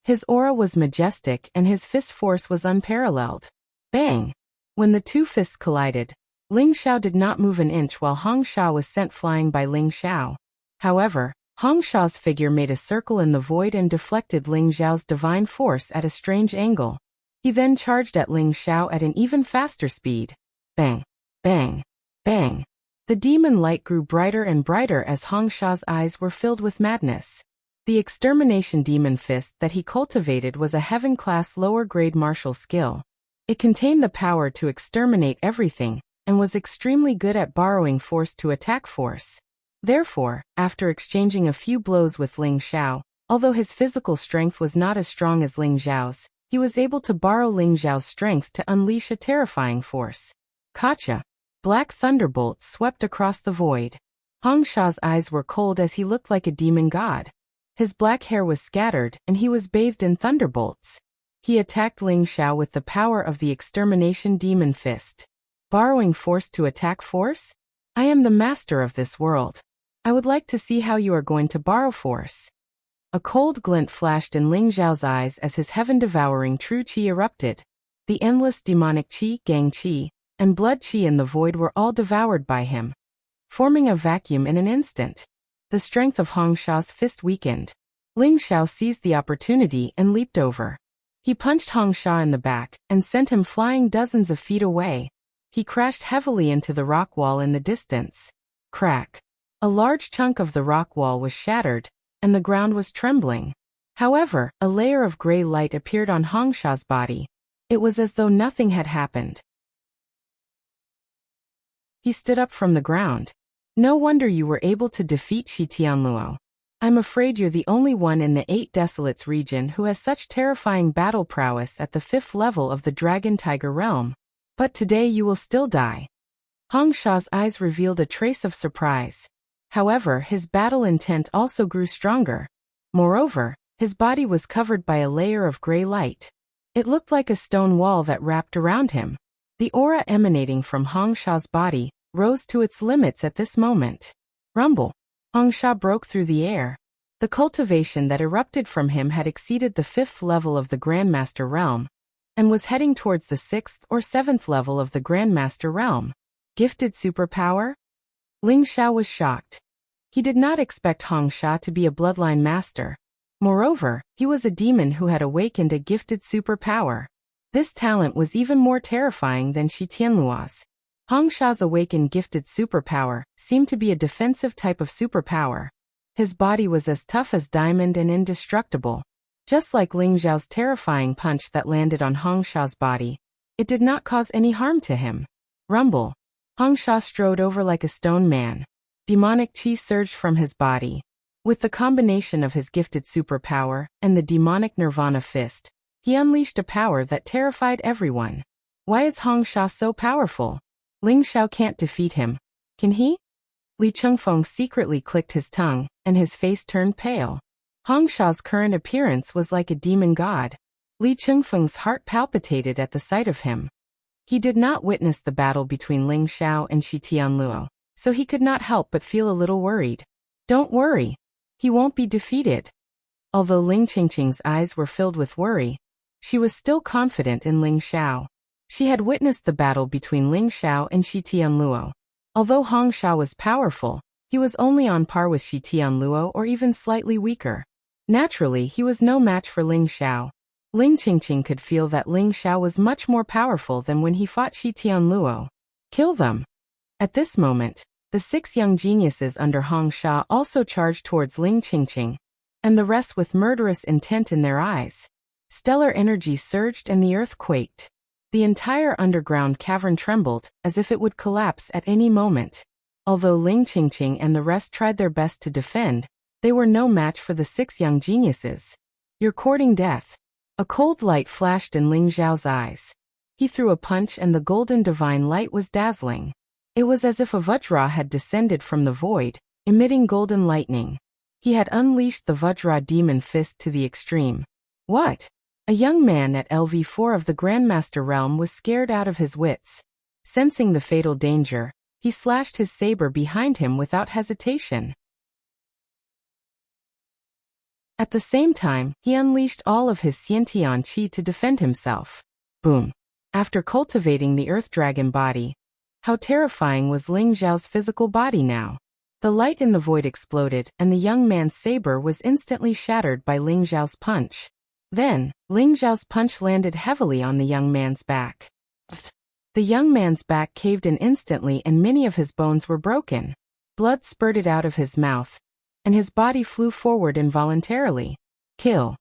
His aura was majestic and his fist force was unparalleled. Bang! When the two fists collided, Ling Xiao did not move an inch while Hong Sha was sent flying by Ling Xiao. However, Hong Sha's figure made a circle in the void and deflected Ling Xiao's divine force at a strange angle. He then charged at Ling Xiao at an even faster speed. Bang! Bang! Bang! The demon light grew brighter and brighter as Hong Sha's eyes were filled with madness. The extermination demon fist that he cultivated was a heaven-class lower-grade martial skill. It contained the power to exterminate everything, and was extremely good at borrowing force to attack force. Therefore, after exchanging a few blows with Ling Xiao, although his physical strength was not as strong as Ling Xiao's, he was able to borrow Ling Xiao's strength to unleash a terrifying force. Gotcha! Black thunderbolts swept across the void. Hong Sha's eyes were cold as he looked like a demon god. His black hair was scattered and he was bathed in thunderbolts. He attacked Ling Xiao with the power of the extermination demon fist. Borrowing force to attack force? I am the master of this world. I would like to see how you are going to borrow force. A cold glint flashed in Ling Xiao's eyes as his heaven-devouring true qi erupted. The endless demonic qi, gang qi, and blood qi in the void were all devoured by him, forming a vacuum in an instant. The strength of Hong Sha's fist weakened. Ling Xiao seized the opportunity and leaped over. He punched Hong Sha in the back and sent him flying dozens of feet away. He crashed heavily into the rock wall in the distance. Crack. A large chunk of the rock wall was shattered, and the ground was trembling. However, a layer of gray light appeared on Hongsha's body. It was as though nothing had happened. He stood up from the ground. No wonder you were able to defeat Shi Tianluo. I'm afraid you're the only one in the 8 Desolates region who has such terrifying battle prowess at the 5th level of the Dragon Tiger realm. But today you will still die. Hongsha's eyes revealed a trace of surprise. However, his battle intent also grew stronger. Moreover, his body was covered by a layer of gray light. It looked like a stone wall that wrapped around him. The aura emanating from Hongsha's body rose to its limits at this moment. Rumble. Hongsha broke through the air. The cultivation that erupted from him had exceeded the 5th level of the Grandmaster realm, and was heading towards the 6th or 7th level of the Grandmaster realm. Gifted superpower? Ling Xiao was shocked. He did not expect Hongsha to be a bloodline master. Moreover, he was a demon who had awakened a gifted superpower. This talent was even more terrifying than Shi Tianluo's. Hongsha's awakened gifted superpower seemed to be a defensive type of superpower. His body was as tough as diamond and indestructible. Just like Ling Xiao's terrifying punch that landed on Hongsha's body, it did not cause any harm to him. Rumble. Hongsha strode over like a stone man. Demonic chi surged from his body. With the combination of his gifted superpower and the demonic Nirvana fist, he unleashed a power that terrified everyone. Why is Hongsha so powerful? Ling Xiao can't defeat him. Can he? Li Chengfeng secretly clicked his tongue, and his face turned pale. Hongsha's current appearance was like a demon god. Li Chengfeng's heart palpitated at the sight of him. He did not witness the battle between Ling Xiao and Shi Tianluo, so he could not help but feel a little worried. Don't worry. He won't be defeated. Although Ling Qingqing's eyes were filled with worry, she was still confident in Ling Xiao. She had witnessed the battle between Ling Xiao and Shi Tianluo. Although Hongsha was powerful, he was only on par with Shi Tianluo or even slightly weaker. Naturally, he was no match for Ling Xiao. Ling Qingqing could feel that Ling Xiao was much more powerful than when he fought Shi Tianluo. Kill them. At this moment, the 6 young geniuses under Hongsha also charged towards Ling Qingqing, and the rest with murderous intent in their eyes. Stellar energy surged and the earth quaked. The entire underground cavern trembled, as if it would collapse at any moment. Although Ling Qingqing and the rest tried their best to defend, they were no match for the 6 young geniuses. You're courting death. A cold light flashed in Ling Xiao's eyes. He threw a punch and the golden divine light was dazzling. It was as if a Vajra had descended from the void, emitting golden lightning. He had unleashed the Vajra demon fist to the extreme. What? A young man at LV4 of the Grandmaster realm was scared out of his wits. Sensing the fatal danger, he slashed his saber behind him without hesitation. At the same time, he unleashed all of his Xiantian qi to defend himself. Boom. After cultivating the Earth Dragon body, how terrifying was Ling Xiao's physical body now? The light in the void exploded, and the young man's saber was instantly shattered by Ling Xiao's punch. Then, Ling Xiao's punch landed heavily on the young man's back. The young man's back caved in instantly and many of his bones were broken. Blood spurted out of his mouth, and his body flew forward involuntarily. Kill.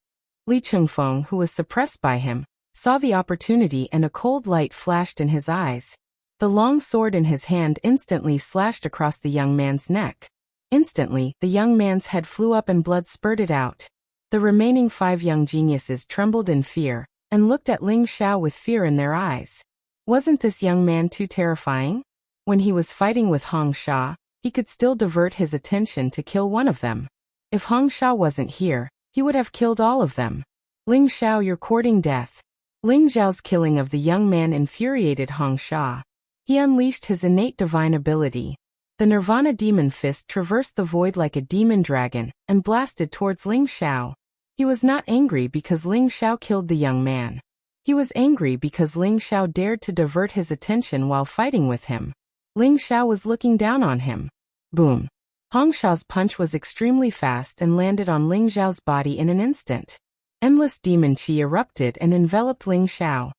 Li Chengfeng, who was suppressed by him, saw the opportunity and a cold light flashed in his eyes. The long sword in his hand instantly slashed across the young man's neck. Instantly, the young man's head flew up and blood spurted out. The remaining 5 young geniuses trembled in fear, and looked at Ling Xiao with fear in their eyes. Wasn't this young man too terrifying? When he was fighting with Hongsha, he could still divert his attention to kill one of them. If Hongsha wasn't here, he would have killed all of them. Ling Xiao, you're courting death. Ling Xiao's killing of the young man infuriated Hongsha. He unleashed his innate divine ability. The Nirvana demon fist traversed the void like a demon dragon, and blasted towards Ling Xiao. He was not angry because Ling Xiao killed the young man. He was angry because Ling Xiao dared to divert his attention while fighting with him. Ling Xiao was looking down on him. Boom. Hongsha's punch was extremely fast and landed on Ling Xiao's body in an instant. Endless demon qi erupted and enveloped Ling Xiao.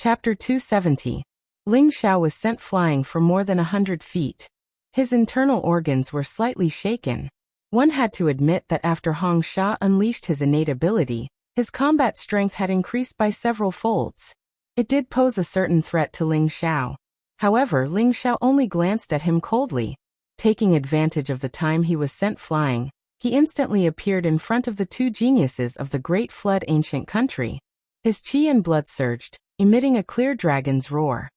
Chapter 270. Ling Xiao was sent flying for more than 100 feet. His internal organs were slightly shaken. One had to admit that after Hong Sha unleashed his innate ability, his combat strength had increased by several folds. It did pose a certain threat to Ling Xiao. However, Ling Xiao only glanced at him coldly. Taking advantage of the time he was sent flying, he instantly appeared in front of the two geniuses of the Great Flood ancient country. His qi and blood surged, emitting a clear dragon's roar.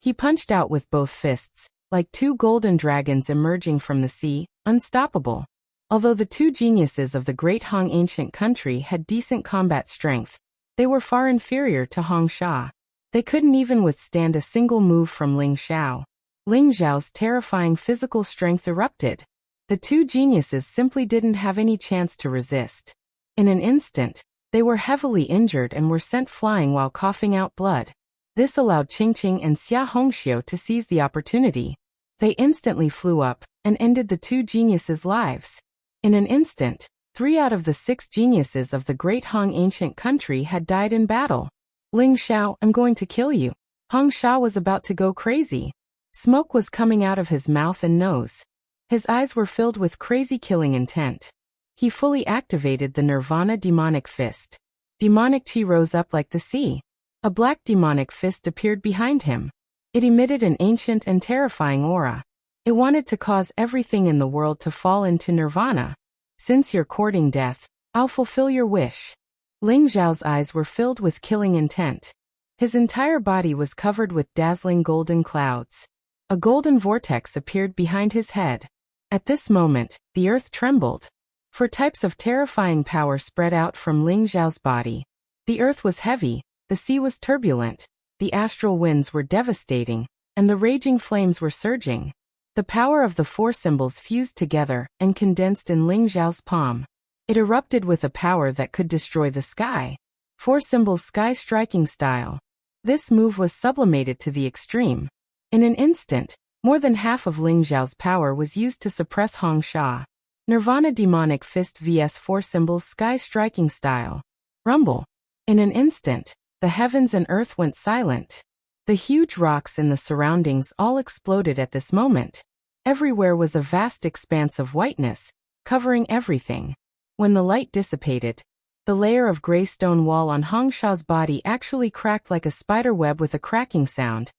He punched out with both fists, like two golden dragons emerging from the sea, unstoppable. Although the two geniuses of the Great Hong ancient country had decent combat strength, they were far inferior to Hong Sha. They couldn't even withstand a single move from Ling Xiao. Ling Xiao's terrifying physical strength erupted. The two geniuses simply didn't have any chance to resist. In an instant, they were heavily injured and were sent flying while coughing out blood. This allowed Qingqing and Xia Hongxiu to seize the opportunity. They instantly flew up and ended the two geniuses' lives. In an instant, 3 out of the 6 geniuses of the Great Hong ancient country had died in battle. Ling Xiao, I'm going to kill you. Hong Sha was about to go crazy. Smoke was coming out of his mouth and nose. His eyes were filled with crazy killing intent. He fully activated the Nirvana demonic fist. Demonic chi rose up like the sea. A black demonic fist appeared behind him. It emitted an ancient and terrifying aura. It wanted to cause everything in the world to fall into nirvana. Since you're courting death, I'll fulfill your wish. Ling Xiao's eyes were filled with killing intent. His entire body was covered with dazzling golden clouds. A golden vortex appeared behind his head. At this moment, the earth trembled. 4 types of terrifying power spread out from Ling Xiao's body. The earth was heavy, the sea was turbulent, the astral winds were devastating, and the raging flames were surging. The power of the 4 symbols fused together and condensed in Ling Xiao's palm. It erupted with a power that could destroy the sky. 4 symbols sky striking style. This move was sublimated to the extreme. In an instant, more than half of Ling Xiao's power was used to suppress Hong Sha. Nirvana demonic fist vs 4 symbols sky striking style. Rumble. In an instant, the heavens and earth went silent. The huge rocks in the surroundings all exploded at this moment. Everywhere was a vast expanse of whiteness, covering everything. When the light dissipated, the layer of gray stone wall on Hong Sha's body actually cracked like a spider web with a cracking sound,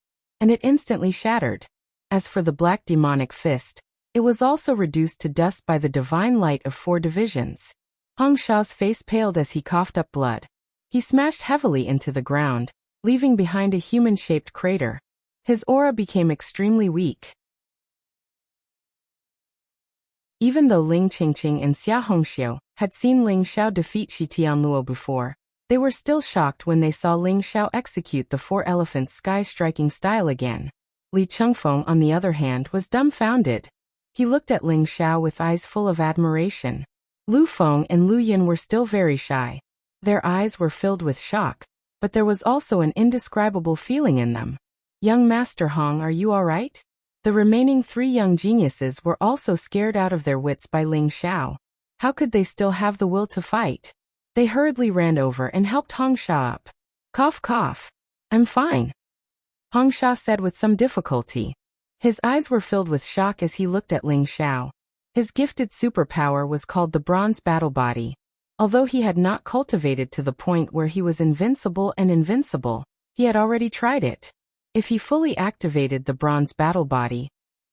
and it instantly shattered. As for the black demonic fist, it was also reduced to dust by the divine light of 4 divisions. Hong Sha's face paled as he coughed up blood. He smashed heavily into the ground, leaving behind a human-shaped crater. His aura became extremely weak. Even though Ling Qingqing and Xia Hongxiu had seen Ling Xiao defeat Shi Tianluo before, they were still shocked when they saw Ling Xiao execute the 4 elephant sky striking style again. Li Chengfeng, on the other hand, was dumbfounded. He looked at Ling Xiao with eyes full of admiration. Lu Feng and Lu Yin were still very shy. Their eyes were filled with shock, but there was also an indescribable feeling in them. Young Master Hong, are you all right? The remaining 3 young geniuses were also scared out of their wits by Ling Xiao. How could they still have the will to fight? They hurriedly ran over and helped Hong Sha up. Cough cough. I'm fine, Hong Sha said with some difficulty. His eyes were filled with shock as he looked at Ling Xiao. His gifted superpower was called the Bronze Battle Body. Although he had not cultivated to the point where he was invincible and invincible, he had already tried it. If he fully activated the Bronze Battle Body,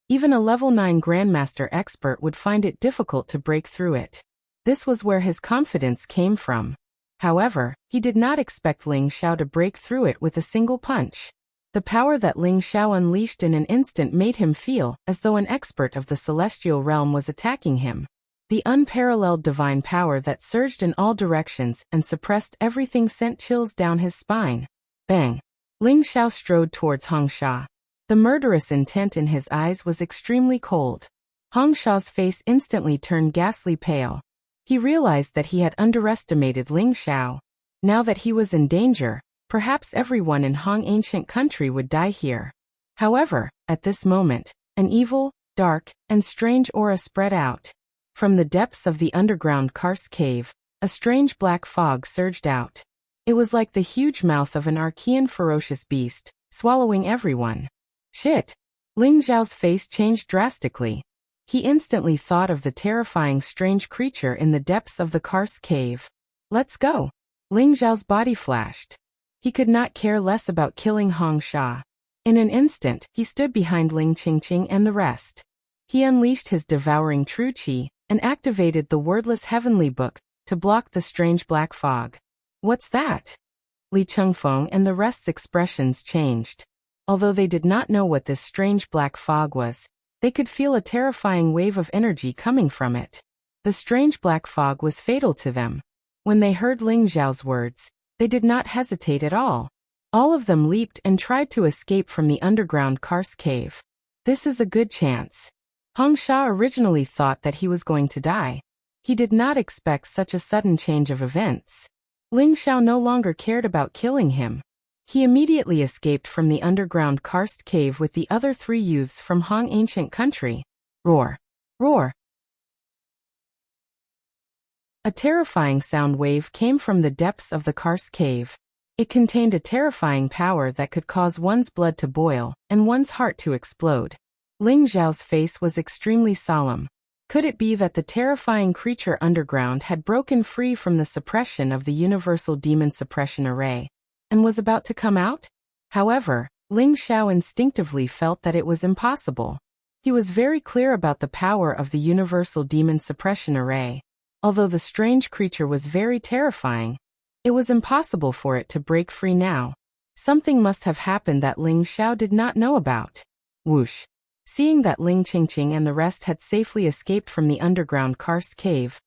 even a level 9 Grandmaster expert would find it difficult to break through it. This was where his confidence came from. However, he did not expect Ling Xiao to break through it with a single punch. The power that Ling Xiao unleashed in an instant made him feel as though an expert of the celestial realm was attacking him. The unparalleled divine power that surged in all directions and suppressed everything sent chills down his spine. Bang! Ling Xiao strode towards Hong Sha. The murderous intent in his eyes was extremely cold. Hong Sha's face instantly turned ghastly pale. He realized that he had underestimated Ling Xiao. Now that he was in danger, perhaps everyone in Hong ancient country would die here. However, at this moment, an evil, dark, and strange aura spread out. From the depths of the underground karst cave, a strange black fog surged out. It was like the huge mouth of an Archean ferocious beast, swallowing everyone. Shit! Ling Xiao's face changed drastically. He instantly thought of the terrifying strange creature in the depths of the karst cave. Let's go! Ling Xiao's body flashed. He could not care less about killing Hong Sha. In an instant, he stood behind Ling Qingqing and the rest. He unleashed his devouring true qi and activated the wordless heavenly book to block the strange black fog. What's that? Li Chengfeng and the rest's expressions changed. Although they did not know what this strange black fog was, they could feel a terrifying wave of energy coming from it. The strange black fog was fatal to them. When they heard Ling Xiao's words, they did not hesitate at all. All of them leaped and tried to escape from the underground karst cave. This is a good chance. Hong Sha originally thought that he was going to die. He did not expect such a sudden change of events. Ling Xiao no longer cared about killing him. He immediately escaped from the underground karst cave with the other 3 youths from Hong ancient country. Roar! Roar! A terrifying sound wave came from the depths of the karst cave. It contained a terrifying power that could cause one's blood to boil and one's heart to explode. Ling Xiao's face was extremely solemn. Could it be that the terrifying creature underground had broken free from the suppression of the universal demon suppression array and was about to come out? However, Ling Xiao instinctively felt that it was impossible. He was very clear about the power of the universal demon suppression array. Although the strange creature was very terrifying, it was impossible for it to break free now. Something must have happened that Ling Xiao did not know about. Whoosh! Seeing that Ling Qingqing and the rest had safely escaped from the underground karst cave,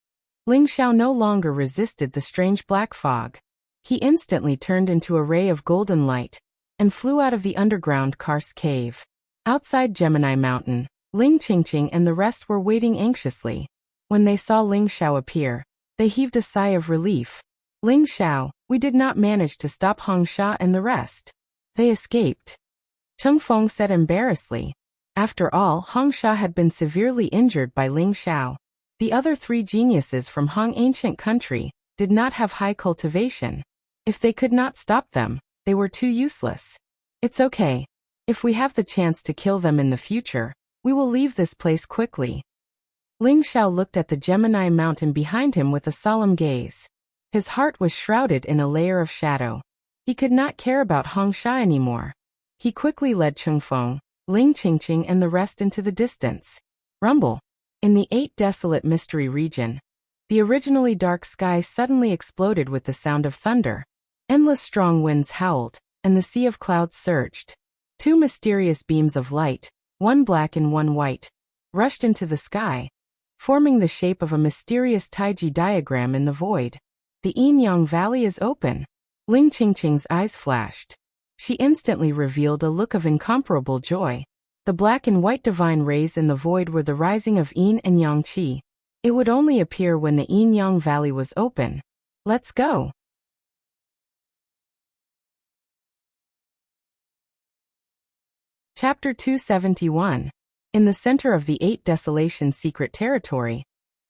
Ling Xiao no longer resisted the strange black fog. He instantly turned into a ray of golden light and flew out of the underground karst cave. Outside Gemini Mountain, Ling Qingqing and the rest were waiting anxiously. When they saw Ling Xiao appear, they heaved a sigh of relief. Ling Xiao, we did not manage to stop Hong Sha and the rest. They escaped. Chengfeng said embarrassedly. After all, Hong Sha had been severely injured by Ling Xiao. The other 3 geniuses from Hong ancient country did not have high cultivation. If they could not stop them, they were too useless. It's okay. If we have the chance to kill them in the future, we will leave this place quickly. Ling Xiao looked at the Gemini mountain behind him with a solemn gaze. His heart was shrouded in a layer of shadow. He could not care about Hong Sha anymore. He quickly led Chengfeng, Ling Qingqing and the rest into the distance. Rumble. In the 8 desolate mystery region, the originally dark sky suddenly exploded with the sound of thunder. Endless strong winds howled, and the sea of clouds surged. 2 mysterious beams of light, one black and one white, rushed into the sky, forming the shape of a mysterious Taiji diagram in the void. The Yin-Yang Valley is open. Ling Qingqing's eyes flashed. She instantly revealed a look of incomparable joy. The black and white divine rays in the void were the rising of Yin and Yang Qi. It would only appear when the Yin-Yang Valley was open. Let's go. Chapter 271. In the center of the 8 Desolation secret territory,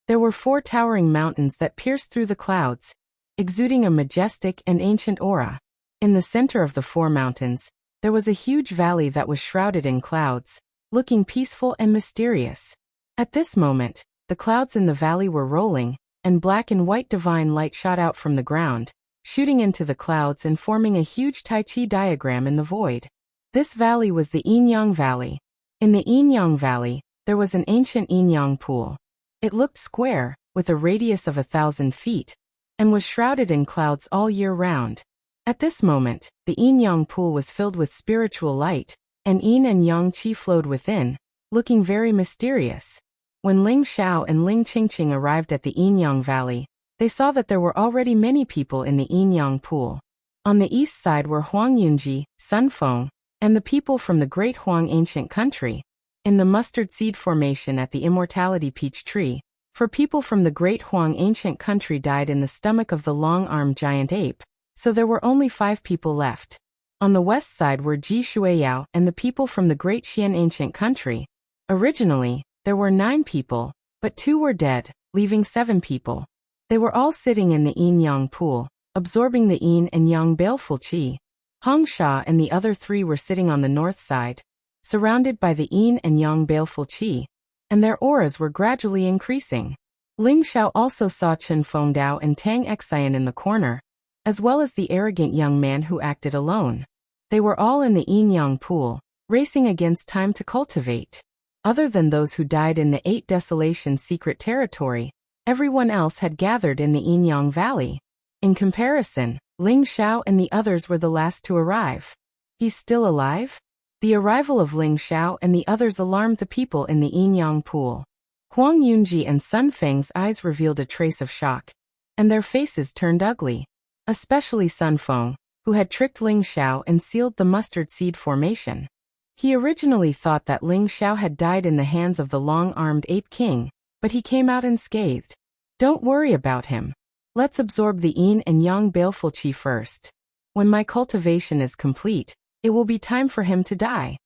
there were 4 towering mountains that pierced through the clouds, exuding a majestic and ancient aura. In the center of the 4 mountains, there was a huge valley that was shrouded in clouds, looking peaceful and mysterious. At this moment, the clouds in the valley were rolling, and black and white divine light shot out from the ground, shooting into the clouds and forming a huge Tai Chi diagram in the void. This valley was the Yin-Yang Valley. In the Yin-Yang Valley, there was an ancient Yin-Yang pool. It looked square, with a radius of 1,000 feet, and was shrouded in clouds all year round. At this moment, the Yin-Yang pool was filled with spiritual light, and Yin and Yang Qi flowed within, looking very mysterious. When Ling Xiao and Ling Qingqing arrived at the Yin-Yang Valley, they saw that there were already many people in the Yin-Yang pool. On the east side were Huang Yunji, Sun Feng, and the people from the great Huang ancient country. In the mustard seed formation at the immortality peach tree, 4 people from the great Huang ancient country died in the stomach of the long-armed giant ape, so there were only 5 people left. On the west side were Ji Shuiyao and the people from the great Xian ancient country. Originally, there were 9 people, but 2 were dead, leaving 7 people. They were all sitting in the Yin-Yang pool, absorbing the Yin and Yang baleful qi. Hong Sha and the other three were sitting on the north side, surrounded by the yin and yang baleful qi, and their auras were gradually increasing. Ling Xiao also saw Chen Fengdao and Tang Xian in the corner, as well as the arrogant young man who acted alone. They were all in the yin-yang pool, racing against time to cultivate. Other than those who died in the 8 Desolation secret territory, everyone else had gathered in the yin-yang valley. In comparison, Ling Xiao and the others were the last to arrive. He's still alive? The arrival of Ling Xiao and the others alarmed the people in the yin-yang pool. Huang Yunji and Sun Feng's eyes revealed a trace of shock, and their faces turned ugly. Especially Sun Feng, who had tricked Ling Xiao and sealed the mustard seed formation. He originally thought that Ling Xiao had died in the hands of the long-armed ape king, but he came out unscathed. Don't worry about him. Let's absorb the yin and yang baleful qi first. When my cultivation is complete, it will be time for him to die.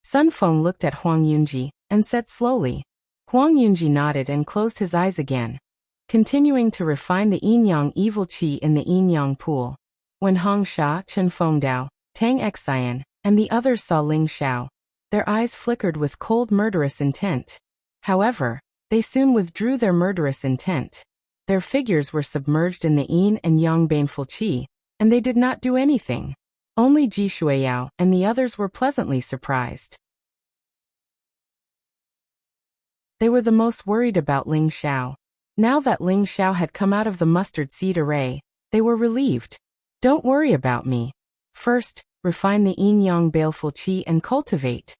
Sun Feng looked at Huang Yunji and said slowly. Huang Yunji nodded and closed his eyes again, continuing to refine the yin-yang evil qi in the yin-yang pool. When Hong Sha, Chen Fengdao, Tang Xian, and the others saw Ling Xiao, their eyes flickered with cold murderous intent. However, they soon withdrew their murderous intent. Their figures were submerged in the yin and yang baneful qi, and they did not do anything. Only Ji Shuiyao and the others were pleasantly surprised. They were the most worried about Ling Xiao. Now that Ling Xiao had come out of the mustard seed array, they were relieved. Don't worry about me. First, refine the yin-yang baleful qi and cultivate.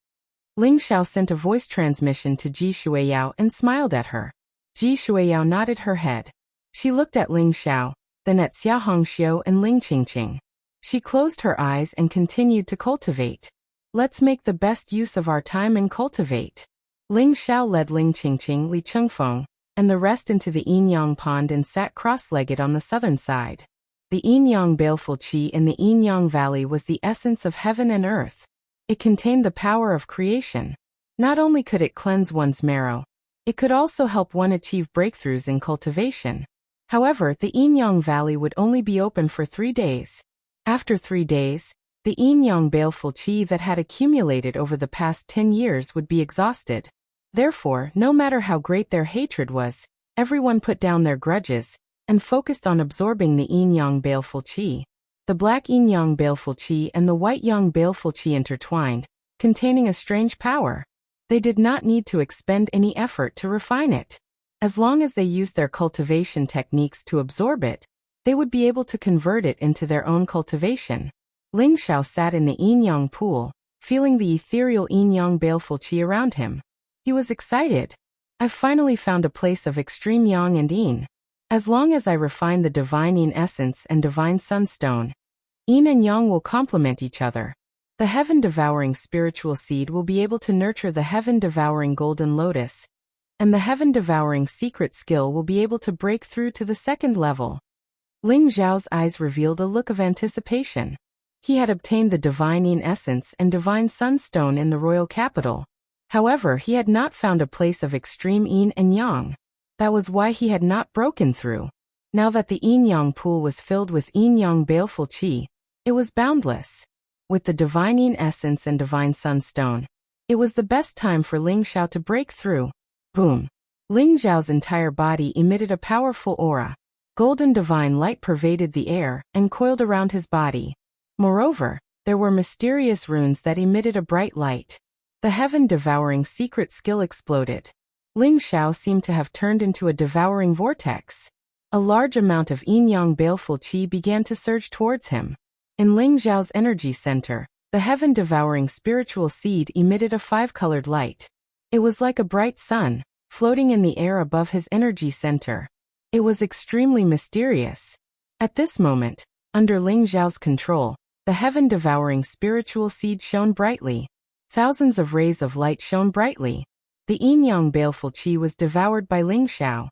Ling Xiao sent a voice transmission to Ji Shuiyao and smiled at her. Ji Shuiyao nodded her head. She looked at Ling Xiao, then at Xia Hongxiu and Ling Qingqing. She closed her eyes and continued to cultivate. Let's make the best use of our time and cultivate. Ling Xiao led Ling Qingqing, Li Chengfeng, and the rest into the yin-yang pond and sat cross-legged on the southern side. The yin-yang baleful qi in the yin-yang valley was the essence of heaven and earth. It contained the power of creation. Not only could it cleanse one's marrow, it could also help one achieve breakthroughs in cultivation. However, the yin-yang valley would only be open for 3 days. After 3 days, the yin-yang baleful qi that had accumulated over the past 10 years would be exhausted. Therefore, no matter how great their hatred was, everyone put down their grudges and focused on absorbing the yin-yang baleful qi. The black yin-yang baleful qi and the white yang baleful qi intertwined, containing a strange power. They did not need to expend any effort to refine it. As long as they used their cultivation techniques to absorb it, they would be able to convert it into their own cultivation. Ling Xiao sat in the yin-yang pool, feeling the ethereal yin-yang baleful qi around him. He was excited. I've finally found a place of extreme yang and yin. As long as I refine the divine yin essence and divine sunstone, yin and yang will complement each other. The heaven-devouring spiritual seed will be able to nurture the heaven-devouring golden lotus, and the heaven-devouring secret skill will be able to break through to the 2nd level. Ling Zhao's eyes revealed a look of anticipation. He had obtained the divine yin essence and divine sunstone in the royal capital. However, he had not found a place of extreme yin and yang. That was why he had not broken through. Now that the yin-yang pool was filled with yin-yang baleful qi, it was boundless. With the divine yin essence and divine sunstone, it was the best time for Ling Xiao to break through. Boom! Ling Zhao's entire body emitted a powerful aura. Golden divine light pervaded the air and coiled around his body. Moreover, there were mysterious runes that emitted a bright light. The heaven-devouring secret skill exploded. Ling Xiao seemed to have turned into a devouring vortex. A large amount of yin-yang baleful qi began to surge towards him. In Ling Zhao's energy center, the heaven-devouring spiritual seed emitted a 5-colored light. It was like a bright sun, floating in the air above his energy center. It was extremely mysterious. At this moment, under Ling Zhao's control, the heaven-devouring spiritual seed shone brightly. Thousands of rays of light shone brightly. The yin-yang baleful qi was devoured by Ling Xiao.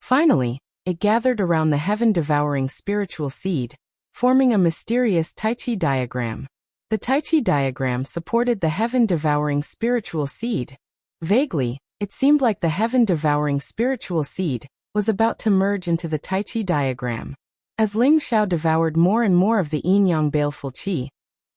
Finally, it gathered around the heaven-devouring spiritual seed, forming a mysterious Tai Chi diagram. The Tai Chi diagram supported the heaven-devouring spiritual seed. Vaguely, it seemed like the heaven-devouring spiritual seed was about to merge into the Tai Chi diagram. As Ling Xiao devoured more and more of the yin-yang baleful qi,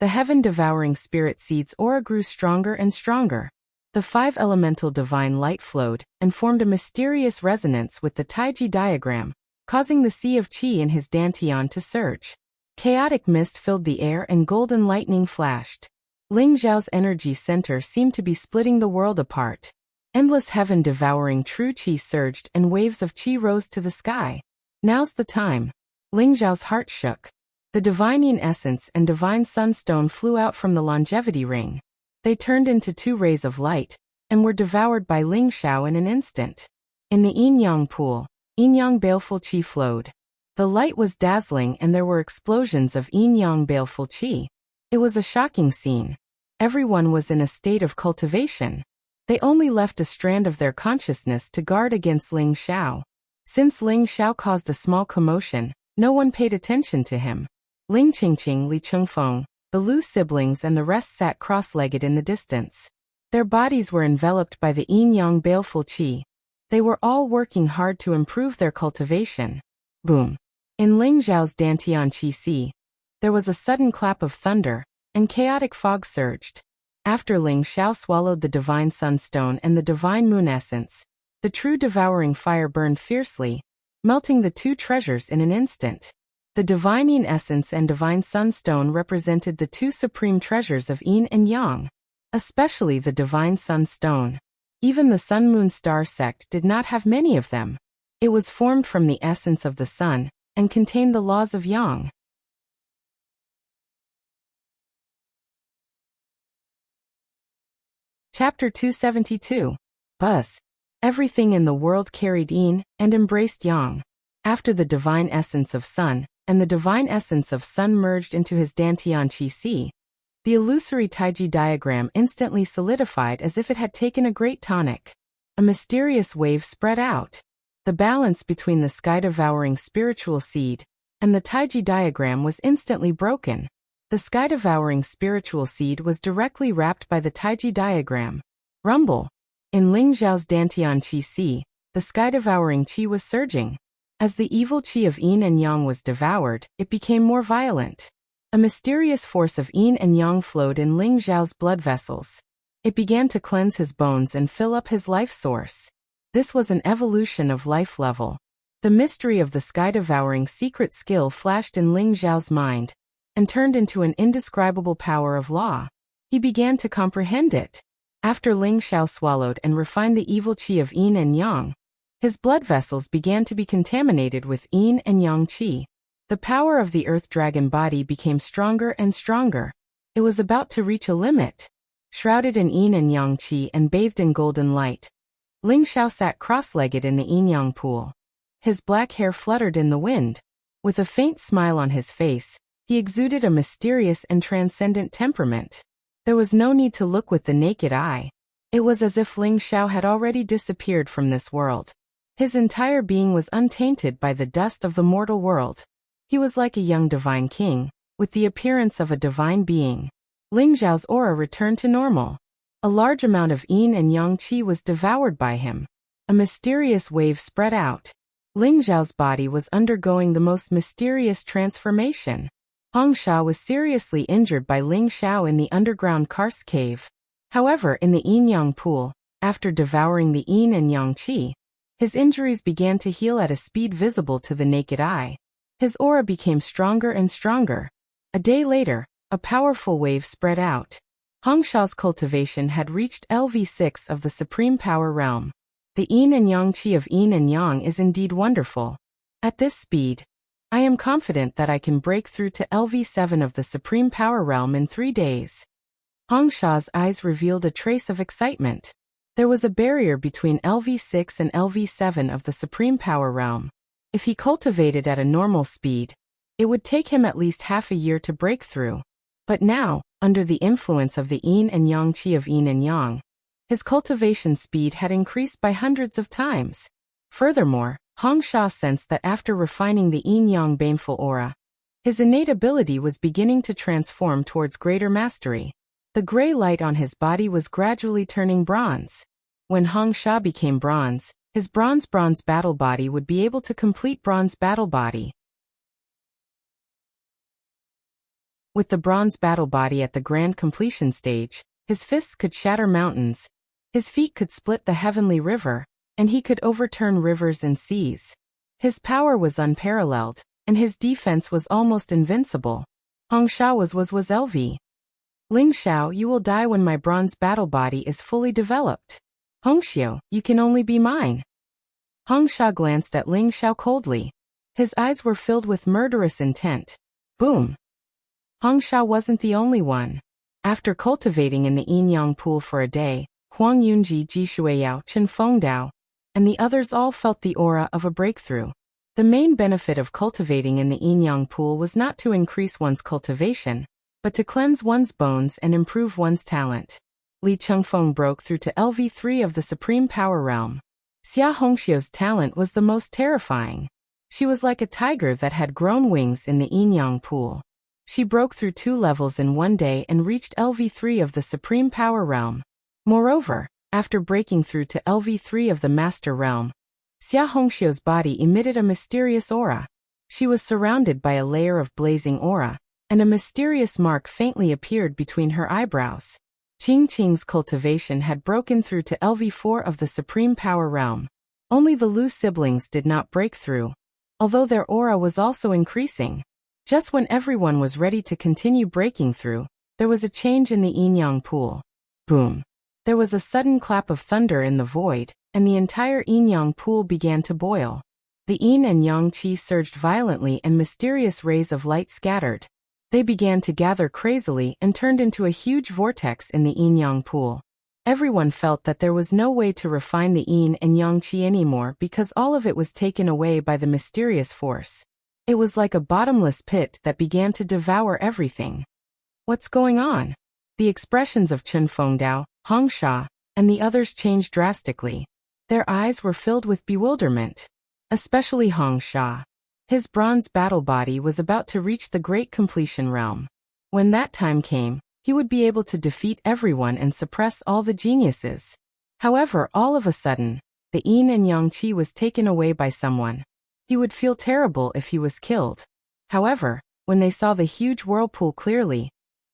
the heaven-devouring spirit seed's aura grew stronger and stronger. The 5 elemental divine light flowed and formed a mysterious resonance with the Taiji diagram, causing the sea of qi in his dantian to surge. Chaotic mist filled the air and golden lightning flashed. Ling Xiao's energy center seemed to be splitting the world apart. Endless heaven-devouring true qi surged and waves of qi rose to the sky. Now's the time. Ling Xiao's heart shook. The divine yin essence and divine sunstone flew out from the longevity ring. They turned into 2 rays of light, and were devoured by Ling Xiao in an instant. In the yin-yang pool, yin-yang baleful qi flowed. The light was dazzling and there were explosions of yin-yang baleful qi. It was a shocking scene. Everyone was in a state of cultivation. They only left a strand of their consciousness to guard against Ling Xiao. Since Ling Xiao caused a small commotion, no one paid attention to him. Ling Qingqing, Li Chengfeng, the Lu siblings and the rest sat cross-legged in the distance. Their bodies were enveloped by the yin-yang baleful qi. They were all working hard to improve their cultivation. Boom. In Ling Xiao's dantian qi sea, there was a sudden clap of thunder, and chaotic fog surged. After Ling Xiao swallowed the divine sunstone and the divine moon essence, the true devouring fire burned fiercely, melting the 2 treasures in an instant. The divine yin essence and divine sunstone represented the 2 supreme treasures of yin and yang, especially the divine sunstone. Even the sun-moon star sect did not have many of them. It was formed from the essence of the sun, and contained the laws of yang. Chapter 272. Buzz. Everything in the world carried yin, and embraced yang. After the divine essence of sun, and the divine essence of sun merged into his dantian qi sea, the illusory Taiji diagram instantly solidified as if it had taken a great tonic. A mysterious wave spread out. The balance between the sky-devouring spiritual seed and the Taiji diagram was instantly broken. The sky-devouring spiritual seed was directly wrapped by the Taiji diagram. Rumble. In Ling Xiao's dantian qi sea, the sky-devouring qi was surging. As the evil qi of yin and yang was devoured, it became more violent. A mysterious force of yin and yang flowed in Ling Xiao's blood vessels. It began to cleanse his bones and fill up his life source. This was an evolution of life level. The mystery of the sky-devouring secret skill flashed in Ling Xiao's mind, and turned into an indescribable power of law. He began to comprehend it. After Ling Xiao swallowed and refined the evil qi of yin and yang, his blood vessels began to be contaminated with yin and yang qi. The power of the earth dragon body became stronger and stronger. It was about to reach a limit. Shrouded in yin and yang qi and bathed in golden light, Ling Xiao sat cross-legged in the yin-yang pool. His black hair fluttered in the wind. With a faint smile on his face, he exuded a mysterious and transcendent temperament. There was no need to look with the naked eye. It was as if Ling Xiao had already disappeared from this world. His entire being was untainted by the dust of the mortal world. He was like a young divine king, with the appearance of a divine being. Ling Xiao's aura returned to normal. A large amount of yin and yang qi was devoured by him. A mysterious wave spread out. Ling Xiao's body was undergoing the most mysterious transformation. Hong Sha was seriously injured by Ling Xiao in the underground karst cave. However, in the yin-yang pool, after devouring the yin and yang qi, his injuries began to heal at a speed visible to the naked eye. His aura became stronger and stronger. A day later, a powerful wave spread out. Hong Sha's cultivation had reached LV6 of the Supreme Power Realm. The yin and yang qi of yin and yang is indeed wonderful. At this speed, I am confident that I can break through to LV7 of the Supreme Power Realm in 3 days. Hong Sha's eyes revealed a trace of excitement. There was a barrier between LV6 and LV7 of the Supreme Power Realm. If he cultivated at a normal speed, it would take him at least half a year to break through. But now, under the influence of the yin and yang qi of yin and yang, his cultivation speed had increased by hundreds of times. Furthermore, Hong Sha sensed that after refining the yin-yang baneful aura, his innate ability was beginning to transform towards greater mastery. The gray light on his body was gradually turning bronze. When Hong Sha became bronze, his bronze battle body would be able to complete bronze battle body. With the bronze battle body at the grand completion stage, his fists could shatter mountains, his feet could split the heavenly river, and he could overturn rivers and seas. His power was unparalleled, and his defense was almost invincible. Hong Sha was LV. Ling Xiao, you will die when my bronze battle body is fully developed. Hong Xiao, you can only be mine. Hong Sha glanced at Ling Xiao coldly. His eyes were filled with murderous intent. Boom! Hong Sha wasn't the only one. After cultivating in the yin-yang pool for a day, Huang Yunji, Ji Shuiyao, Chen Fengdao, and the others all felt the aura of a breakthrough. The main benefit of cultivating in the yin-yang pool was not to increase one's cultivation, but to cleanse one's bones and improve one's talent. Li Chengfeng broke through to LV3 of the Supreme Power Realm. Xia Hongxiu's talent was the most terrifying. She was like a tiger that had grown wings in the yin-yang pool. She broke through 2 levels in one day and reached LV3 of the Supreme Power Realm. Moreover, after breaking through to LV3 of the Master Realm, Xia Hongxiu's body emitted a mysterious aura. She was surrounded by a layer of blazing aura, and a mysterious mark faintly appeared between her eyebrows. Qing Qing's cultivation had broken through to LV4 of the Supreme Power Realm. Only the Lu siblings did not break through, although their aura was also increasing. Just when everyone was ready to continue breaking through, there was a change in the yin-yang pool. Boom! There was a sudden clap of thunder in the void, and the entire yin-yang pool began to boil. The yin and yang qi surged violently and mysterious rays of light scattered. They began to gather crazily and turned into a huge vortex in the yin-yang pool. Everyone felt that there was no way to refine the yin and yang qi anymore because all of it was taken away by the mysterious force. It was like a bottomless pit that began to devour everything. What's going on? The expressions of Chen Fengdao, Hong Sha, and the others changed drastically. Their eyes were filled with bewilderment. Especially Hong Sha. His bronze battle body was about to reach the great completion realm. When that time came, he would be able to defeat everyone and suppress all the geniuses. However, all of a sudden, the yin and yang qi was taken away by someone. He would feel terrible if he was killed. However, when they saw the huge whirlpool clearly,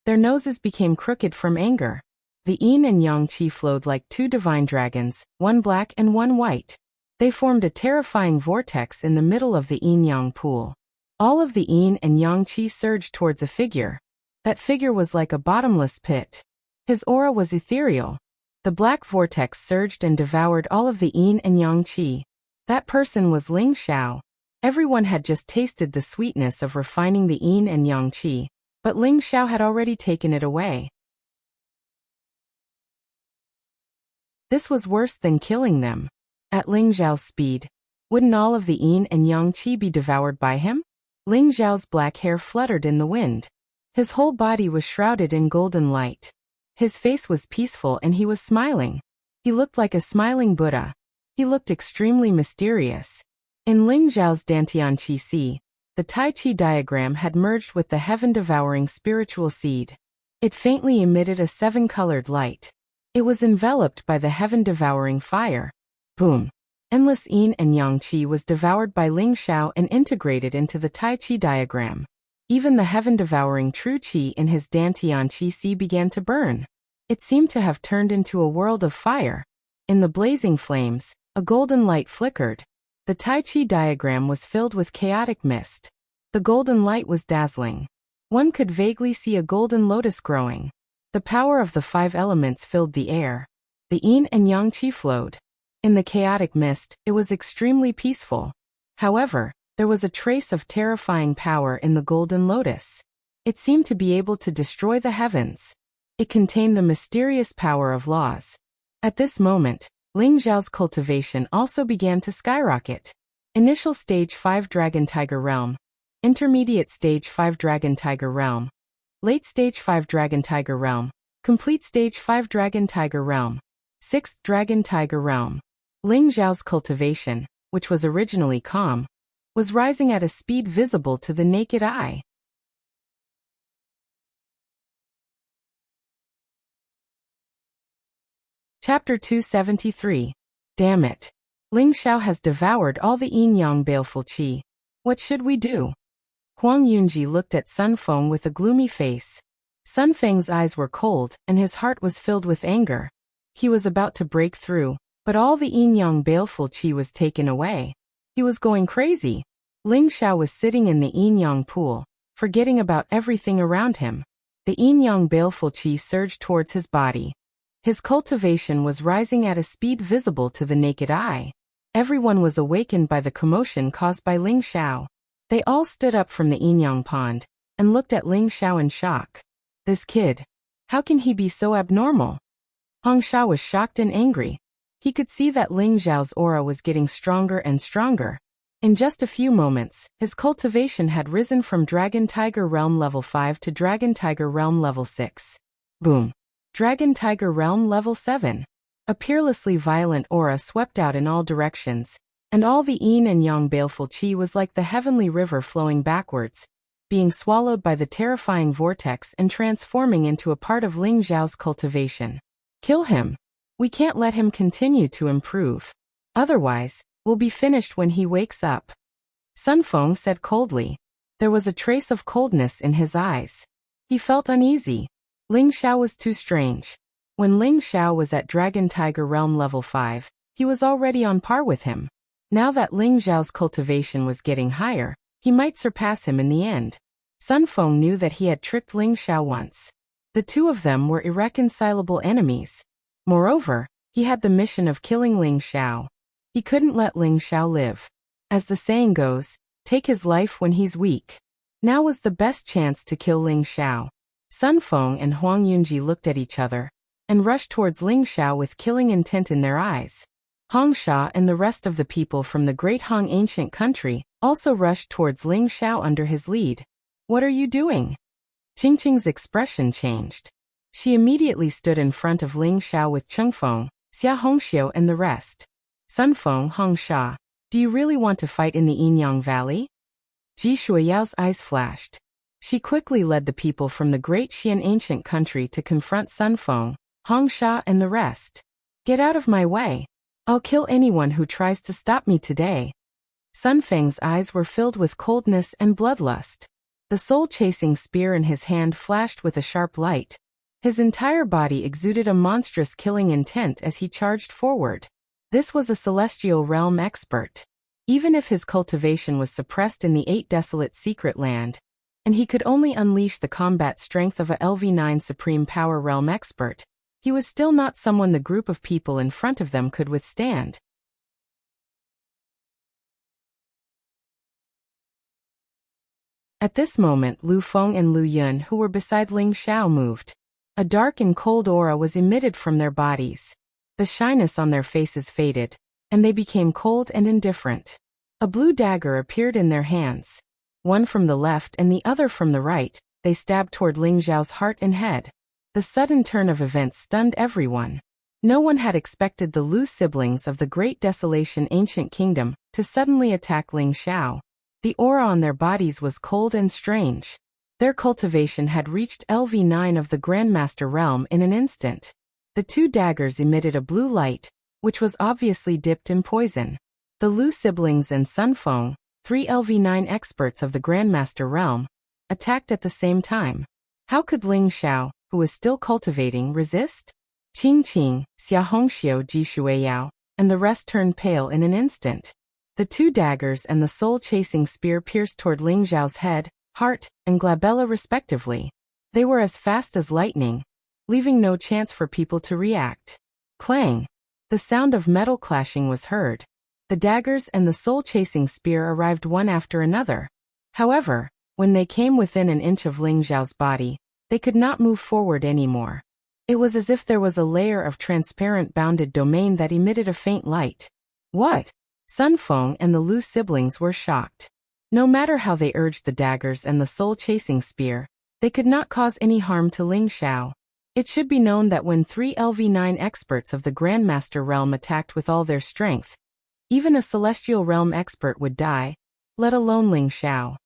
their noses became crooked from anger. The yin and yang qi flowed like 2 divine dragons, one black and one white. They formed a terrifying vortex in the middle of the yin-yang pool. All of the yin and yang qi surged towards a figure. That figure was like a bottomless pit. His aura was ethereal. The black vortex surged and devoured all of the yin and yang qi. That person was Ling Xiao. Everyone had just tasted the sweetness of refining the yin and yang qi, but Ling Xiao had already taken it away. This was worse than killing them. At Ling Xiao's speed, wouldn't all of the yin and yang qi be devoured by him? Ling Xiao's black hair fluttered in the wind. His whole body was shrouded in golden light. His face was peaceful and he was smiling. He looked like a smiling Buddha. He looked extremely mysterious. In Ling Xiao's Dantian Qi Si, the Tai Chi diagram had merged with the heaven-devouring spiritual seed. It faintly emitted a 7-colored light. It was enveloped by the heaven-devouring fire. Boom! Endless yin and yang qi was devoured by Ling Xiao and integrated into the Tai Chi diagram. Even the heaven-devouring true qi in his Dantian Qi Si began to burn. It seemed to have turned into a world of fire. In the blazing flames, a golden light flickered. The Tai Chi diagram was filled with chaotic mist. The golden light was dazzling. One could vaguely see a golden lotus growing. The power of the 5 elements filled the air. The yin and yang qi flowed. In the chaotic mist, it was extremely peaceful. However, there was a trace of terrifying power in the golden lotus. It seemed to be able to destroy the heavens. It contained the mysterious power of laws. At this moment, Ling Xiao's cultivation also began to skyrocket. Initial Stage 5 Dragon Tiger Realm. Intermediate Stage 5 Dragon Tiger Realm. Late Stage 5 Dragon Tiger Realm. Complete Stage 5 Dragon Tiger Realm. 6th Dragon Tiger Realm. Ling Xiao's cultivation, which was originally calm, was rising at a speed visible to the naked eye. Chapter 273. Damn it. Ling Xiao has devoured all the yin-yang baleful qi. What should we do? Huang Yunji looked at Sun Feng with a gloomy face. Sun Feng's eyes were cold, and his heart was filled with anger. He was about to break through, but all the yin-yang baleful qi was taken away. He was going crazy. Ling Xiao was sitting in the yin-yang pool, forgetting about everything around him. The yin-yang baleful qi surged towards his body. His cultivation was rising at a speed visible to the naked eye. Everyone was awakened by the commotion caused by Ling Xiao. They all stood up from the yin-yang pond and looked at Ling Xiao in shock. This kid. How can he be so abnormal? Hong Xiao was shocked and angry. He could see that Ling Xiao's aura was getting stronger and stronger. In just a few moments, his cultivation had risen from Dragon Tiger Realm Level 5 to Dragon Tiger Realm Level 6. Boom. Dragon Tiger Realm Level 7. A peerlessly violent aura swept out in all directions, and all the yin and yang baleful qi was like the heavenly river flowing backwards, being swallowed by the terrifying vortex and transforming into a part of Ling Xiao's cultivation. Kill him. We can't let him continue to improve. Otherwise, we'll be finished when he wakes up. Sun Feng said coldly. There was a trace of coldness in his eyes. He felt uneasy. Ling Xiao was too strange. When Ling Xiao was at Dragon Tiger Realm Level 5, he was already on par with him. Now that Ling Xiao's cultivation was getting higher, he might surpass him in the end. Sun Feng knew that he had tricked Ling Xiao once. The two of them were irreconcilable enemies. Moreover, he had the mission of killing Ling Xiao. He couldn't let Ling Xiao live. As the saying goes, take his life when he's weak. Now was the best chance to kill Ling Xiao. Sun Feng and Huang Yunji looked at each other and rushed towards Ling Xiao with killing intent in their eyes. Hong Sha and the rest of the people from the Great Han ancient country also rushed towards Ling Xiao under his lead. What are you doing? Qingqing's expression changed. She immediately stood in front of Ling Xiao with Chengfeng, Xia Hongxiu and the rest. Sun Feng, Hong Sha, do you really want to fight in the Yinyang Valley? Ji Shuiyao's eyes flashed. She quickly led the people from the Great Xian ancient country to confront Sun Feng, Hong Sha and the rest. Get out of my way. I'll kill anyone who tries to stop me today. Sun Feng's eyes were filled with coldness and bloodlust. The soul-chasing spear in his hand flashed with a sharp light. His entire body exuded a monstrous killing intent as he charged forward. This was a celestial realm expert. Even if his cultivation was suppressed in the 8 desolate secret land, and he could only unleash the combat strength of a LV9 supreme power realm expert, he was still not someone the group of people in front of them could withstand. At this moment, Lu Feng and Lu Yun, who were beside Ling Xiao, moved. A dark and cold aura was emitted from their bodies. The shyness on their faces faded, and they became cold and indifferent. A blue dagger appeared in their hands. One from the left and the other from the right, they stabbed toward Ling Xiao's heart and head. The sudden turn of events stunned everyone. No one had expected the Lu siblings of the Great Desolation Ancient Kingdom to suddenly attack Ling Xiao. The aura on their bodies was cold and strange. Their cultivation had reached LV9 of the Grandmaster realm in an instant. The 2 daggers emitted a blue light, which was obviously dipped in poison. The Lu siblings and Sun Feng, 3 LV9 experts of the Grandmaster realm, attacked at the same time. How could Ling Xiao, who was still cultivating, resist? Qingqing, Xia Hongxiu, Ji Shuiyao, and the rest turned pale in an instant. The 2 daggers and the soul-chasing spear pierced toward Ling Xiao's head, heart, and glabella respectively. They were as fast as lightning, leaving no chance for people to react. Clang! The sound of metal clashing was heard. The daggers and the soul-chasing spear arrived one after another. However, when they came within an inch of Ling Xiao's body, they could not move forward anymore. It was as if there was a layer of transparent bounded domain that emitted a faint light. What? Sun Feng and the Lu siblings were shocked. No matter how they urged the daggers and the soul-chasing spear, they could not cause any harm to Ling Xiao. It should be known that when 3 LV9 experts of the Grandmaster realm attacked with all their strength, even a celestial realm expert would die, let alone Ling Xiao.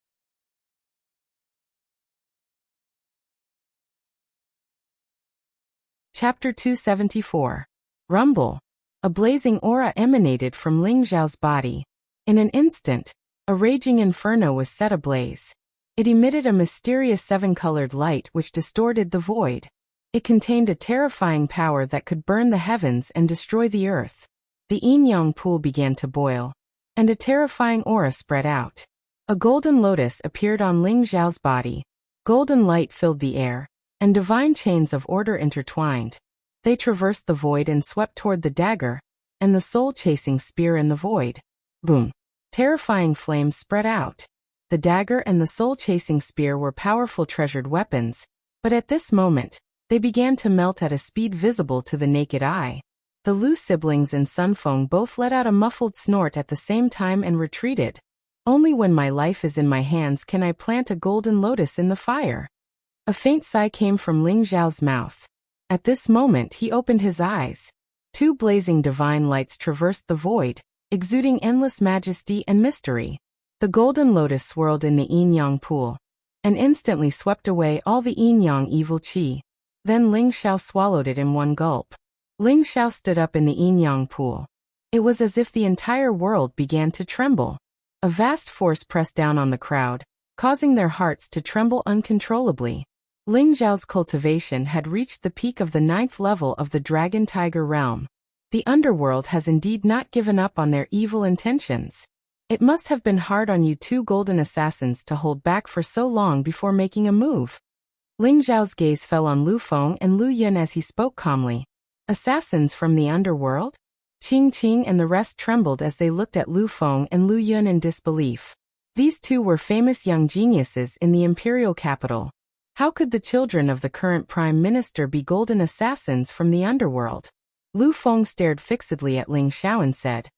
Chapter 274. Rumble. A blazing aura emanated from Ling Xiao's body. In an instant, a raging inferno was set ablaze. It emitted a mysterious seven-colored light which distorted the void. It contained a terrifying power that could burn the heavens and destroy the earth. The yin-yang pool began to boil, and a terrifying aura spread out. A golden lotus appeared on Ling Xiao's body. Golden light filled the air, and divine chains of order intertwined. They traversed the void and swept toward the dagger, and the soul-chasing spear in the void. Boom! Terrifying flames spread out. The dagger and the soul-chasing spear were powerful treasured weapons, but at this moment, they began to melt at a speed visible to the naked eye. The Lu siblings and Sun Feng both let out a muffled snort at the same time and retreated. Only when my life is in my hands can I plant a golden lotus in the fire. A faint sigh came from Ling Xiao's mouth. At this moment he opened his eyes. Two blazing divine lights traversed the void, exuding endless majesty and mystery. The golden lotus swirled in the yin-yang pool, and instantly swept away all the yin-yang evil qi. Then Ling Xiao swallowed it in one gulp. Ling Xiao stood up in the yin-yang pool. It was as if the entire world began to tremble. A vast force pressed down on the crowd, causing their hearts to tremble uncontrollably. Ling Xiao's cultivation had reached the peak of the 9th level of the Dragon Tiger realm. The underworld has indeed not given up on their evil intentions. It must have been hard on you two golden assassins to hold back for so long before making a move. Ling Xiao's gaze fell on Lu Feng and Lu Yun as he spoke calmly. Assassins from the underworld? Qing Qing and the rest trembled as they looked at Lu Feng and Lu Yun in disbelief. These two were famous young geniuses in the imperial capital. How could the children of the current prime minister be golden assassins from the underworld? Lu Feng stared fixedly at Ling Xiao and said,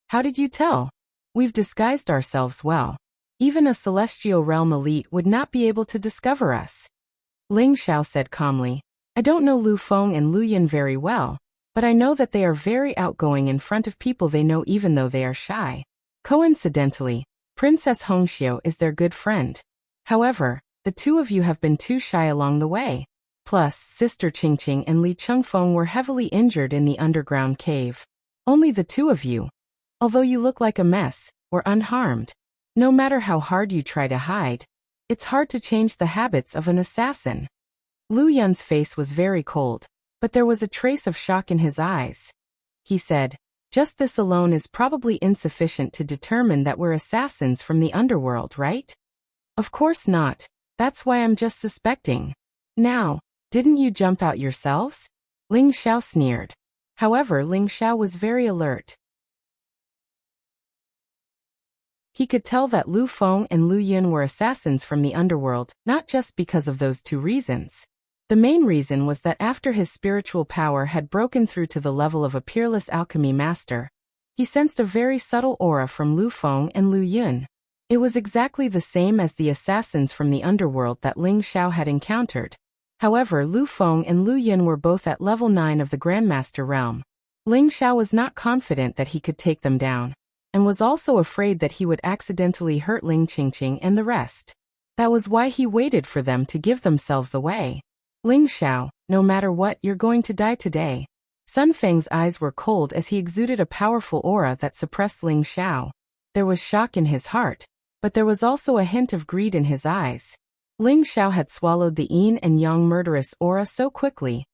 "How did you tell? We've disguised ourselves well. Even a celestial realm elite would not be able to discover us." Ling Xiao said calmly, "I don't know Lu Feng and Lu Yun very well, but I know that they are very outgoing in front of people they know even though they are shy. Coincidentally, Princess Hongxiu is their good friend. However, the two of you have been too shy along the way. Plus, Sister Qingqing and Li Chengfeng were heavily injured in the underground cave. Only the two of you, although you look like a mess, were unharmed. No matter how hard you try to hide, it's hard to change the habits of an assassin." Lu Yun's face was very cold, but there was a trace of shock in his eyes. He said, "Just this alone is probably insufficient to determine that we're assassins from the underworld, right?" "Of course not. That's why I'm just suspecting. Now, didn't you jump out yourselves?" Ling Xiao sneered. However, Ling Xiao was very alert. He could tell that Lu Feng and Lu Yun were assassins from the underworld, not just because of those two reasons. The main reason was that after his spiritual power had broken through to the level of a peerless alchemy master, he sensed a very subtle aura from Lu Feng and Lu Yun. It was exactly the same as the assassins from the underworld that Ling Xiao had encountered. However, Lu Feng and Lu Yun were both at level 9 of the Grandmaster realm. Ling Xiao was not confident that he could take them down, and was also afraid that he would accidentally hurt Ling Qingqing and the rest. That was why he waited for them to give themselves away. "Ling Xiao, no matter what, you're going to die today." Sun Feng's eyes were cold as he exuded a powerful aura that suppressed Ling Xiao. There was shock in his heart, but there was also a hint of greed in his eyes. Ling Xiao had swallowed the yin and yang murderous aura so quickly,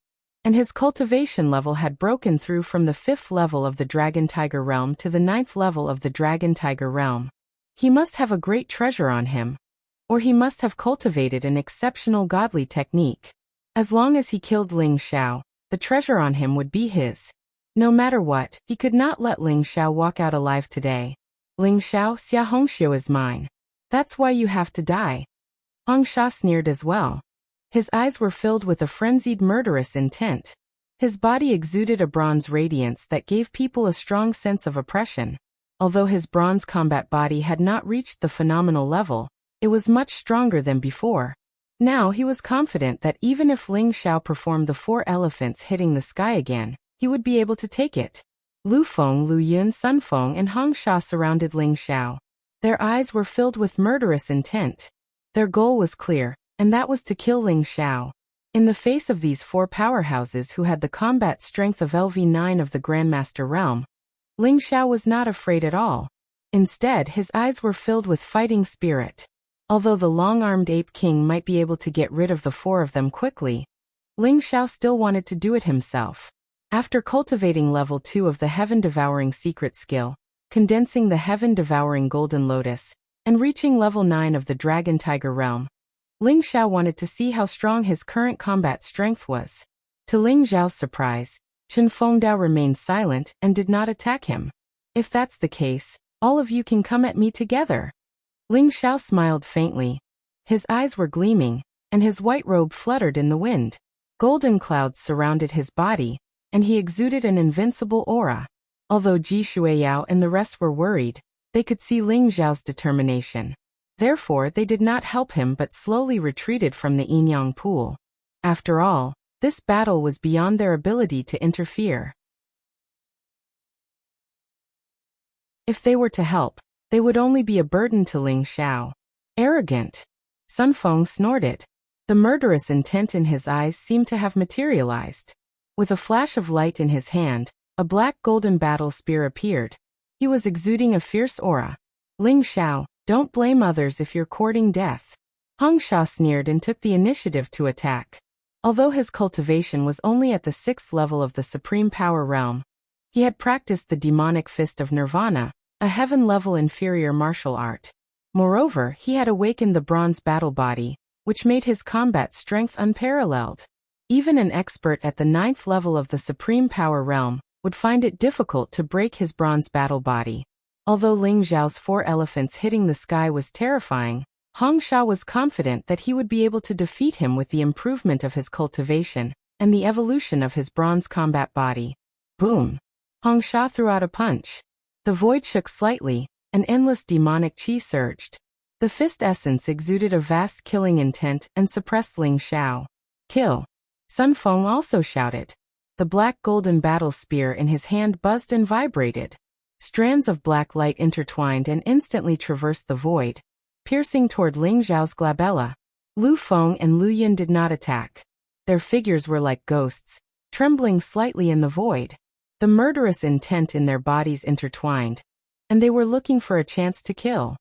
and his cultivation level had broken through from the 5th level of the Dragon Tiger realm to the 9th level of the Dragon Tiger realm. He must have a great treasure on him, or he must have cultivated an exceptional godly technique. As long as he killed Ling Xiao, the treasure on him would be his. No matter what, he could not let Ling Xiao walk out alive today. "Ling Xiao, Xia Hongxiu is mine. That's why you have to die." Hong Sha sneered as well. His eyes were filled with a frenzied murderous intent. His body exuded a bronze radiance that gave people a strong sense of oppression. Although his bronze combat body had not reached the phenomenal level, it was much stronger than before. Now he was confident that even if Ling Xiao performed the 4 elephants hitting the sky again, he would be able to take it. Lu Feng, Lu Yun, Sun Feng, and Hong Sha surrounded Ling Xiao. Their eyes were filled with murderous intent. Their goal was clear, and that was to kill Ling Xiao. In the face of these 4 powerhouses who had the combat strength of LV9 of the Grandmaster realm, Ling Xiao was not afraid at all. Instead, his eyes were filled with fighting spirit. Although the long-armed ape king might be able to get rid of the four of them quickly, Ling Xiao still wanted to do it himself. After cultivating level 2 of the heaven-devouring secret skill, condensing the heaven-devouring golden lotus, and reaching level 9 of the dragon tiger realm, Ling Xiao wanted to see how strong his current combat strength was. To Ling Xiao's surprise, Chen Fengdao remained silent and did not attack him. If that's the case, all of you can come at me together. Ling Xiao smiled faintly. His eyes were gleaming, and his white robe fluttered in the wind. Golden clouds surrounded his body, and he exuded an invincible aura. Although Ji Shuiyao and the rest were worried, they could see Ling Xiao's determination. Therefore, they did not help him but slowly retreated from the Yinyang pool. After all, this battle was beyond their ability to interfere. If they were to help, they would only be a burden to Ling Xiao. Arrogant. Sun Feng snorted. The murderous intent in his eyes seemed to have materialized. With a flash of light in his hand, a black golden battle spear appeared. He was exuding a fierce aura. Ling Xiao, don't blame others if you're courting death. Hong Sha sneered and took the initiative to attack. Although his cultivation was only at the 6th level of the Supreme Power Realm, he had practiced the demonic fist of Nirvana, a heaven-level inferior martial art. Moreover, he had awakened the bronze battle body, which made his combat strength unparalleled. Even an expert at the 9th level of the Supreme Power Realm would find it difficult to break his bronze battle body. Although Ling Xiao's 4 elephants hitting the sky was terrifying, Hong Sha was confident that he would be able to defeat him with the improvement of his cultivation and the evolution of his bronze combat body. Boom! Hong Sha threw out a punch. The void shook slightly, and endless demonic qi surged. The fist essence exuded a vast killing intent and suppressed Ling Xiao. Kill! Sun Feng also shouted. The black golden battle spear in his hand buzzed and vibrated. Strands of black light intertwined and instantly traversed the void, piercing toward Ling Xiao's glabella. Lu Feng and Lu Yin did not attack. Their figures were like ghosts, trembling slightly in the void. The murderous intent in their bodies intertwined, and they were looking for a chance to kill.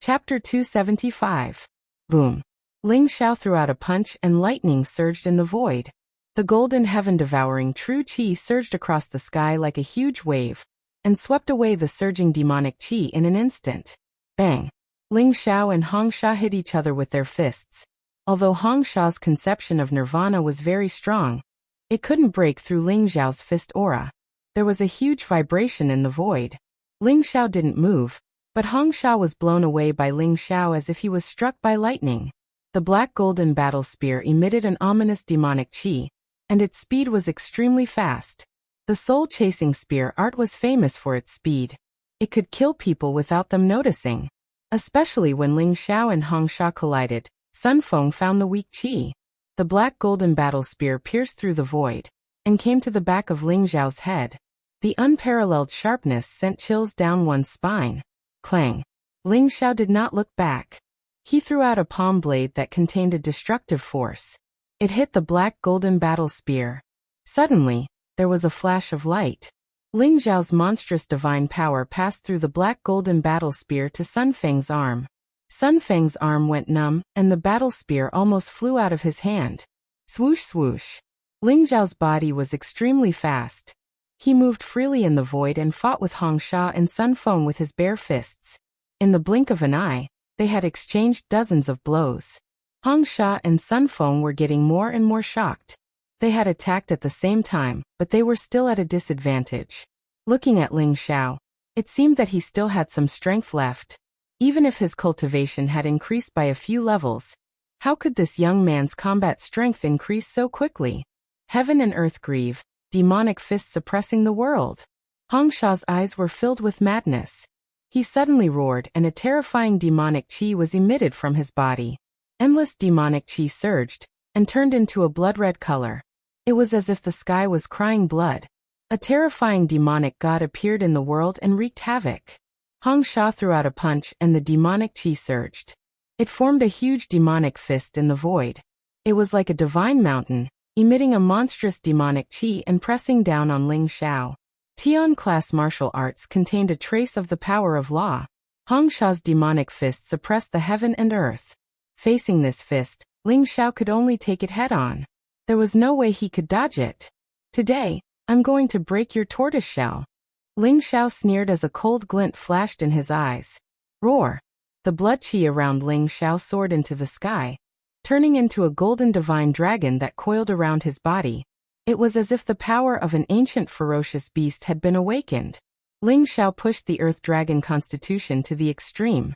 Chapter 275. Boom. Ling Xiao threw out a punch and lightning surged in the void. The golden heaven-devouring true qi surged across the sky like a huge wave, and swept away the surging demonic qi in an instant. Bang! Ling Xiao and Hong Sha hit each other with their fists. Although Hong Sha's conception of nirvana was very strong, it couldn't break through Ling Xiao's fist aura. There was a huge vibration in the void. Ling Xiao didn't move, but Hong Sha was blown away by Ling Xiao as if he was struck by lightning. The black golden battle spear emitted an ominous demonic qi, and its speed was extremely fast. The soul-chasing spear art was famous for its speed. It could kill people without them noticing. Especially when Ling Xiao and Hong Sha collided, Sun Feng found the weak qi. The black golden battle spear pierced through the void, and came to the back of Ling Xiao's head. The unparalleled sharpness sent chills down one's spine. Clang! Ling Xiao did not look back. He threw out a palm blade that contained a destructive force. It hit the black golden battle spear. Suddenly, there was a flash of light. Ling Xiao's monstrous divine power passed through the black golden battle spear to Sun Feng's arm. Sun Feng's arm went numb, and the battle spear almost flew out of his hand. Swoosh swoosh. Ling Xiao's body was extremely fast. He moved freely in the void and fought with Hong Sha and Sun Feng with his bare fists. In the blink of an eye, they had exchanged dozens of blows. Hong Sha and Sun Feng were getting more and more shocked. They had attacked at the same time, but they were still at a disadvantage. Looking at Ling Xiao, it seemed that he still had some strength left. Even if his cultivation had increased by a few levels, how could this young man's combat strength increase so quickly? Heaven and earth grieve, demonic fists suppressing the world. Hong Sha's eyes were filled with madness. He suddenly roared and a terrifying demonic qi was emitted from his body. Endless demonic qi surged, and turned into a blood-red color. It was as if the sky was crying blood. A terrifying demonic god appeared in the world and wreaked havoc. Hong Sha threw out a punch and the demonic qi surged. It formed a huge demonic fist in the void. It was like a divine mountain, emitting a monstrous demonic qi and pressing down on Ling Xiao. Tian-class martial arts contained a trace of the power of law. Hong Xiao's demonic fist suppressed the heaven and earth. Facing this fist, Ling Xiao could only take it head-on. There was no way he could dodge it. Today, I'm going to break your tortoiseshell. Ling Xiao sneered as a cold glint flashed in his eyes. Roar! The blood qi around Ling Xiao soared into the sky, turning into a golden divine dragon that coiled around his body. It was as if the power of an ancient ferocious beast had been awakened. Ling Xiao pushed the earth dragon constitution to the extreme.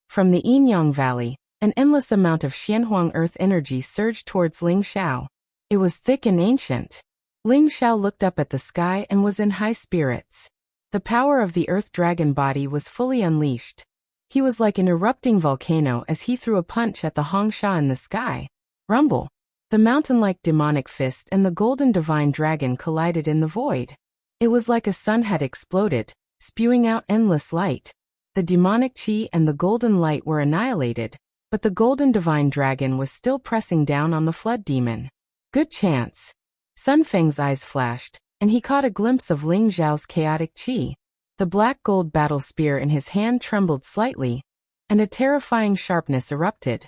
From the Yinyang Valley, an endless amount of Xianhuang earth energy surged towards Ling Xiao. It was thick and ancient. Ling Xiao looked up at the sky and was in high spirits. The power of the earth dragon body was fully unleashed. He was like an erupting volcano as he threw a punch at the Hong Xia in the sky. Rumble! The mountain-like demonic fist and the golden divine dragon collided in the void. It was like a sun had exploded, spewing out endless light. The demonic qi and the golden light were annihilated, but the golden divine dragon was still pressing down on the flood demon. Good chance. Sun Feng's eyes flashed, and he caught a glimpse of Ling Xiao's chaotic qi. The black gold battle spear in his hand trembled slightly, and a terrifying sharpness erupted.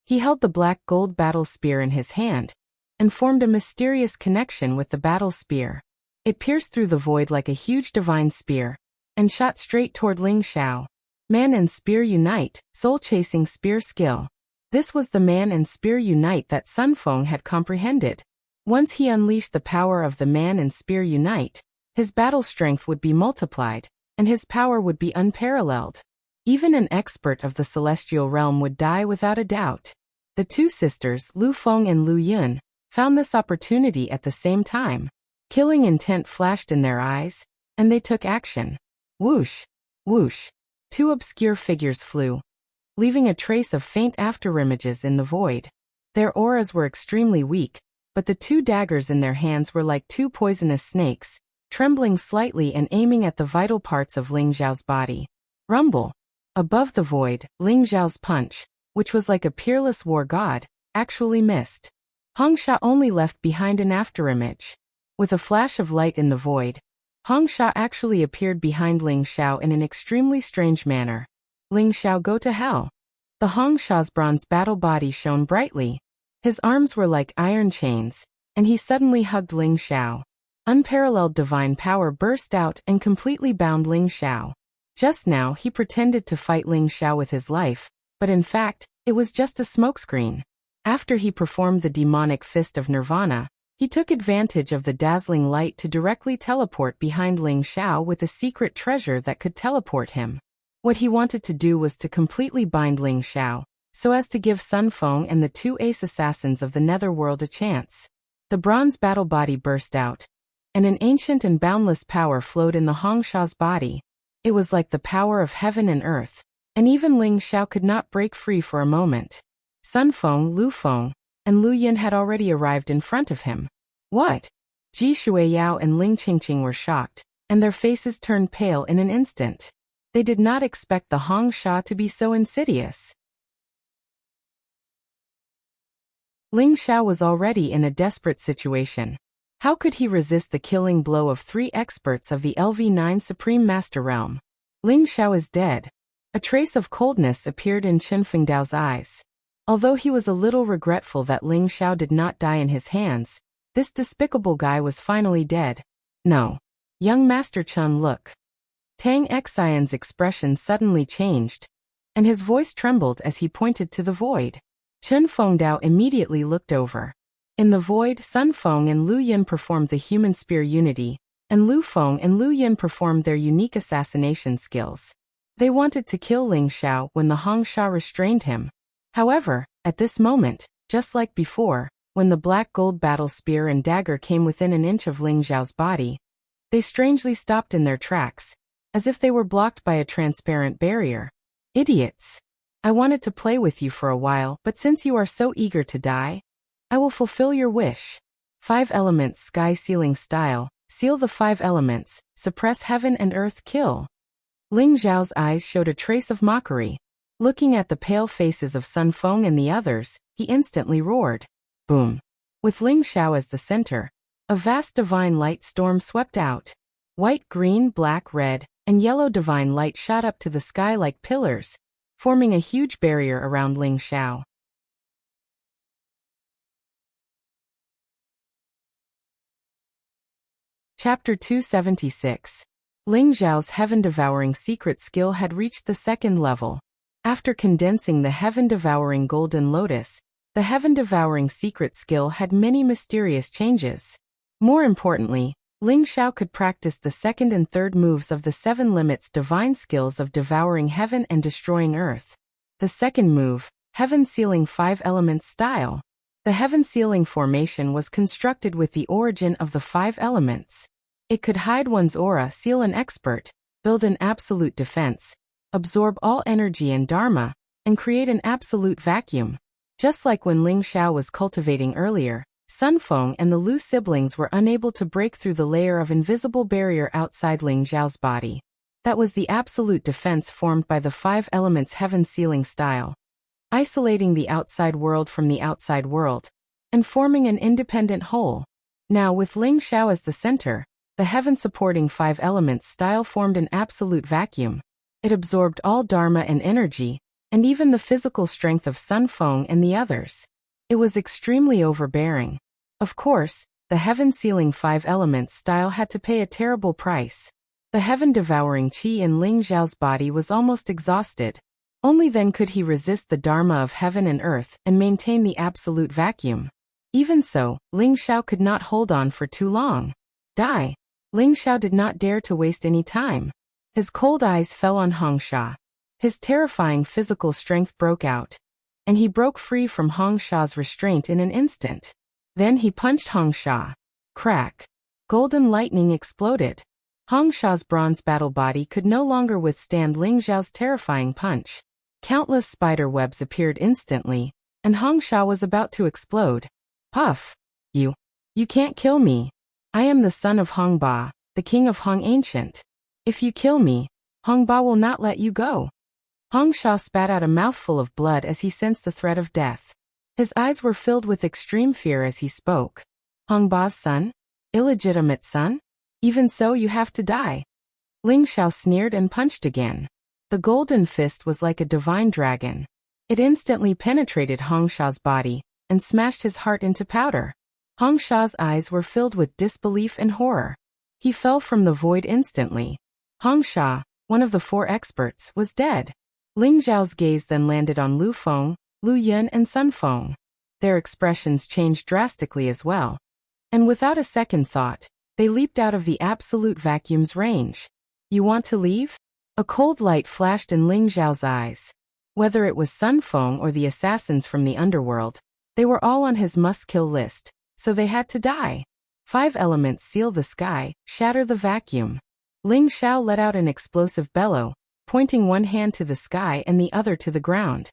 He held the black gold battle spear in his hand, and formed a mysterious connection with the battle spear. It pierced through the void like a huge divine spear, and shot straight toward Ling Xiao. Man and spear unite, soul-chasing spear skill. This was the man and spear unite that Sun Feng had comprehended. Once he unleashed the power of the man and spear unite, his battle strength would be multiplied, and his power would be unparalleled. Even an expert of the celestial realm would die without a doubt. The two sisters, Lu Feng and Lu Yun, found this opportunity at the same time. Killing intent flashed in their eyes, and they took action. Whoosh! Whoosh! Two obscure figures flew, leaving a trace of faint afterimages in the void. Their auras were extremely weak, but the two daggers in their hands were like two poisonous snakes, trembling slightly and aiming at the vital parts of Ling Xiao's body. Rumble! Above the void, Ling Xiao's punch, which was like a peerless war god, actually missed. Hong Xia only left behind an afterimage. With a flash of light in the void, Hong Xia actually appeared behind Ling Xiao in an extremely strange manner. Ling Xiao, go to hell. The Hong Xia's bronze battle body shone brightly. His arms were like iron chains, and he suddenly hugged Ling Xiao. Unparalleled divine power burst out and completely bound Ling Xiao. Just now he pretended to fight Ling Xiao with his life, but in fact, it was just a smokescreen. After he performed the demonic fist of Nirvana, he took advantage of the dazzling light to directly teleport behind Ling Xiao with a secret treasure that could teleport him. What he wanted to do was to completely bind Ling Xiao, so as to give Sun Feng and the two ace assassins of the netherworld a chance. The bronze battle body burst out, and an ancient and boundless power flowed in the Hong Xia's body. It was like the power of heaven and earth, and even Ling Xiao could not break free for a moment. Sun Feng, Lu Feng, and Lu Yin had already arrived in front of him. What? Ji Shuiyao and Ling Qingqing were shocked, and their faces turned pale in an instant. They did not expect the Hong Xia to be so insidious. Ling Xiao was already in a desperate situation. How could he resist the killing blow of three experts of the LV9 Supreme Master Realm? Ling Xiao is dead. A trace of coldness appeared in Chen Fengdao's eyes. Although he was a little regretful that Ling Xiao did not die in his hands, this despicable guy was finally dead. No. Young Master Chen, look. Tang Xian's expression suddenly changed, and his voice trembled as he pointed to the void. Chen Fengdao immediately looked over. In the void, Sun Feng and Lu Yin performed the human spear unity, and Lu Feng and Lu Yin performed their unique assassination skills. They wanted to kill Ling Xiao when the Hong Xia restrained him. However, at this moment, just like before, when the black gold battle spear and dagger came within an inch of Ling Xiao's body, they strangely stopped in their tracks, as if they were blocked by a transparent barrier. Idiots! I wanted to play with you for a while, but since you are so eager to die, I will fulfill your wish. 5 elements sky sealing style, seal the 5 elements, suppress heaven and earth, kill. Ling Xiao's eyes showed a trace of mockery. Looking at the pale faces of Sun Feng and the others, he instantly roared. Boom! With Ling Xiao as the center, A vast divine light storm swept out. White, green, black, red, and yellow divine light shot up to the sky like pillars, forming a huge barrier around Ling Xiao. Chapter 276. Ling Xiao's heaven-devouring secret skill had reached the second level. After condensing the heaven-devouring golden lotus, the heaven-devouring secret skill had many mysterious changes. More importantly, Ling Xiao could practice the second and third moves of the 7 limits divine skills of devouring heaven and destroying earth. The second move, Heaven Sealing 5 Elements Style. The Heaven Sealing formation was constructed with the origin of the 5 elements. It could hide one's aura, seal an expert, build an absolute defense, absorb all energy and dharma, and create an absolute vacuum. Just like when Ling Xiao was cultivating earlier, Sun Feng and the Lu siblings were unable to break through the layer of invisible barrier outside Ling Xiao's body. That was the absolute defense formed by the 5 elements heaven sealing style, isolating the outside world from the outside world, and forming an independent whole. Now with Ling Xiao as the center, the heaven-supporting 5 elements style formed an absolute vacuum. It absorbed all dharma and energy, and even the physical strength of Sun Feng and the others. It was extremely overbearing. Of course, the heaven-sealing 5 elements style had to pay a terrible price. The heaven-devouring qi in Ling Xiao's body was almost exhausted. Only then could he resist the dharma of heaven and earth and maintain the absolute vacuum. Even so, Ling Xiao could not hold on for too long. Die. Ling Xiao did not dare to waste any time. His cold eyes fell on Hong Sha. His terrifying physical strength broke out, and he broke free from Hong Sha's restraint in an instant. Then he punched Hong Sha. Crack. Golden lightning exploded. Hong Sha's bronze battle body could no longer withstand Ling Xiao's terrifying punch. Countless spider webs appeared instantly, and Hong Sha was about to explode. Puff. You can't kill me. I am the son of Hong Ba, the king of Hong Ancient. If you kill me, Hong Ba will not let you go. Hong Sha spat out a mouthful of blood as he sensed the threat of death. His eyes were filled with extreme fear as he spoke. Hong Ba's son? Illegitimate son? Even so, you have to die. Ling Xiao sneered and punched again. The golden fist was like a divine dragon. It instantly penetrated Hong Sha's body and smashed his heart into powder. Hong Sha's eyes were filled with disbelief and horror. He fell from the void instantly. Hong Sha, one of the 4 experts, was dead. Ling Xiao's gaze then landed on Lu Feng, Lu Yun and Sun Feng. Their expressions changed drastically as well. And without a second thought, they leaped out of the absolute vacuum's range. You want to leave? A cold light flashed in Ling Xiao's eyes. Whether it was Sun Feng or the assassins from the underworld, they were all on his must-kill list, so they had to die. 5 elements seal the sky, shatter the vacuum. Ling Xiao let out an explosive bellow, pointing one hand to the sky and the other to the ground.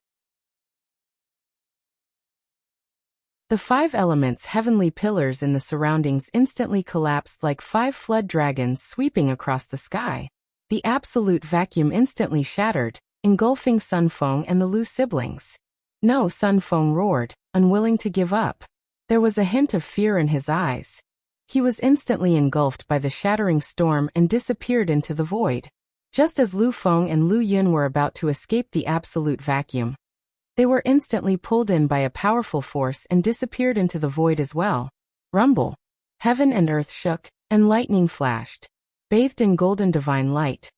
The 5 elements' heavenly pillars in the surroundings instantly collapsed like 5 flood dragons sweeping across the sky. The absolute vacuum instantly shattered, engulfing Sun Feng and the Lu siblings. No, Sun Feng roared, unwilling to give up. There was a hint of fear in his eyes. He was instantly engulfed by the shattering storm and disappeared into the void. Just as Lu Feng and Lu Yun were about to escape the absolute vacuum, they were instantly pulled in by a powerful force and disappeared into the void as well. Rumble. Heaven and earth shook, and lightning flashed. Bathed in golden divine light,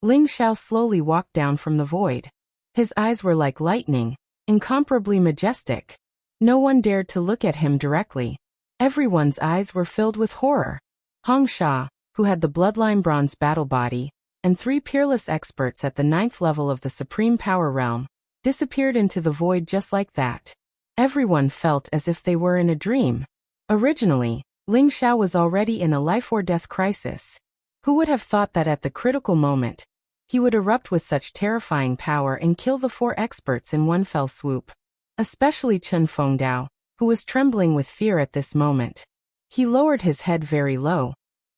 Ling Xiao slowly walked down from the void. His eyes were like lightning, incomparably majestic. No one dared to look at him directly. Everyone's eyes were filled with horror. Hong Sha, who had the bloodline bronze battle body, and 3 peerless experts at the 9th level of the Supreme Power Realm, disappeared into the void just like that. Everyone felt as if they were in a dream. Originally, Ling Xiao was already in a life-or-death crisis. Who would have thought that at the critical moment, he would erupt with such terrifying power and kill the 4 experts in one fell swoop? Especially Chen Fengdao, who was trembling with fear at this moment. He lowered his head very low,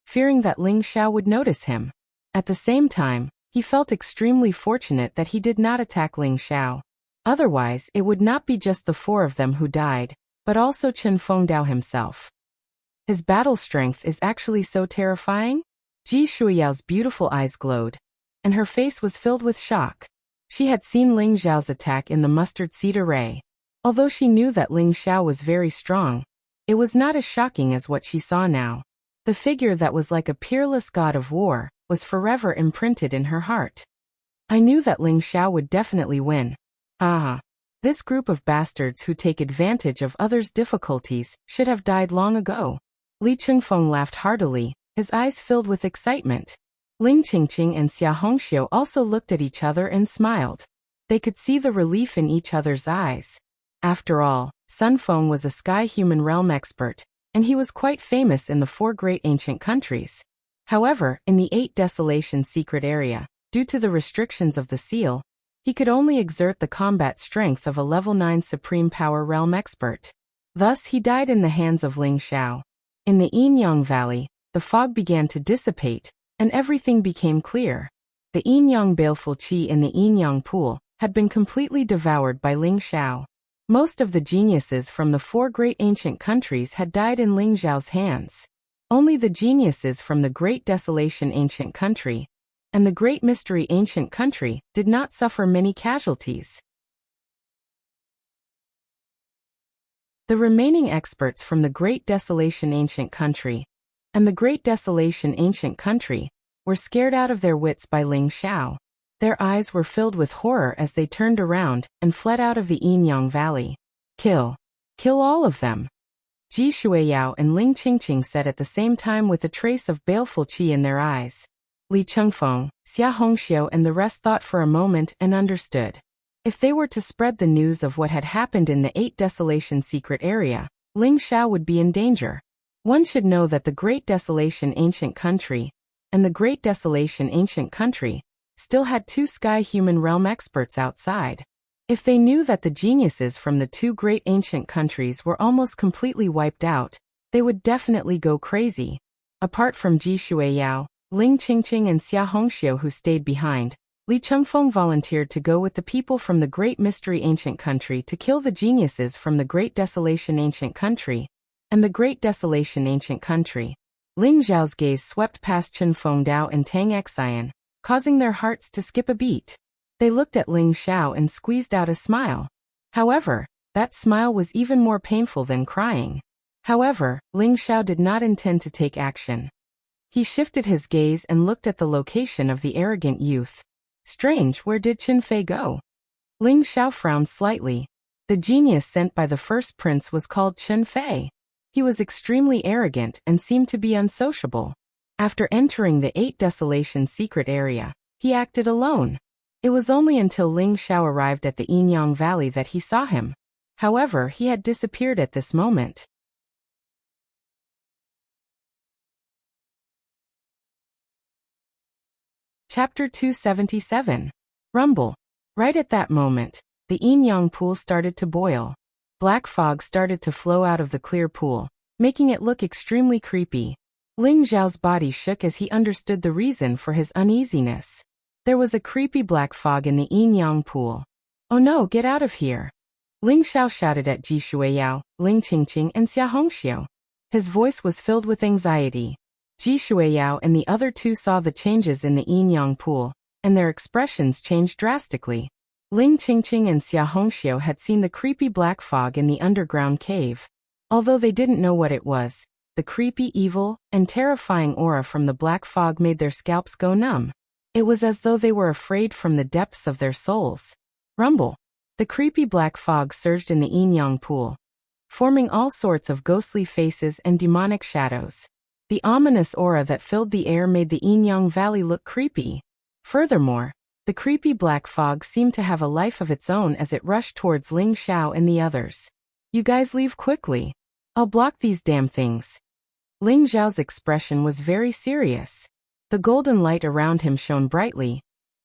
fearing that Ling Xiao would notice him. At the same time, he felt extremely fortunate that he did not attack Ling Xiao. Otherwise, it would not be just the 4 of them who died, but also Chen Fengdao himself. His battle strength is actually so terrifying? Ji Shuiyao's beautiful eyes glowed, and her face was filled with shock. She had seen Ling Xiao's attack in the mustard seed array. Although she knew that Ling Xiao was very strong, it was not as shocking as what she saw now. The figure that was like a peerless god of war was forever imprinted in her heart. I knew that Ling Xiao would definitely win. Haha. This group of bastards who take advantage of others' difficulties should have died long ago. Li Chengfeng laughed heartily, his eyes filled with excitement. Ling Qingqing and Xia Hongxiu also looked at each other and smiled. They could see the relief in each other's eyes. After all, Sun Feng was a sky human realm expert, and he was quite famous in the 4 great ancient countries. However, in the 8 Desolation secret area, due to the restrictions of the seal, he could only exert the combat strength of a level 9 supreme power realm expert. Thus he died in the hands of Ling Xiao. In the Yinyang Valley, the fog began to dissipate, and everything became clear. The Yinyang baleful qi in the Yinyang pool had been completely devoured by Ling Xiao. Most of the geniuses from the 4 great ancient countries had died in Ling Xiao's hands. Only the geniuses from the Great Desolation ancient country and the Great Mystery ancient country did not suffer many casualties. The remaining experts from the Great Desolation ancient country and the Great Desolation ancient country were scared out of their wits by Ling Xiao. Their eyes were filled with horror as they turned around and fled out of the Yinyang Valley. Kill. Kill all of them. Ji Shuiyao and Ling Qingqing said at the same time with a trace of baleful qi in their eyes. Li Chengfeng, Xia Hongxiu and the rest thought for a moment and understood. If they were to spread the news of what had happened in the 8 Desolation secret area, Ling Xiao would be in danger. One should know that the Great Desolation ancient country and the Great Desolation ancient country still had 2 sky human realm experts outside. If they knew that the geniuses from the 2 great ancient countries were almost completely wiped out, they would definitely go crazy. Apart from Ji Shuiyao, Ling Qingqing and Xia Hongxiu who stayed behind, Li Chengfeng volunteered to go with the people from the Great Mystery ancient country to kill the geniuses from the Great Desolation ancient country and the Great Desolation ancient country. Ling Zhao's gaze swept past Chen Fengdao and Tang Xian, causing their hearts to skip a beat. They looked at Ling Xiao and squeezed out a smile. However, that smile was even more painful than crying. However, Ling Xiao did not intend to take action. He shifted his gaze and looked at the location of the arrogant youth. Strange, where did Qin Fei go? Ling Xiao frowned slightly. The genius sent by the first prince was called Qin Fei. He was extremely arrogant and seemed to be unsociable. After entering the 8 Desolation secret area, he acted alone. It was only until Ling Xiao arrived at the Yinyang Valley that he saw him. However, he had disappeared at this moment. Chapter 277. Rumble. Right at that moment, the Yinyang pool started to boil. Black fog started to flow out of the clear pool, making it look extremely creepy. Ling Zhao's body shook as he understood the reason for his uneasiness. There was a creepy black fog in the Yinyang pool. Oh no, get out of here! Ling Xiao shouted at Ji Shuiyao, Ling Qingqing and Xia Hongxiu. His voice was filled with anxiety. Ji Shuiyao and the other 2 saw the changes in the Yinyang pool, and their expressions changed drastically. Ling Qingqing and Xia Hongxiu had seen the creepy black fog in the underground cave. Although they didn't know what it was, the creepy, evil, and terrifying aura from the black fog made their scalps go numb. It was as though they were afraid from the depths of their souls. Rumble. The creepy black fog surged in the Yinyang pool, forming all sorts of ghostly faces and demonic shadows. The ominous aura that filled the air made the Yinyang Valley look creepy. Furthermore, the creepy black fog seemed to have a life of its own as it rushed towards Ling Xiao and the others. You guys leave quickly. I'll block these damn things. Ling Zhao's expression was very serious. The golden light around him shone brightly,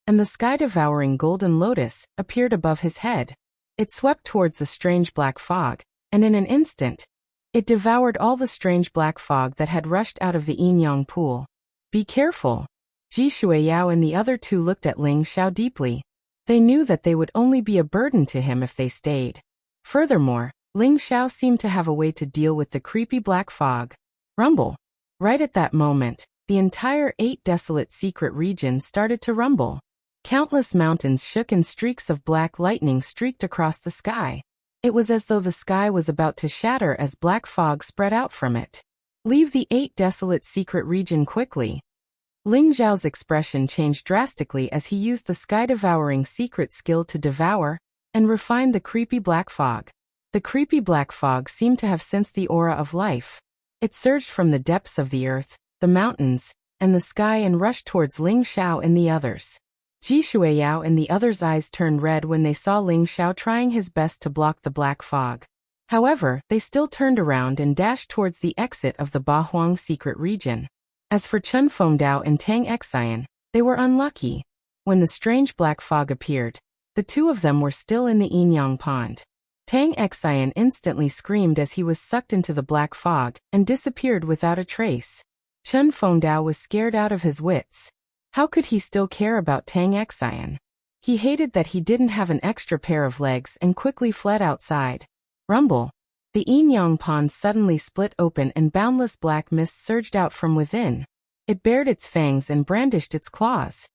and the sky-devouring golden lotus appeared above his head. It swept towards the strange black fog, and in an instant, it devoured all the strange black fog that had rushed out of the Yinyang pool. Be careful. Ji Shuiyao and the other 2 looked at Ling Xiao deeply. They knew that they would only be a burden to him if they stayed. Furthermore, Ling Xiao seemed to have a way to deal with the creepy black fog. Rumble. Right at that moment, the entire 8 desolate secret region started to rumble. Countless mountains shook and streaks of black lightning streaked across the sky. It was as though the sky was about to shatter as black fog spread out from it. Leave the 8 desolate secret region quickly. Ling Zhao's expression changed drastically as he used the sky-devouring secret skill to devour and refine the creepy black fog. The creepy black fog seemed to have sensed the aura of life. It surged from the depths of the earth, the mountains, and the sky and rushed towards Ling Xiao and the others. Ji Shuiyao and the others' eyes turned red when they saw Ling Xiao trying his best to block the black fog. However, they still turned around and dashed towards the exit of the Bahuang secret region. As for Chen Fengdao and Tang Xian, they were unlucky. When the strange black fog appeared, the two of them were still in the Yinyang pond. Tang Xian instantly screamed as he was sucked into the black fog and disappeared without a trace. Chen Fengdao was scared out of his wits. How could he still care about Tang Xian? He hated that he didn't have an extra pair of legs and quickly fled outside. Rumble. The Yinyang pond suddenly split open and boundless black mist surged out from within. It bared its fangs and brandished its claws.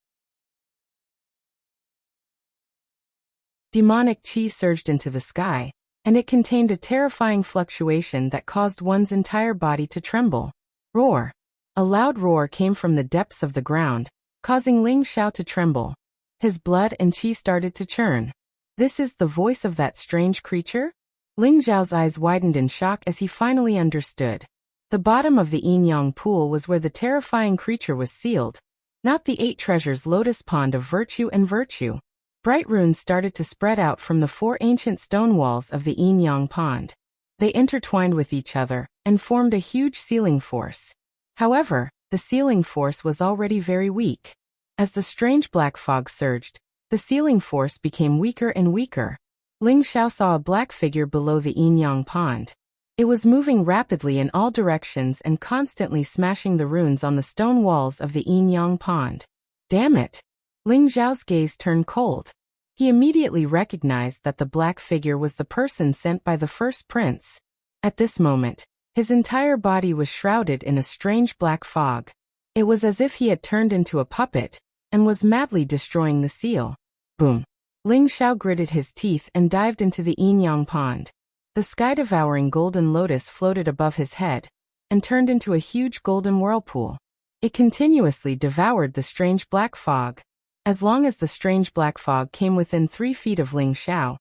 Demonic chi surged into the sky, and it contained a terrifying fluctuation that caused one's entire body to tremble. Roar. A loud roar came from the depths of the ground, causing Ling Xiao to tremble. His blood and chi started to churn. This is the voice of that strange creature? Ling Xiao's eyes widened in shock as he finally understood. The bottom of the Yinyang pool was where the terrifying creature was sealed, not the 8 treasures lotus pond of virtue and virtue. Bright runes started to spread out from the 4 ancient stone walls of the Yinyang pond. They intertwined with each other and formed a huge sealing force. However, the sealing force was already very weak. As the strange black fog surged, the sealing force became weaker and weaker. Ling Xiao saw a black figure below the Yinyang pond. It was moving rapidly in all directions and constantly smashing the runes on the stone walls of the Yinyang pond. Damn it! Ling Xiao's gaze turned cold. He immediately recognized that the black figure was the person sent by the first prince. At this moment, his entire body was shrouded in a strange black fog. It was as if he had turned into a puppet and was madly destroying the seal. Boom! Ling Xiao gritted his teeth and dived into the Yinyang pond. The sky-devouring golden lotus floated above his head and turned into a huge golden whirlpool. It continuously devoured the strange black fog. As long as the strange black fog came within 3 feet of Ling Xiao,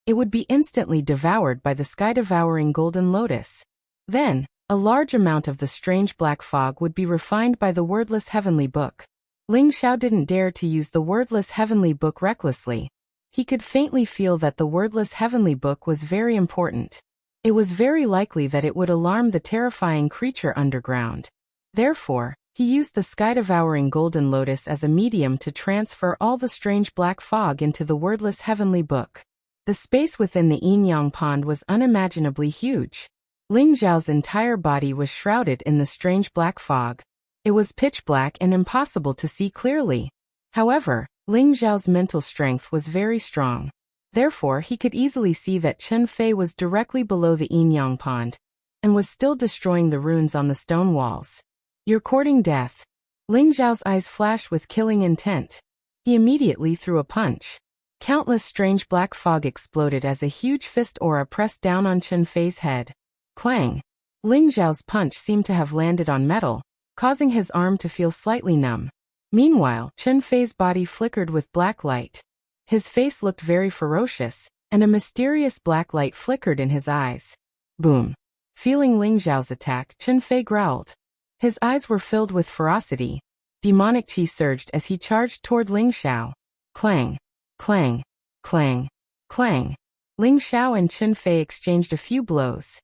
it would be instantly devoured by the sky-devouring golden lotus. Then, a large amount of the strange black fog would be refined by the wordless heavenly book. Ling Xiao didn't dare to use the wordless heavenly book recklessly. He could faintly feel that the wordless heavenly book was very important. It was very likely that it would alarm the terrifying creature underground. Therefore, he used the sky-devouring golden lotus as a medium to transfer all the strange black fog into the wordless heavenly book. The space within the Yinyang pond was unimaginably huge. Ling Zhao's entire body was shrouded in the strange black fog. It was pitch black and impossible to see clearly. However, Ling Zhao's mental strength was very strong. Therefore, he could easily see that Chen Fei was directly below the Yinyang pond and was still destroying the runes on the stone walls. You're courting death. Ling Zhao's eyes flashed with killing intent. He immediately threw a punch. Countless strange black fog exploded as a huge fist aura pressed down on Chen Fei's head. Clang! Ling Zhao's punch seemed to have landed on metal, causing his arm to feel slightly numb. Meanwhile, Chen Fei's body flickered with black light. His face looked very ferocious, and a mysterious black light flickered in his eyes. Boom! Feeling Ling Zhao's attack, Chen Fei growled. His eyes were filled with ferocity. Demonic chi surged as he charged toward Ling Xiao. Clang! Clang! Clang! Clang! Ling Xiao and Chen Fei exchanged a few blows.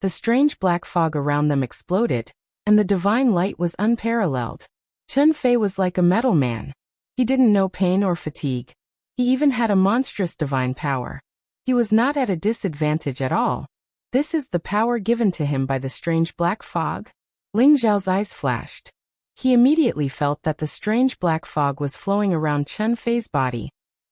The strange black fog around them exploded, and the divine light was unparalleled. Chen Fei was like a metal man. He didn't know pain or fatigue. He even had a monstrous divine power. He was not at a disadvantage at all. This is the power given to him by the strange black fog? Ling Zhao's eyes flashed. He immediately felt that the strange black fog was flowing around Chen Fei's body,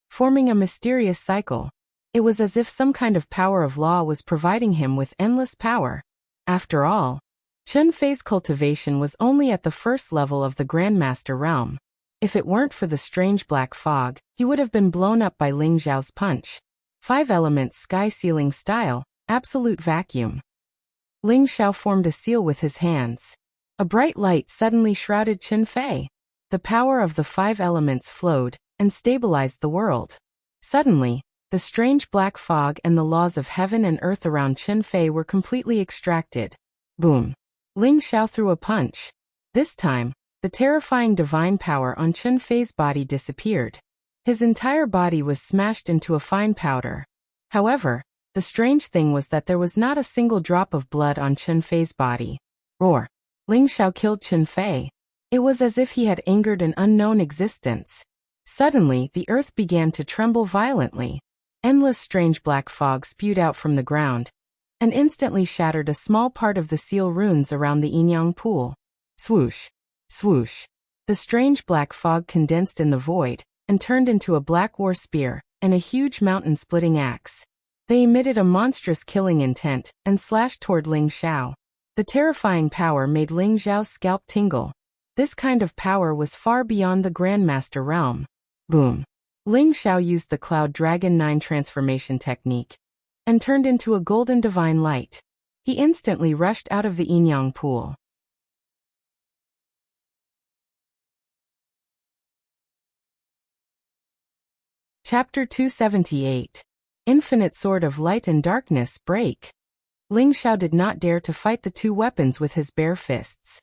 forming a mysterious cycle. It was as if some kind of power of law was providing him with endless power. After all, Chun Fei's cultivation was only at the first level of the Grandmaster realm. If it weren't for the strange black fog, he would have been blown up by Ling Xiao's punch. 5 elements sky ceiling style, absolute vacuum. Ling Xiao formed a seal with his hands. A bright light suddenly shrouded Chun Fei. The power of the 5 elements flowed and stabilized the world. Suddenly, the strange black fog and the laws of heaven and earth around Chun Fei were completely extracted. Boom. Ling Xiao threw a punch. This time, the terrifying divine power on Chun Fei's body disappeared. His entire body was smashed into a fine powder. However, the strange thing was that there was not a single drop of blood on Chun Fei's body. Roar. Ling Xiao killed Chun Fei. It was as if he had angered an unknown existence. Suddenly, the earth began to tremble violently. Endless strange black fog spewed out from the ground, and instantly shattered a small part of the seal runes around the Yinyang pool. Swoosh. Swoosh. The strange black fog condensed in the void, and turned into a black war spear, and a huge mountain-splitting axe. They emitted a monstrous killing intent, and slashed toward Ling Xiao. The terrifying power made Ling Xiao's scalp tingle. This kind of power was far beyond the Grandmaster realm. Boom. Ling Xiao used the Cloud Dragon 9 transformation technique, and turned into a golden divine light. He instantly rushed out of the Yinyang pool. Chapter 278. Infinite Sword of Light and Darkness Break. Ling Xiao did not dare to fight the 2 weapons with his bare fists.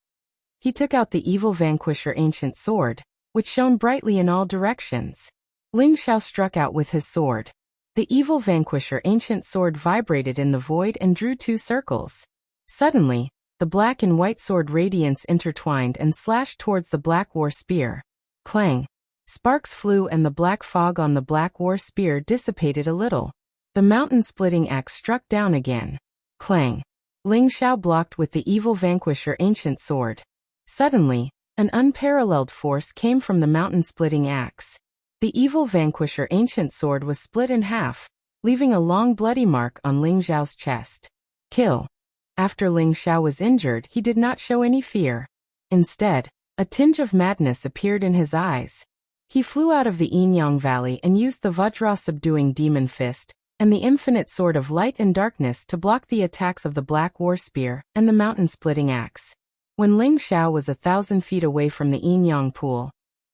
He took out the Evil Vanquisher Ancient Sword, which shone brightly in all directions. Ling Xiao struck out with his sword. The Evil Vanquisher Ancient Sword vibrated in the void and drew 2 circles. Suddenly, the black and white sword radiance intertwined and slashed towards the black war spear. Clang! Sparks flew and the black fog on the black war spear dissipated a little. The mountain-splitting axe struck down again. Clang! Ling Xiao blocked with the Evil Vanquisher Ancient Sword. Suddenly, an unparalleled force came from the mountain-splitting axe. The Evil Vanquisher Ancient Sword was split in half, leaving a long bloody mark on Ling Xiao's chest. Kill. After Ling Xiao was injured, he did not show any fear. Instead, a tinge of madness appeared in his eyes. He flew out of the Yinyang Valley and used the Vajra-subduing demon fist and the infinite sword of light and darkness to block the attacks of the black war spear and the mountain-splitting axe. When Ling Xiao was 1,000 feet away from the Yinyang pool,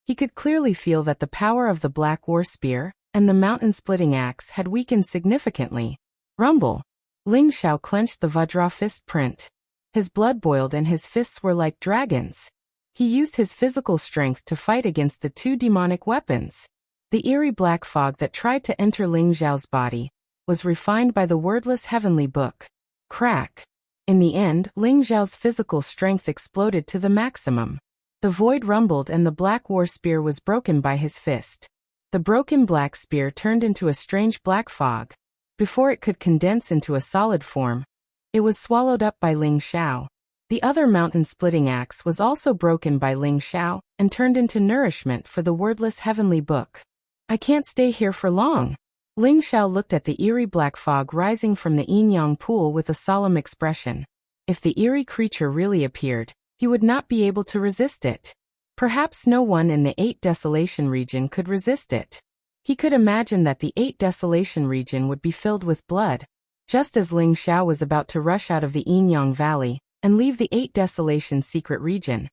he could clearly feel that the power of the black war spear and the mountain-splitting axe had weakened significantly. Rumble! Ling Xiao clenched the Vajra fist print. His blood boiled and his fists were like dragons. He used his physical strength to fight against the 2 demonic weapons. The eerie black fog that tried to enter Ling Xiao's body was refined by the wordless heavenly book. Crack! In the end, Ling Xiao's physical strength exploded to the maximum. The void rumbled and the black war spear was broken by his fist. The broken black spear turned into a strange black fog. Before it could condense into a solid form, it was swallowed up by Ling Xiao. The other mountain-splitting axe was also broken by Ling Xiao and turned into nourishment for the wordless heavenly book. I can't stay here for long. Ling Xiao looked at the eerie black fog rising from the Yinyang pool with a solemn expression. If the eerie creature really appeared, he would not be able to resist it. Perhaps no one in the 8 Desolation region could resist it. He could imagine that the 8 Desolation region would be filled with blood. Just as Ling Xiao was about to rush out of the Yinyang Valley and leave the 8 Desolation secret region,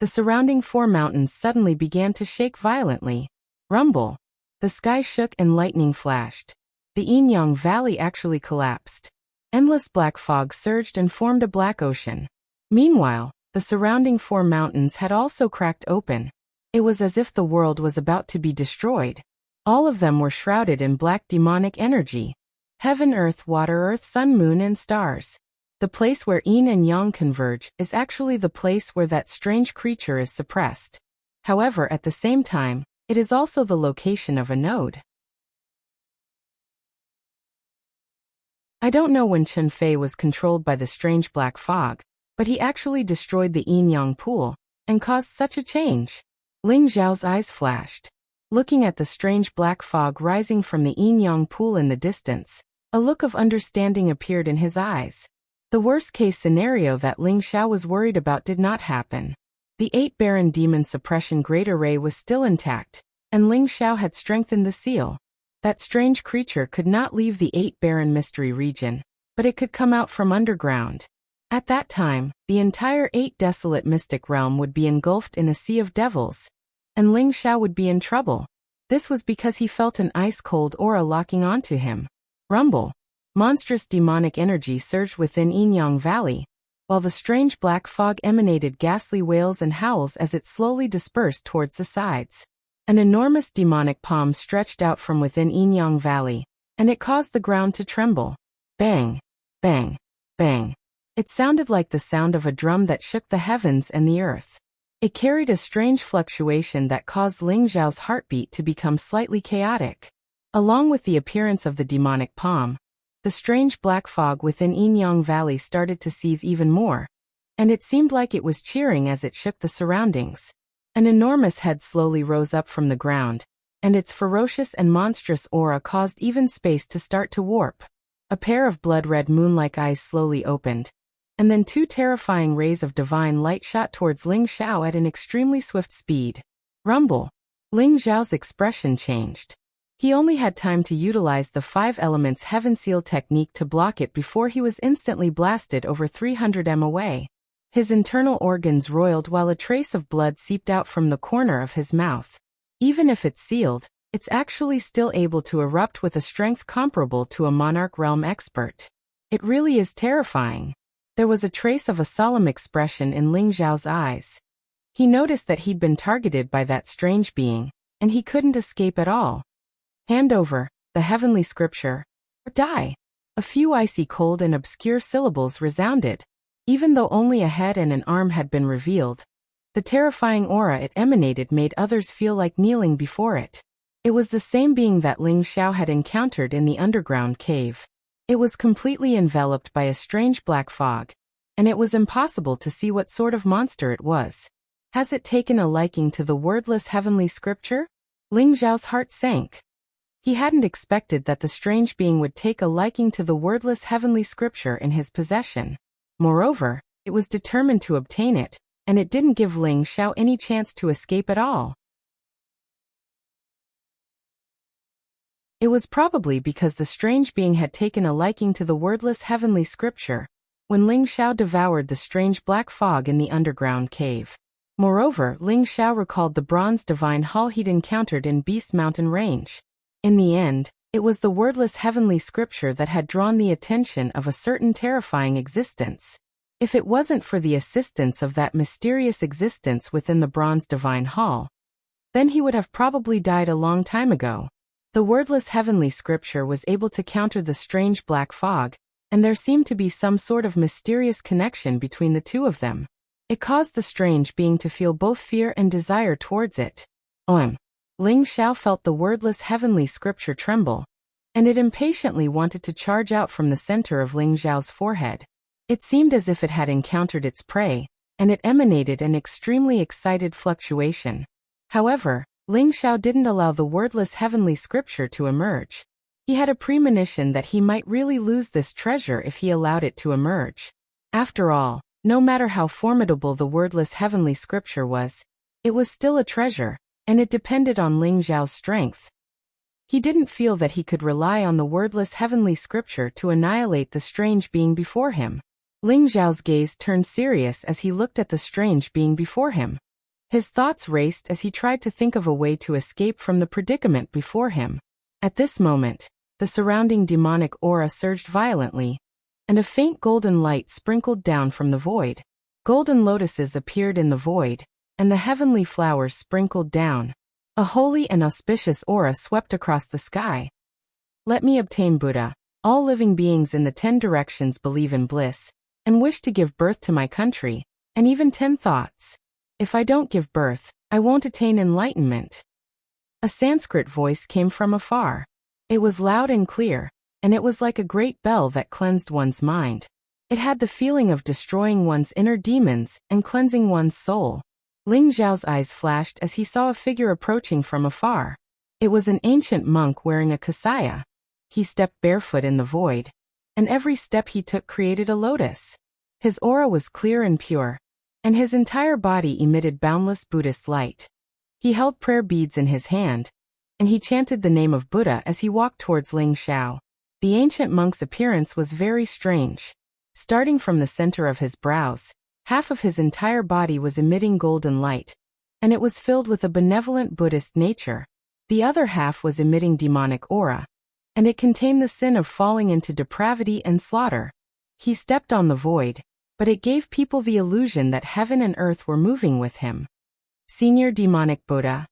the surrounding 4 mountains suddenly began to shake violently. Rumble! The sky shook and lightning flashed. The Yinyang Valley actually collapsed. Endless black fog surged and formed a black ocean. Meanwhile, the surrounding 4 mountains had also cracked open. It was as if the world was about to be destroyed. All of them were shrouded in black demonic energy. Heaven, earth, water, earth, sun, moon, and stars. The place where yin and yang converge is actually the place where that strange creature is suppressed. However, at the same time, it is also the location of a node. I don't know when Chun Fei was controlled by the strange black fog, but he actually destroyed the Yinyang pool and caused such a change. Ling Xiao's eyes flashed. Looking at the strange black fog rising from the yin-yang pool in the distance, a look of understanding appeared in his eyes. The worst-case scenario that Ling Xiao was worried about did not happen. The 8 Baron Demon Suppression Great Array was still intact, and Ling Xiao had strengthened the seal. That strange creature could not leave the 8 Baron Mystery region, but it could come out from underground. At that time, the entire 8 Desolate Mystic Realm would be engulfed in a sea of devils, and Ling Xiao would be in trouble. This was because he felt an ice-cold aura locking onto him. Rumble. Monstrous demonic energy surged within Yin-Yang Valley, while the strange black fog emanated ghastly wails and howls as it slowly dispersed towards the sides. An enormous demonic palm stretched out from within Yin-Yang Valley, and it caused the ground to tremble. Bang! Bang! Bang! It sounded like the sound of a drum that shook the heavens and the earth. It carried a strange fluctuation that caused Ling Xiao's heartbeat to become slightly chaotic. Along with the appearance of the demonic palm, the strange black fog within Yin-Yang Valley started to seethe even more, and it seemed like it was cheering as it shook the surroundings. An enormous head slowly rose up from the ground, and its ferocious and monstrous aura caused even space to start to warp. A pair of blood-red moon-like eyes slowly opened, and then 2 terrifying rays of divine light shot towards Ling Xiao at an extremely swift speed. Rumble. Ling Xiao's expression changed. He only had time to utilize the 5 elements Heaven Seal technique to block it before he was instantly blasted over 300 m away. His internal organs roiled while a trace of blood seeped out from the corner of his mouth. Even if it's sealed, it's actually still able to erupt with a strength comparable to a Monarch Realm expert. It really is terrifying. There was a trace of a solemn expression in Ling Xiao's eyes. He noticed that he'd been targeted by that strange being, and he couldn't escape at all. Hand over the heavenly scripture, or die. A few icy cold and obscure syllables resounded. Even though only a head and an arm had been revealed, the terrifying aura it emanated made others feel like kneeling before it. It was the same being that Ling Xiao had encountered in the underground cave. It was completely enveloped by a strange black fog, and it was impossible to see what sort of monster it was. Has it taken a liking to the wordless heavenly scripture? Ling Xiao's heart sank. He hadn't expected that the strange being would take a liking to the wordless heavenly scripture in his possession. Moreover, it was determined to obtain it, and it didn't give Ling Xiao any chance to escape at all. It was probably because the strange being had taken a liking to the wordless heavenly scripture, when Ling Xiao devoured the strange black fog in the underground cave. Moreover, Ling Xiao recalled the bronze divine hall he'd encountered in Beast Mountain Range. In the end, it was the wordless heavenly scripture that had drawn the attention of a certain terrifying existence. If it wasn't for the assistance of that mysterious existence within the bronze divine hall, then he would have probably died a long time ago. The wordless heavenly scripture was able to counter the strange black fog, and there seemed to be some sort of mysterious connection between the two of them. It caused the strange being to feel both fear and desire towards it. Ling Xiao felt the wordless heavenly scripture tremble, and it impatiently wanted to charge out from the center of Ling Xiao's forehead. It seemed as if it had encountered its prey, and it emanated an extremely excited fluctuation. However, Ling Xiao didn't allow the wordless heavenly scripture to emerge. He had a premonition that he might really lose this treasure if he allowed it to emerge. After all, no matter how formidable the wordless heavenly scripture was, it was still a treasure, and it depended on Ling Xiao's strength. He didn't feel that he could rely on the wordless heavenly scripture to annihilate the strange being before him. Ling Xiao's gaze turned serious as he looked at the strange being before him. His thoughts raced as he tried to think of a way to escape from the predicament before him. At this moment, the surrounding demonic aura surged violently, and a faint golden light sprinkled down from the void. Golden lotuses appeared in the void, and the heavenly flowers sprinkled down. A holy and auspicious aura swept across the sky. Let me obtain Buddha. All living beings in the 10 directions believe in bliss, and wish to give birth to my country, and even 10 thoughts. If I don't give birth, I won't attain enlightenment. A Sanskrit voice came from afar. It was loud and clear, and it was like a great bell that cleansed one's mind. It had the feeling of destroying one's inner demons and cleansing one's soul. Ling Zhao's eyes flashed as he saw a figure approaching from afar. It was an ancient monk wearing a kasaya. He stepped barefoot in the void, and every step he took created a lotus. His aura was clear and pure, and his entire body emitted boundless Buddhist light. He held prayer beads in his hand, and he chanted the name of Buddha as he walked towards Ling Zhao. The ancient monk's appearance was very strange. Starting from the center of his brows, half of his entire body was emitting golden light, and it was filled with a benevolent Buddhist nature. The other half was emitting demonic aura, and it contained the sin of falling into depravity and slaughter. He stepped on the void, but it gave people the illusion that heaven and earth were moving with him. Senior Demonic Buddha.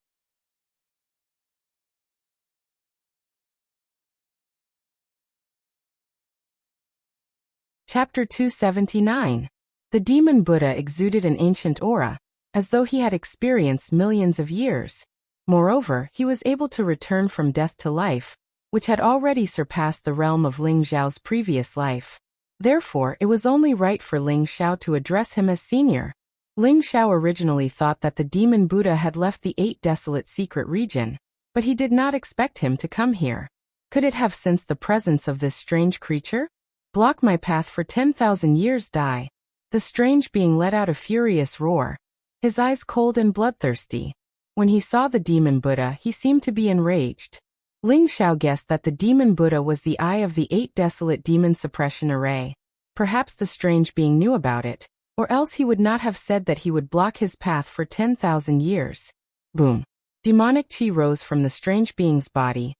Chapter 279. The demon Buddha exuded an ancient aura, as though he had experienced millions of years. Moreover, he was able to return from death to life, which had already surpassed the realm of Ling Zhao's previous life. Therefore, it was only right for Ling Zhao to address him as senior. Ling Zhao originally thought that the demon Buddha had left the 8 desolate secret region, but he did not expect him to come here. Could it have sensed the presence of this strange creature? Block my path for 10,000 years, die. The strange being let out a furious roar, his eyes cold and bloodthirsty. When he saw the demon Buddha, he seemed to be enraged. Ling Zhao guessed that the demon Buddha was the eye of the 8 desolate demon suppression array. Perhaps the strange being knew about it, or else he would not have said that he would block his path for 10,000 years. Boom. Demonic chi rose from the strange being's body,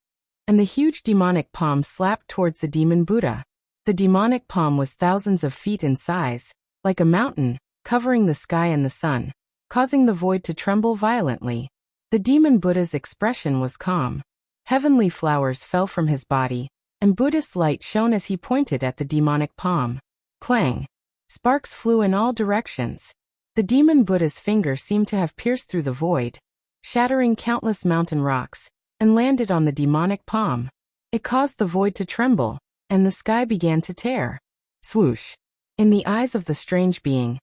and the huge demonic palm slapped towards the demon Buddha. The demonic palm was thousands of feet in size, like a mountain, covering the sky and the sun, causing the void to tremble violently. The demon Buddha's expression was calm. Heavenly flowers fell from his body, and Buddhist light shone as he pointed at the demonic palm. Clang! Sparks flew in all directions. The demon Buddha's finger seemed to have pierced through the void, shattering countless mountain rocks, and landed on the demonic palm. It caused the void to tremble, and the sky began to tear. Swoosh! In the eyes of the strange being,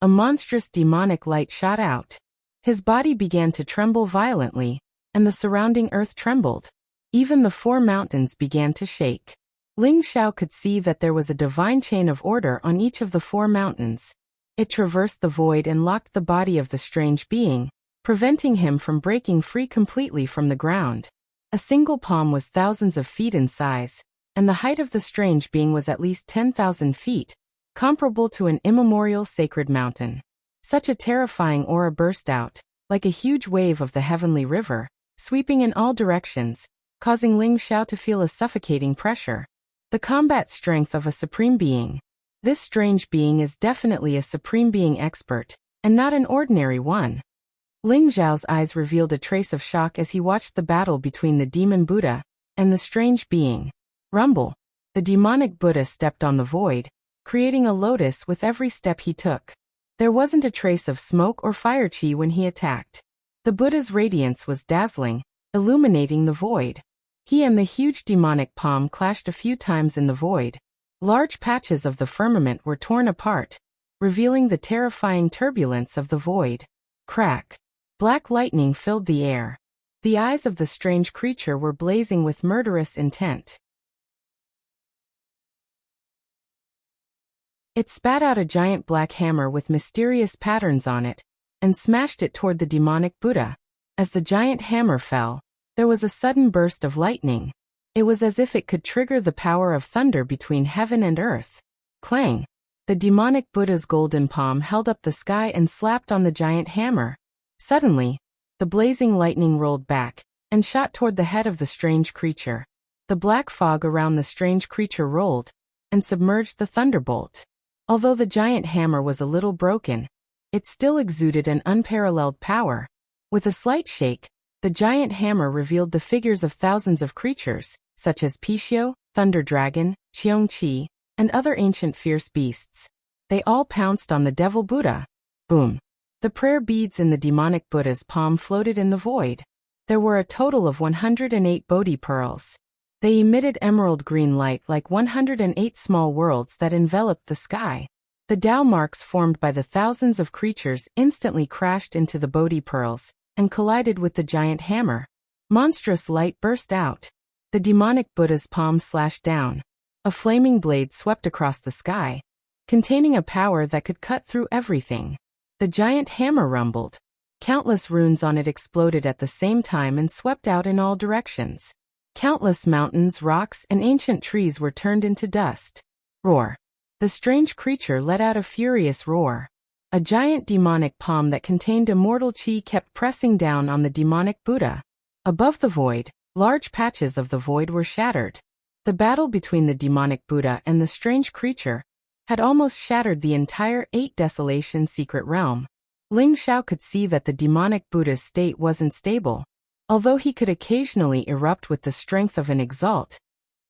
a monstrous demonic light shot out. His body began to tremble violently, and the surrounding earth trembled. Even the 4 mountains began to shake. Ling Zhao could see that there was a divine chain of order on each of the 4 mountains. It traversed the void and locked the body of the strange being, preventing him from breaking free completely from the ground. A single palm was thousands of feet in size, and the height of the strange being was at least 10,000 feet, comparable to an immemorial sacred mountain. Such a terrifying aura burst out, like a huge wave of the heavenly river, sweeping in all directions, causing Ling Zhao to feel a suffocating pressure. The combat strength of a supreme being. This strange being is definitely a supreme being expert, and not an ordinary one. Ling Zhao's eyes revealed a trace of shock as he watched the battle between the demon Buddha and the strange being. Rumble! The demonic Buddha stepped on the void, creating a lotus with every step he took. There wasn't a trace of smoke or fire chi when he attacked. The Buddha's radiance was dazzling, illuminating the void. He and the huge demonic palm clashed a few times in the void. Large patches of the firmament were torn apart, revealing the terrifying turbulence of the void. Crack! Black lightning filled the air. The eyes of the strange creature were blazing with murderous intent. It spat out a giant black hammer with mysterious patterns on it, and smashed it toward the demonic Buddha. As the giant hammer fell, there was a sudden burst of lightning. It was as if it could trigger the power of thunder between heaven and earth. Clang! The demonic Buddha's golden palm held up the sky and slapped on the giant hammer. Suddenly, the blazing lightning rolled back, and shot toward the head of the strange creature. The black fog around the strange creature rolled, and submerged the thunderbolt. Although the giant hammer was a little broken, it still exuded an unparalleled power. With a slight shake, the giant hammer revealed the figures of thousands of creatures, such as Pishio, Thunder Dragon, Qiongqi, and other ancient fierce beasts. They all pounced on the devil Buddha. Boom! The prayer beads in the demonic Buddha's palm floated in the void. There were a total of 108 Bodhi pearls. They emitted emerald green light like 108 small worlds that enveloped the sky. The Tao marks formed by the thousands of creatures instantly crashed into the Bodhi pearls and collided with the giant hammer. Monstrous light burst out. The demonic Buddha's palm slashed down. A flaming blade swept across the sky, containing a power that could cut through everything. The giant hammer rumbled. Countless runes on it exploded at the same time and swept out in all directions. Countless mountains, rocks, and ancient trees were turned into dust. Roar. The strange creature let out a furious roar. A giant demonic palm that contained immortal chi kept pressing down on the demonic Buddha. Above the void, large patches of the void were shattered. The battle between the demonic Buddha and the strange creature had almost shattered the entire 8 Desolation secret realm. Ling Xiao could see that the demonic Buddha's state wasn't stable. Although he could occasionally erupt with the strength of an exalt,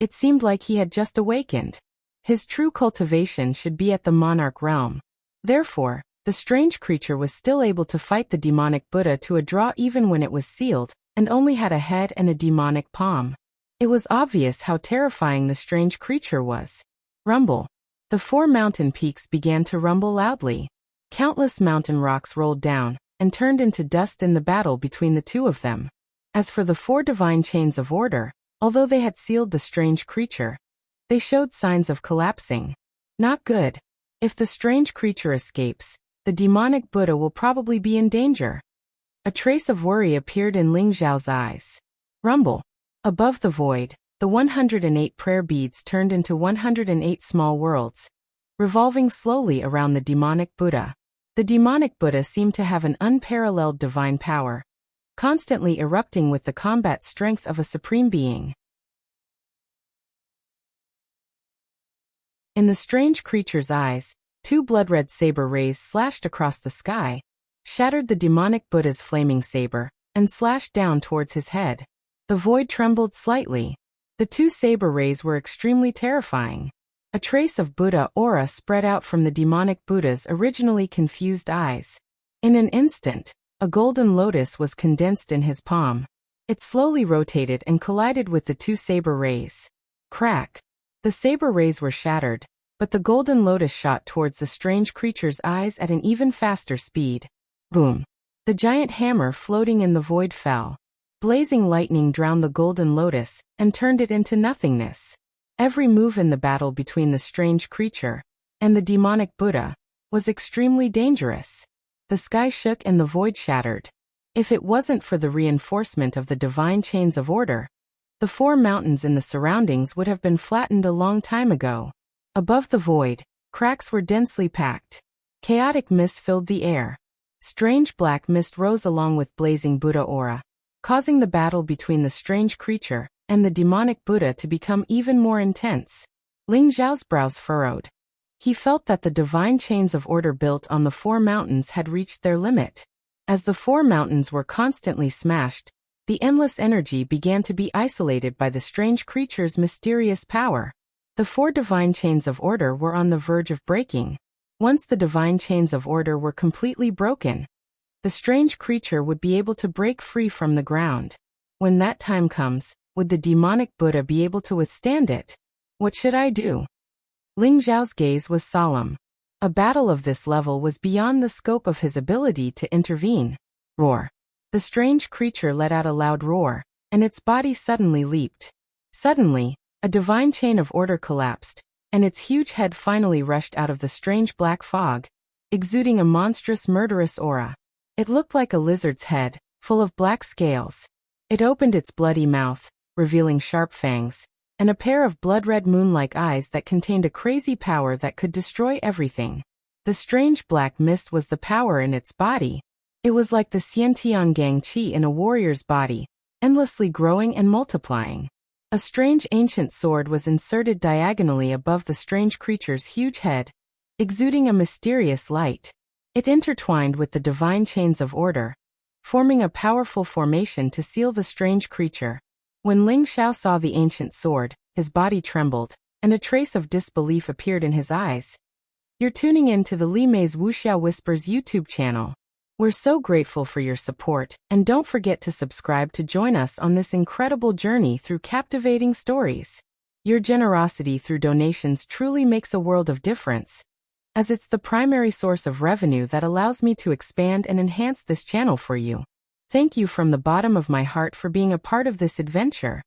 it seemed like he had just awakened. His true cultivation should be at the monarch realm. Therefore, the strange creature was still able to fight the demonic Buddha to a draw even when it was sealed, and only had a head and a demonic palm. It was obvious how terrifying the strange creature was. Rumble. The 4 mountain peaks began to rumble loudly. Countless mountain rocks rolled down and turned into dust in the battle between the two of them. As for the 4 divine chains of order, although they had sealed the strange creature, they showed signs of collapsing. Not good. If the strange creature escapes, the demonic Buddha will probably be in danger. A trace of worry appeared in Ling Xiao's eyes. Rumble. Above the void, the 108 prayer beads turned into 108 small worlds, revolving slowly around the demonic Buddha. The demonic Buddha seemed to have an unparalleled divine power, constantly erupting with the combat strength of a supreme being. In the strange creature's eyes, 2 blood-red saber rays slashed across the sky, shattered the demonic Buddha's flaming saber, and slashed down towards his head. The void trembled slightly. The 2 saber rays were extremely terrifying. A trace of Buddha aura spread out from the demonic Buddha's originally confused eyes. In an instant, a golden lotus was condensed in his palm. It slowly rotated and collided with the 2 saber rays. Crack. The saber rays were shattered, but the golden lotus shot towards the strange creature's eyes at an even faster speed. Boom. The giant hammer floating in the void fell. Blazing lightning drowned the golden lotus and turned it into nothingness. Every move in the battle between the strange creature and the demonic Buddha was extremely dangerous. The sky shook and the void shattered. If it wasn't for the reinforcement of the divine chains of order, the 4 mountains in the surroundings would have been flattened a long time ago. Above the void, cracks were densely packed. Chaotic mist filled the air. Strange black mist rose along with blazing Buddha aura, causing the battle between the strange creature and the demonic Buddha to become even more intense. Ling Xiao's brows furrowed. He felt that the divine chains of order built on the 4 mountains had reached their limit. As the 4 mountains were constantly smashed, the endless energy began to be isolated by the strange creature's mysterious power. The 4 divine chains of order were on the verge of breaking. Once the divine chains of order were completely broken, the strange creature would be able to break free from the ground. When that time comes, would the demonic Buddha be able to withstand it? What should I do? Ling Xiao's gaze was solemn. A battle of this level was beyond the scope of his ability to intervene. Roar. The strange creature let out a loud roar, and its body suddenly leaped. Suddenly, a divine chain of order collapsed, and its huge head finally rushed out of the strange black fog, exuding a monstrous murderous aura. It looked like a lizard's head, full of black scales. It opened its bloody mouth, revealing sharp fangs, and a pair of blood-red moon-like eyes that contained a crazy power that could destroy everything. The strange black mist was the power in its body. It was like the Xiantiangang qi in a warrior's body, endlessly growing and multiplying. A strange ancient sword was inserted diagonally above the strange creature's huge head, exuding a mysterious light. It intertwined with the divine chains of order, forming a powerful formation to seal the strange creature. When Ling Xiao saw the ancient sword, his body trembled, and a trace of disbelief appeared in his eyes. You're tuning in to the Li Mei's Wuxia Whispers YouTube channel. We're so grateful for your support, and don't forget to subscribe to join us on this incredible journey through captivating stories. Your generosity through donations truly makes a world of difference. as it's the primary source of revenue that allows me to expand and enhance this channel for you. Thank you from the bottom of my heart for being a part of this adventure.